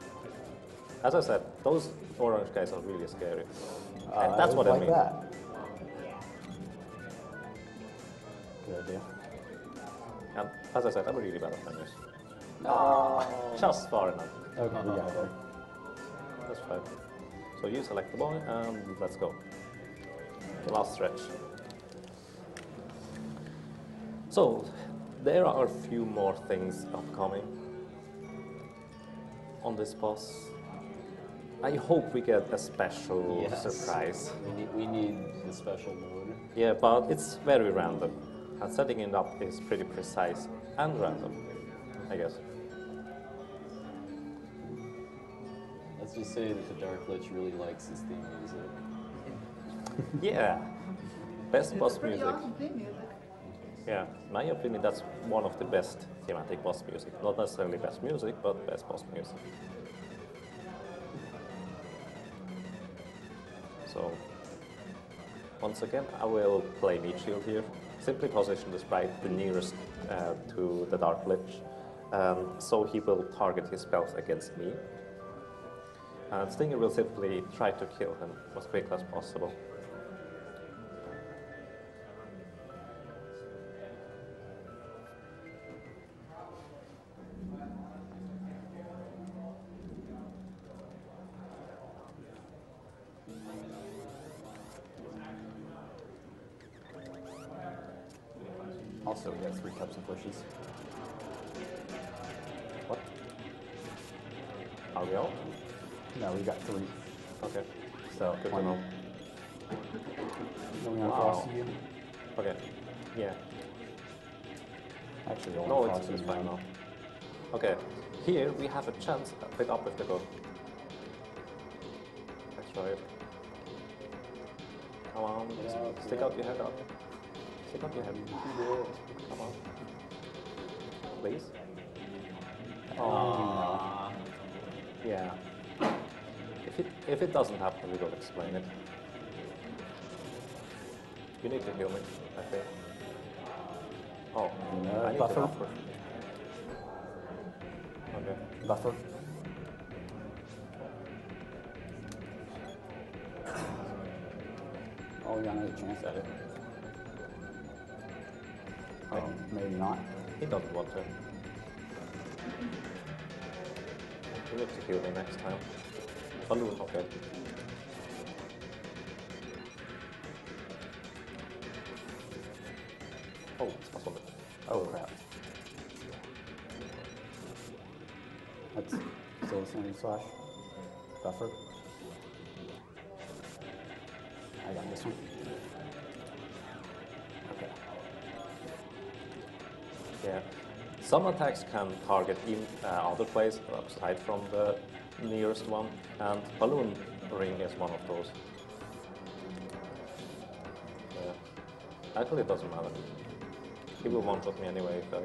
S6: As I said, those orange guys are really scary. And that's what I
S5: like
S6: mean.
S5: That. Good idea.
S6: And as I said, I'm really bad at tennis. No. Just far enough.
S5: Okay, we got there.
S6: That's fine. So you select the boy and let's go. The last stretch. So there are a few more things upcoming on this boss. I hope we get a special
S8: Yes.
S6: surprise.
S8: We need the special mode.
S6: Yeah, but it's very random. And setting it up is pretty precise and random, I guess.
S8: Let's just say that the Dark Lich really likes his theme music.
S6: Yeah. Best boss
S4: Pretty
S6: music.
S4: awesome theme music.
S6: Yeah, in my opinion, that's one of the best thematic boss music. Not necessarily best music, but best boss music. So, once again, I will play Meat Shield here. Simply position the sprite the nearest to the Dark Lich, so he will target his spells against me. And Stinger will simply try to kill him as quickly as possible.
S5: Also, we have 3 cups of bushes.
S6: What? Are we all?
S5: No, we got 3.
S6: Okay.
S5: So,
S6: Good to
S5: 20.
S6: know.
S5: Going on
S6: Wow.
S5: Frosty again?
S6: Okay. Yeah.
S5: Actually, only
S6: No,
S5: Frosty
S6: it's
S5: again.
S6: fine now. Okay. Here we have a chance to pick up with the goal. Let's try it. Come on. Stick out your head up. Stick out your head. Come on. Please. Oh. Yeah. If it doesn't happen, we will explain it. You need to heal me, I think. Oh,
S5: No,
S6: I need
S5: buffer.
S6: to buffer. Okay.
S5: Buffer. Oh, we got another chance at it. Oh, maybe not.
S6: He doesn't want to. You need to heal me next time. Balloon, okay. Oh, it's possible.
S5: Oh, crap. That's still the same slash. Buffer. I got this one. Okay.
S6: Yeah. Some attacks can target in other places aside from the nearest one, and Balloon Ring is one of those. Yeah. Actually, it doesn't matter. He will one-shot me anyway if I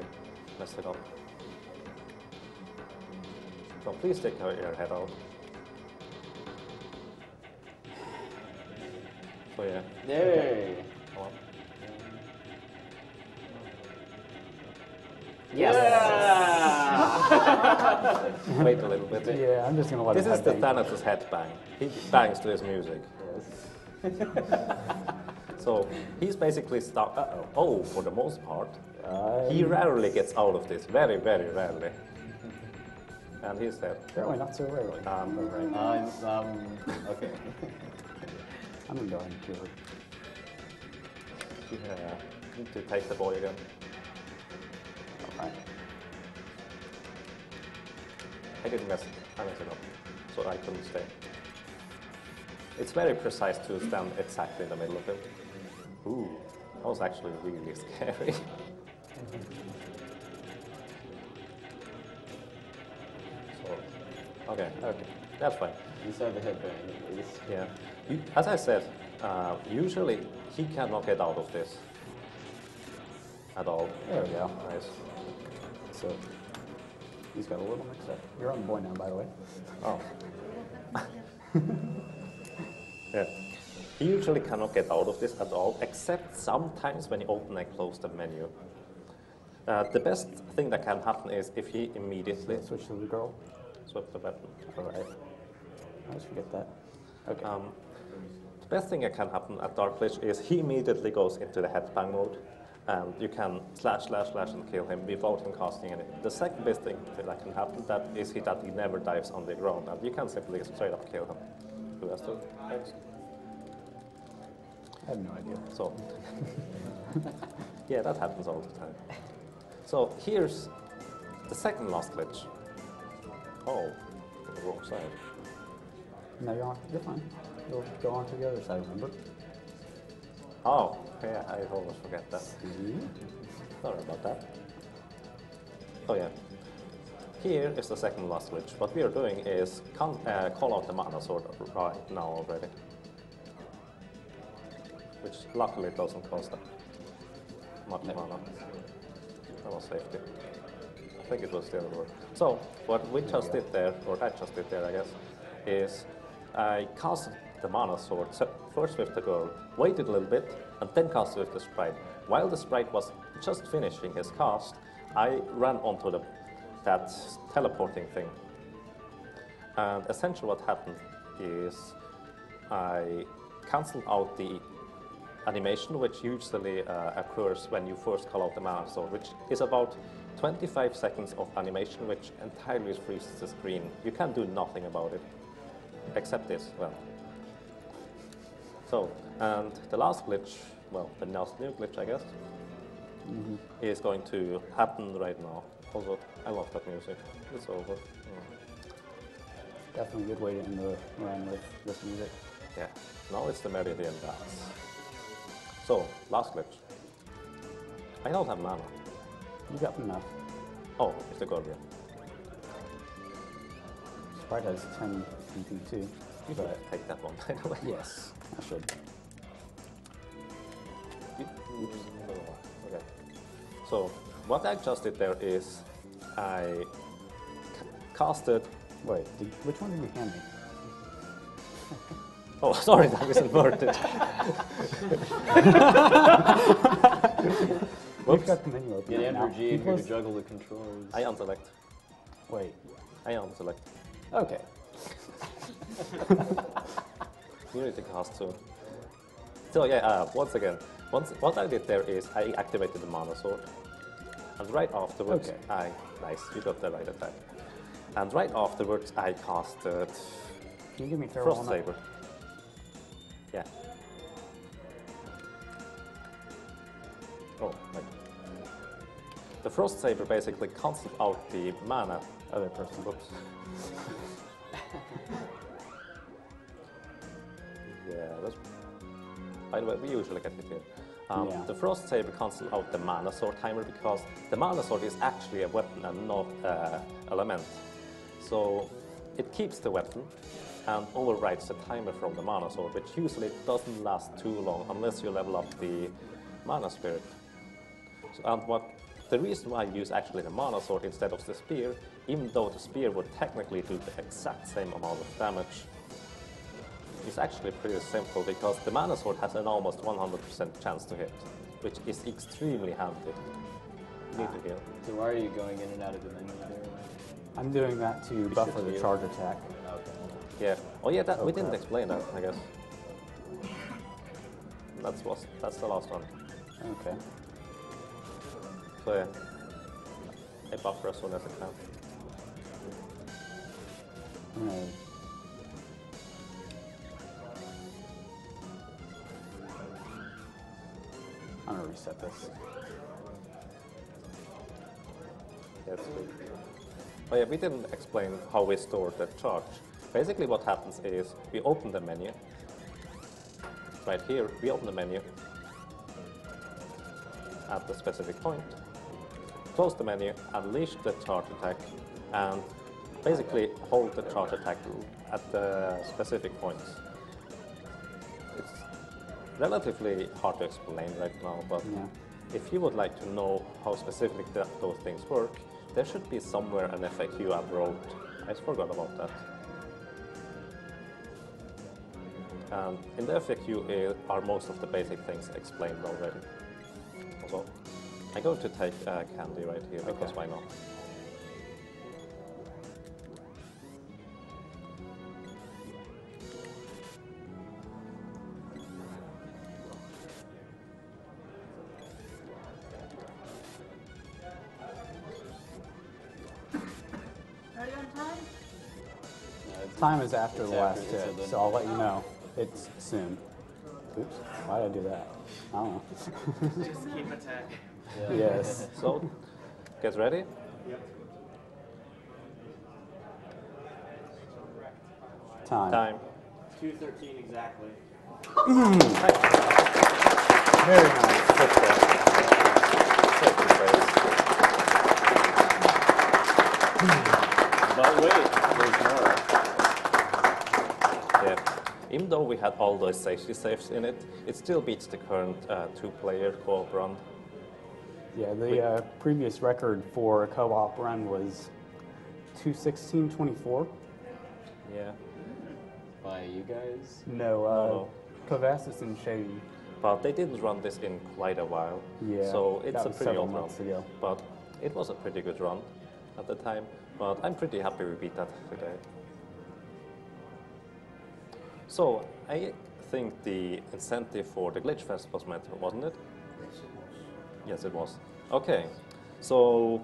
S6: mess it up. So please take your head out. So yeah.
S8: Yay!
S6: Come on. Wait a little bit.
S5: Yeah, I'm just gonna let
S6: This
S5: it
S6: is the
S5: headbang.
S6: Thanatos headbang. He bangs to his music. So he's basically stuck. Oh, for the most part. He rarely gets out of this. Very, very rarely. And he's dead.
S5: Apparently not so rarely.
S6: Right.
S8: Okay.
S5: I'm gonna go ahead and kill her.
S6: Yeah. Need to take the boy again.
S5: Alright.
S6: I messed it up, so I couldn't stay. It's very precise to stand exactly in the middle of him. Ooh, that was actually really scary. So, okay, that's fine.
S8: Inside the headbang, at least.
S6: Yeah, as I said, usually he cannot get out of this at all.
S5: There we go.
S6: Nice.
S5: So, he's got a little mix up. You're on the boy now, by the way.
S6: Oh. Yeah. He usually cannot get out of this at all, except sometimes when you open and close the menu. The best thing that can happen is if he immediately
S5: Switch to the girl.
S6: swap the weapon.
S5: Alright. I always forget that. Okay.
S6: The best thing that can happen at Dark Lich is he immediately goes into the headbang mode, and you can slash and kill him without him casting anything. The second best thing that can happen that he never dives on the ground, and you can simply straight up kill him. Who has to?
S5: I have no idea.
S6: So, yeah, that happens all the time. So here's the second last glitch. Oh, the wrong side.
S5: No, you're fine. You'll go on to the other side, remember?
S6: Oh, yeah, I always forget that.
S5: See?
S6: Sorry about that. Oh yeah. Here is the second last glitch. What we are doing is call out the mana sword right now already. Which luckily doesn't cost that much mana. That was safety. I think it was the other word. So, what we just did there, or I just did there I guess, is I cast the mana sword first with the girl, waited a little bit, and then cast with the sprite. While the sprite was just finishing his cast, I ran onto that teleporting thing. And essentially what happened is I cancelled out the animation, which usually occurs when you first call out the mana sword, which is about 25 seconds of animation, which entirely freezes the screen. You can't do nothing about it, except this, well. So, and the last glitch, well, the last new glitch, I guess, is going to happen right now. Also, I love that music. It's over.
S5: Definitely a good way to end the run with this music.
S6: Yeah, now it's the Meridian dance. So, last glitch. I don't have mana.
S5: You got enough.
S6: Oh, it's the Guardian.
S5: Sprite has 10 PP too.
S6: You should take that one, by the way.
S5: Yes, I should.
S6: Oops. Okay. So, what I just did there is I casted.
S5: Wait, which one did you hand me?
S6: Oh, sorry, that was inverted.
S5: We've got the menu open.
S8: Get
S5: right now.
S8: Andrew G in here to juggle the controls.
S6: I unselect.
S5: Wait.
S6: I unselect.
S5: Okay.
S6: You need to cast too. So yeah, once again, what I did there is I activated the mana sword, and right afterwards, nice, you got the right attack. And right afterwards, I casted
S5: Can you give me
S6: Frost Saber. Yeah. Oh, wait. The Frost Saber basically cancels out the mana.
S5: Other person.
S6: Whoops. Yeah, that's. By the way, we usually get it here. The Frost Saber cancels out the mana sword timer because the mana sword is actually a weapon and not element. So it keeps the weapon and overrides the timer from the mana sword, which usually doesn't last too long unless you level up the mana spirit. So, and the reason why I use actually the mana sword instead of the spear, even though the spear would technically do the exact same amount of damage, is actually pretty simple because the mana sword has an almost 100% chance to hit, which is extremely handy. You need to heal.
S8: So why are you going in and out of the menu there?
S5: I'm doing that to buffer the charge attack.
S8: Okay.
S6: Yeah. Oh yeah, we didn't explain that, I guess. That's the last one.
S5: Okay.
S6: So yeah, I buffer as soon as I can.
S5: I'm gonna reset this.
S6: Yes. Oh yeah, we didn't explain how we store the charge. Basically what happens is we open the menu. Right here, we open the menu at the specific point, close the menu, unleash the charge attack, and basically hold the charge attack at the specific points. It's relatively hard to explain right now, but if you would like to know how specifically those things work, there should be somewhere an FAQ I wrote. I forgot about that. And in the FAQ are most of the basic things explained already. Also, I'm going to take candy right here because why not?
S4: Are you on time?
S5: Time is after the last
S8: after,
S5: hit,
S8: so
S5: so I'll let you know. It's soon. Oops, why did I do that? I don't know.
S2: Just keep attacking.
S5: Yes.
S6: So, get ready.
S2: Yep.
S5: Time.
S6: Time.
S2: 2:13 exactly.
S5: Very nice.
S8: But wait, there's more.
S6: Yeah. Even though we had all those safety saves in it, it still beats the current two-player co-op run.
S5: Yeah, the previous record for a co-op run was 2:16:24.
S6: Yeah.
S8: By you guys?
S5: No, Covassus and Shady.
S6: But they didn't run this in quite a while.
S5: Yeah,
S6: So it's
S5: that
S6: a
S5: was
S6: pretty
S5: several
S6: old run.
S5: months ago.
S6: But it was a pretty good run at the time. But I'm pretty happy we beat that today. So I think the incentive for the Glitch Fest was met, wasn't it? Yes, it was. Okay, so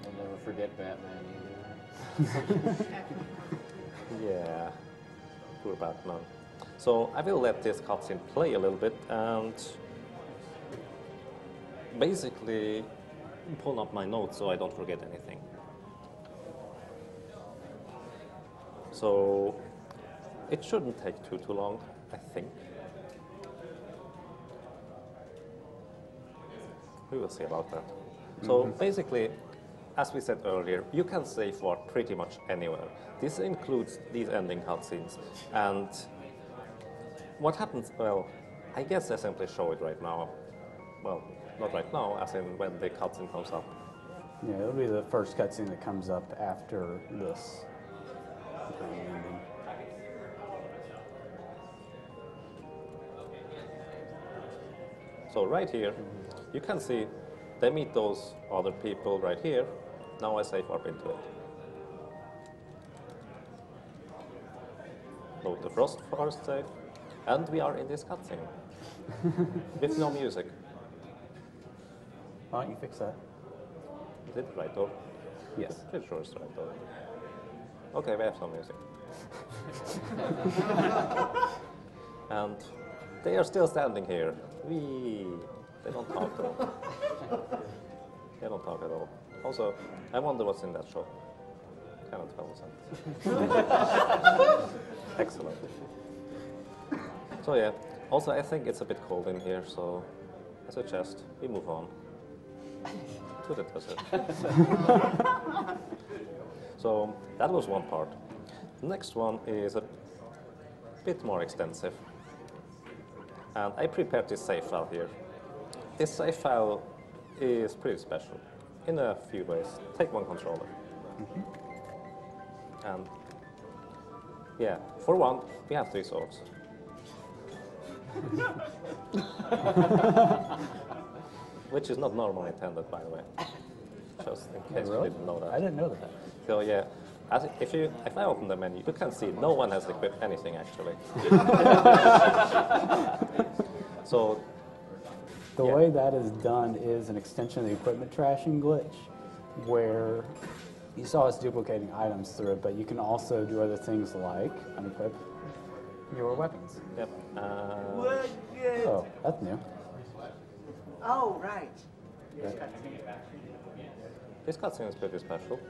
S8: I'll never forget Batman either.
S6: yeah, poor Batman. So I will let this cutscene play a little bit and basically pull up my notes so I don't forget anything. So it shouldn't take too long, I think. We will see about that. So basically, as we said earlier, you can save for pretty much anywhere. This includes these ending cutscenes. And what happens, well, I guess I simply show it right now. Well, not right now, as in when the cutscene comes up.
S5: Yeah, it'll be the first cutscene that comes up after this. Ending.
S6: So right here, you can see they meet those other people right here. Now I save up into it. Load the Frost Forest save, and we are in this cutscene with no music.
S5: Why don't you fix that?
S6: Is it right though?
S5: Yes.
S6: Pretty sure it's right though. Okay, we have some music. And they are still standing here. They don't talk at all. They don't talk at all. Also, I wonder what's in that shop. Cannot tell us. Excellent. So yeah, also I think it's a bit cold in here, so I suggest we move on to the desert. So that was one part. The next one is a bit more extensive. And I prepared this save file here. This save file is pretty special in a few ways. Take one controller. And yeah, for one, we have 3 swords. Which is not normally intended, by the way. Just in case you didn't know that.
S5: I didn't know that.
S6: So yeah, if I open the menu, you can see no one has equipped anything actually. So
S5: The way that is done is an extension of the equipment trashing glitch, where you saw us duplicating items through it, but you can also do other things like unequip your weapons.
S6: Yep.
S5: Oh, that's new.
S4: Oh, right.
S6: This cutscene is pretty special,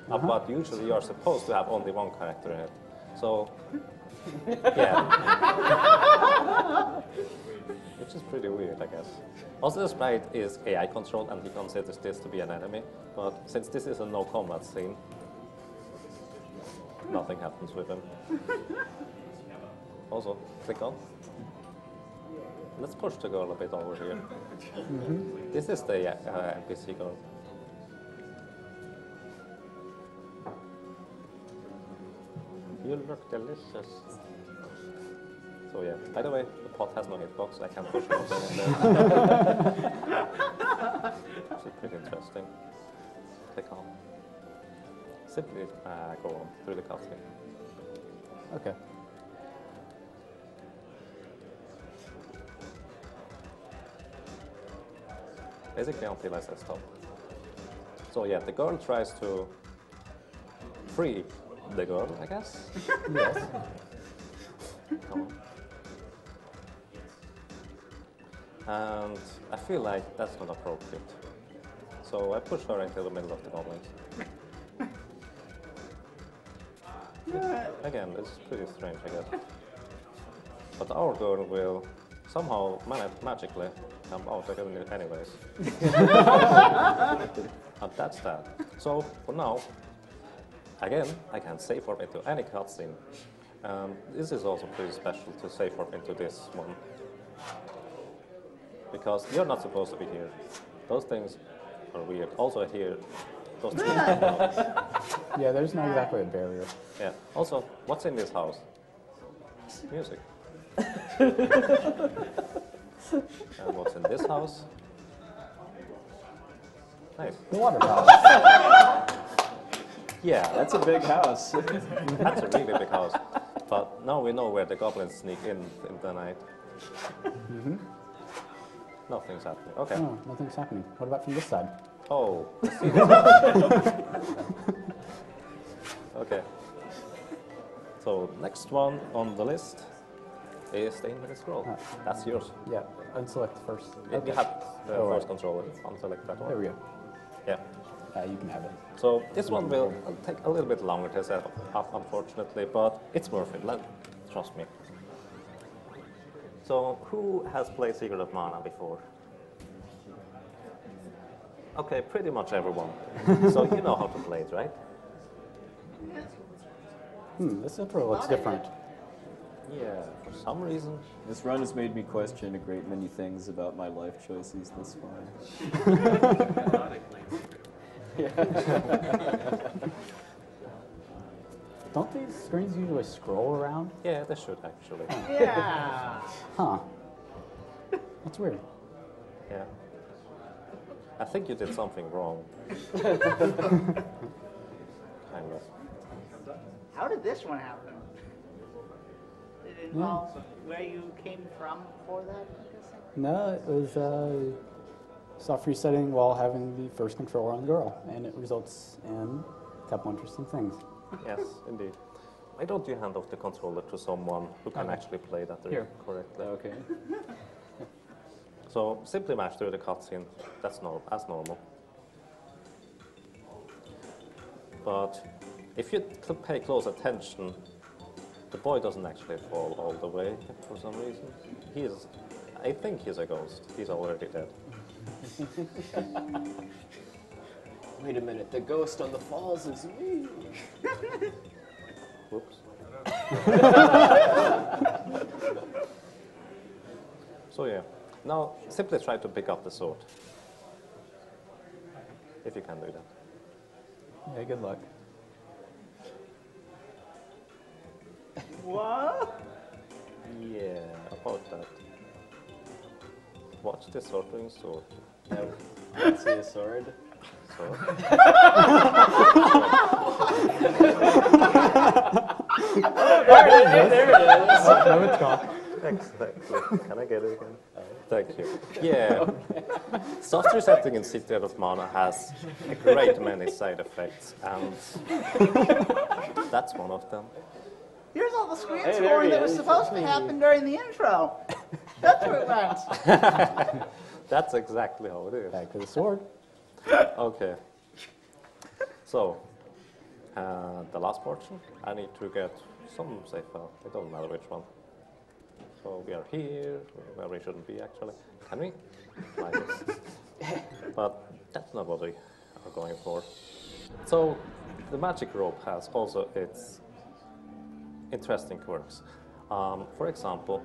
S6: but usually you're supposed to have only one character in it. So, yeah. Which is pretty weird, I guess. Also, the sprite is AI controlled and he considers this to be an enemy, but since this is a no combat scene, nothing happens with him. Also, click on. Let's push the girl a bit over here. This is the NPC girl. You look delicious. So yeah, by the way, the pot has no hitbox, I can't push anything in there. Which is pretty interesting. Click on. Simply go on through the cutscene.
S5: Okay.
S6: Basically until I say stop. So yeah, the girl tries to free the girl, I guess.
S5: Yes.
S6: Come on. And I feel like that's not appropriate. So I push her into the middle of the goblins. Again, it's pretty strange, I guess. But our girl will somehow magically come out again anyways. And that's that. So, for now, again, I can save warp into any cutscene. This is also pretty special to save warp into this one. Because you're not supposed to be here. Those things are weird. Also here, those things are not.
S5: Yeah, there's not exactly a barrier.
S6: Yeah. Also, what's in this house? Music. And what's in this house? Nice.
S5: The water tower.
S6: Yeah,
S8: That's a big house.
S6: that's a really big house. But now we know where the goblins sneak in the night. Nothing's happening. Okay.
S5: No, nothing's happening. What about from this side?
S6: Oh, I see. Okay. So next one on the list is the infinite scroll. That's yours.
S5: Yeah, unselect first.
S6: You have the
S5: Oh,
S6: force
S5: right.
S6: controller. Unselect that one.
S5: There we go.
S6: Yeah.
S5: You can have it.
S6: So this one will take a little bit longer to set up, unfortunately, but it's worth it. Trust me. So who has played Secret of Mana before? Okay, pretty much everyone. So you know how to play it, right?
S5: This intro looks different.
S6: Yeah, for some reason.
S8: This run has made me question a great many things about my life choices this far.
S5: Don't these screens usually scroll around?
S6: Yeah, they should actually.
S4: Yeah.
S5: Huh. That's weird.
S6: Yeah. I think you did something wrong. Kind of.
S4: How did this one happen? Did it involve where you came from before that, I'm guessing?
S5: No, it was soft resetting while having the first controller on the girl, and it results in a couple interesting things.
S6: Yes, indeed. Why don't you hand off the controller to someone who can actually play that correctly?
S8: Okay.
S6: So simply mash through the cutscene. That's as normal. But if you pay close attention, the boy doesn't actually fall all the way for some reason. I think he's a ghost. He's already dead.
S8: Wait a minute, the ghost on the falls is me.
S6: Whoops. So yeah, now simply try to pick up the sword. If you can do that.
S5: Yeah, good luck.
S4: What?
S6: Yeah, about that. Watch the sorting sword.
S8: No, let's see a sword.
S6: Sword.
S8: There it is.
S5: No, it's gone.
S6: Exactly. Can I get it again? Thank you. Yeah. Soft resetting in Secret of Mana has a great many side effects, and that's one of them.
S4: Here's all the screen
S8: Hey, there
S4: scoring
S8: he
S4: that was
S8: is.
S4: supposed to happen during the intro. That's where it went.
S6: That's exactly how it is.
S5: Back to the sword.
S6: Okay. So, the last portion, I need to get some save file. It doesn't matter which one. So we are here, where we shouldn't be actually. Can we? Like this. But that's not what we are going for. So, the magic rope has also its interesting quirks. For example,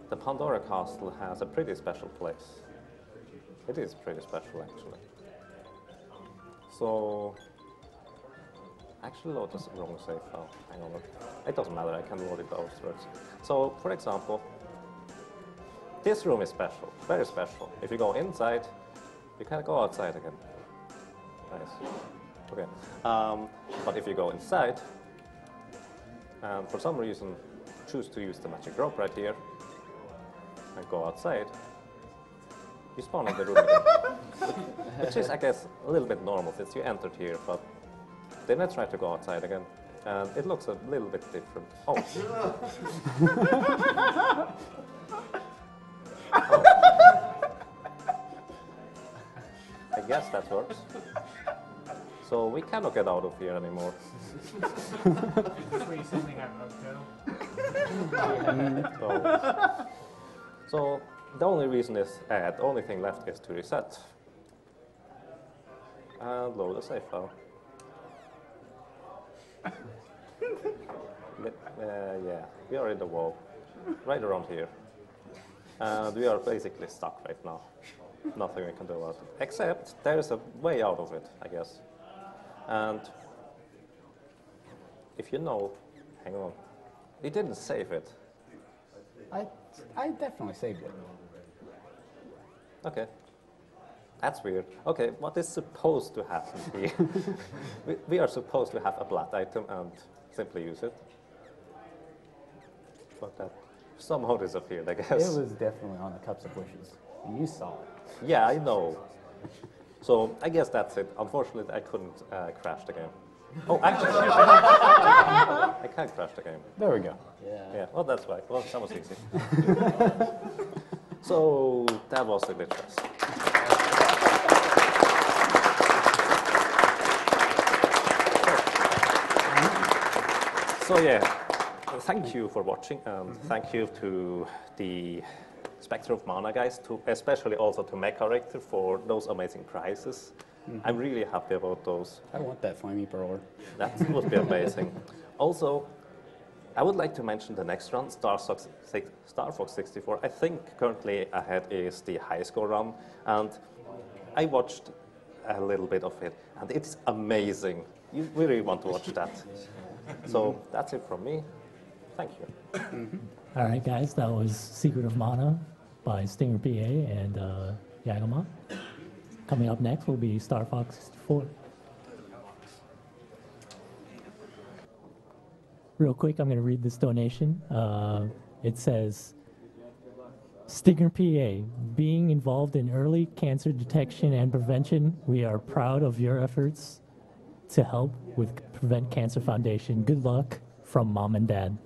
S6: the Pandora Castle has a pretty special place. It is pretty special, actually. So, actually load this wrong save file. Hang on. It doesn't matter, I can load it afterwards. So, for example, this room is special, very special. If you go inside, you can go outside again. Nice. Okay. But if you go inside, and for some reason choose to use the magic rope right here, and go outside, you spawn in the room again. Which is, I guess, a little bit normal since you entered here, but then I try to go outside again, and it looks a little bit different. Oh. Oh. I guess that works. So we cannot get out of here anymore.
S2: That's what you said they have
S6: So the only reason is, the only thing left is to reset. And load a save file. Yeah, we are in the wall, right around here. And we are basically stuck right now. Nothing we can do about it. Except there is a way out of it, I guess. And if you know, hang on, it didn't save it.
S5: I definitely saved it.
S6: Okay. That's weird. Okay, what is supposed to happen here? we are supposed to have a blood item and simply use it. But that somehow disappeared, I guess.
S5: It was definitely on the Cups of Wishes. And you saw it.
S6: Yeah, I know. So I guess that's it. Unfortunately, I couldn't crash the game. Oh, actually, I can crash the game.
S5: There we go.
S6: Yeah, well, that's right. Well, that was easy. So that was the glitch fest. So yeah, thank you for watching, and thank you to the Spectre of Mana guys, especially also to my character for those amazing prizes. I'm really happy about those.
S5: I want that flamey perler.
S6: That would be amazing. Also, I would like to mention the next run, Star Fox 64. I think currently ahead is the high score run, and I watched a little bit of it, and it's amazing. You really want to watch that. So that's it from me. Thank you.
S10: All right, guys, that was Secret of Mana by StingerPA and Yagamoth. Coming up next will be Star Fox 64. Real quick, I'm going to read this donation. It says, StingerPA, being involved in early cancer detection and prevention, we are proud of your efforts to help with Prevent Cancer Foundation. Good luck from Mom and Dad.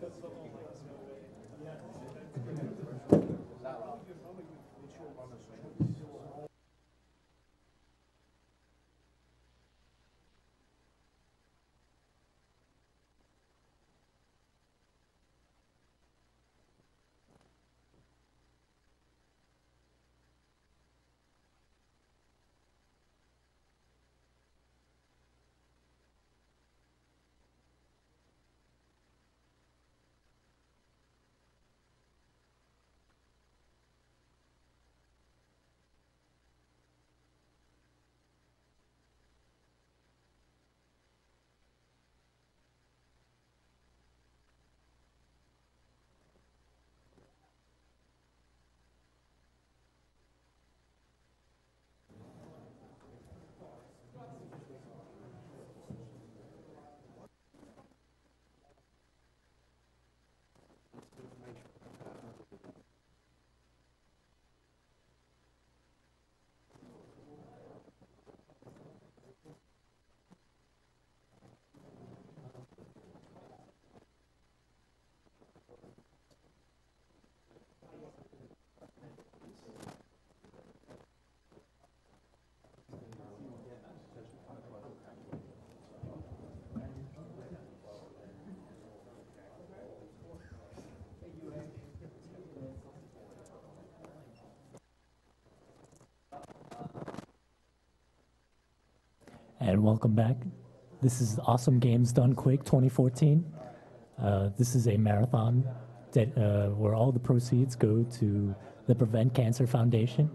S10: And welcome back. This is Awesome Games Done Quick 2014. This is a marathon that, where all the proceeds go to the Prevent Cancer Foundation.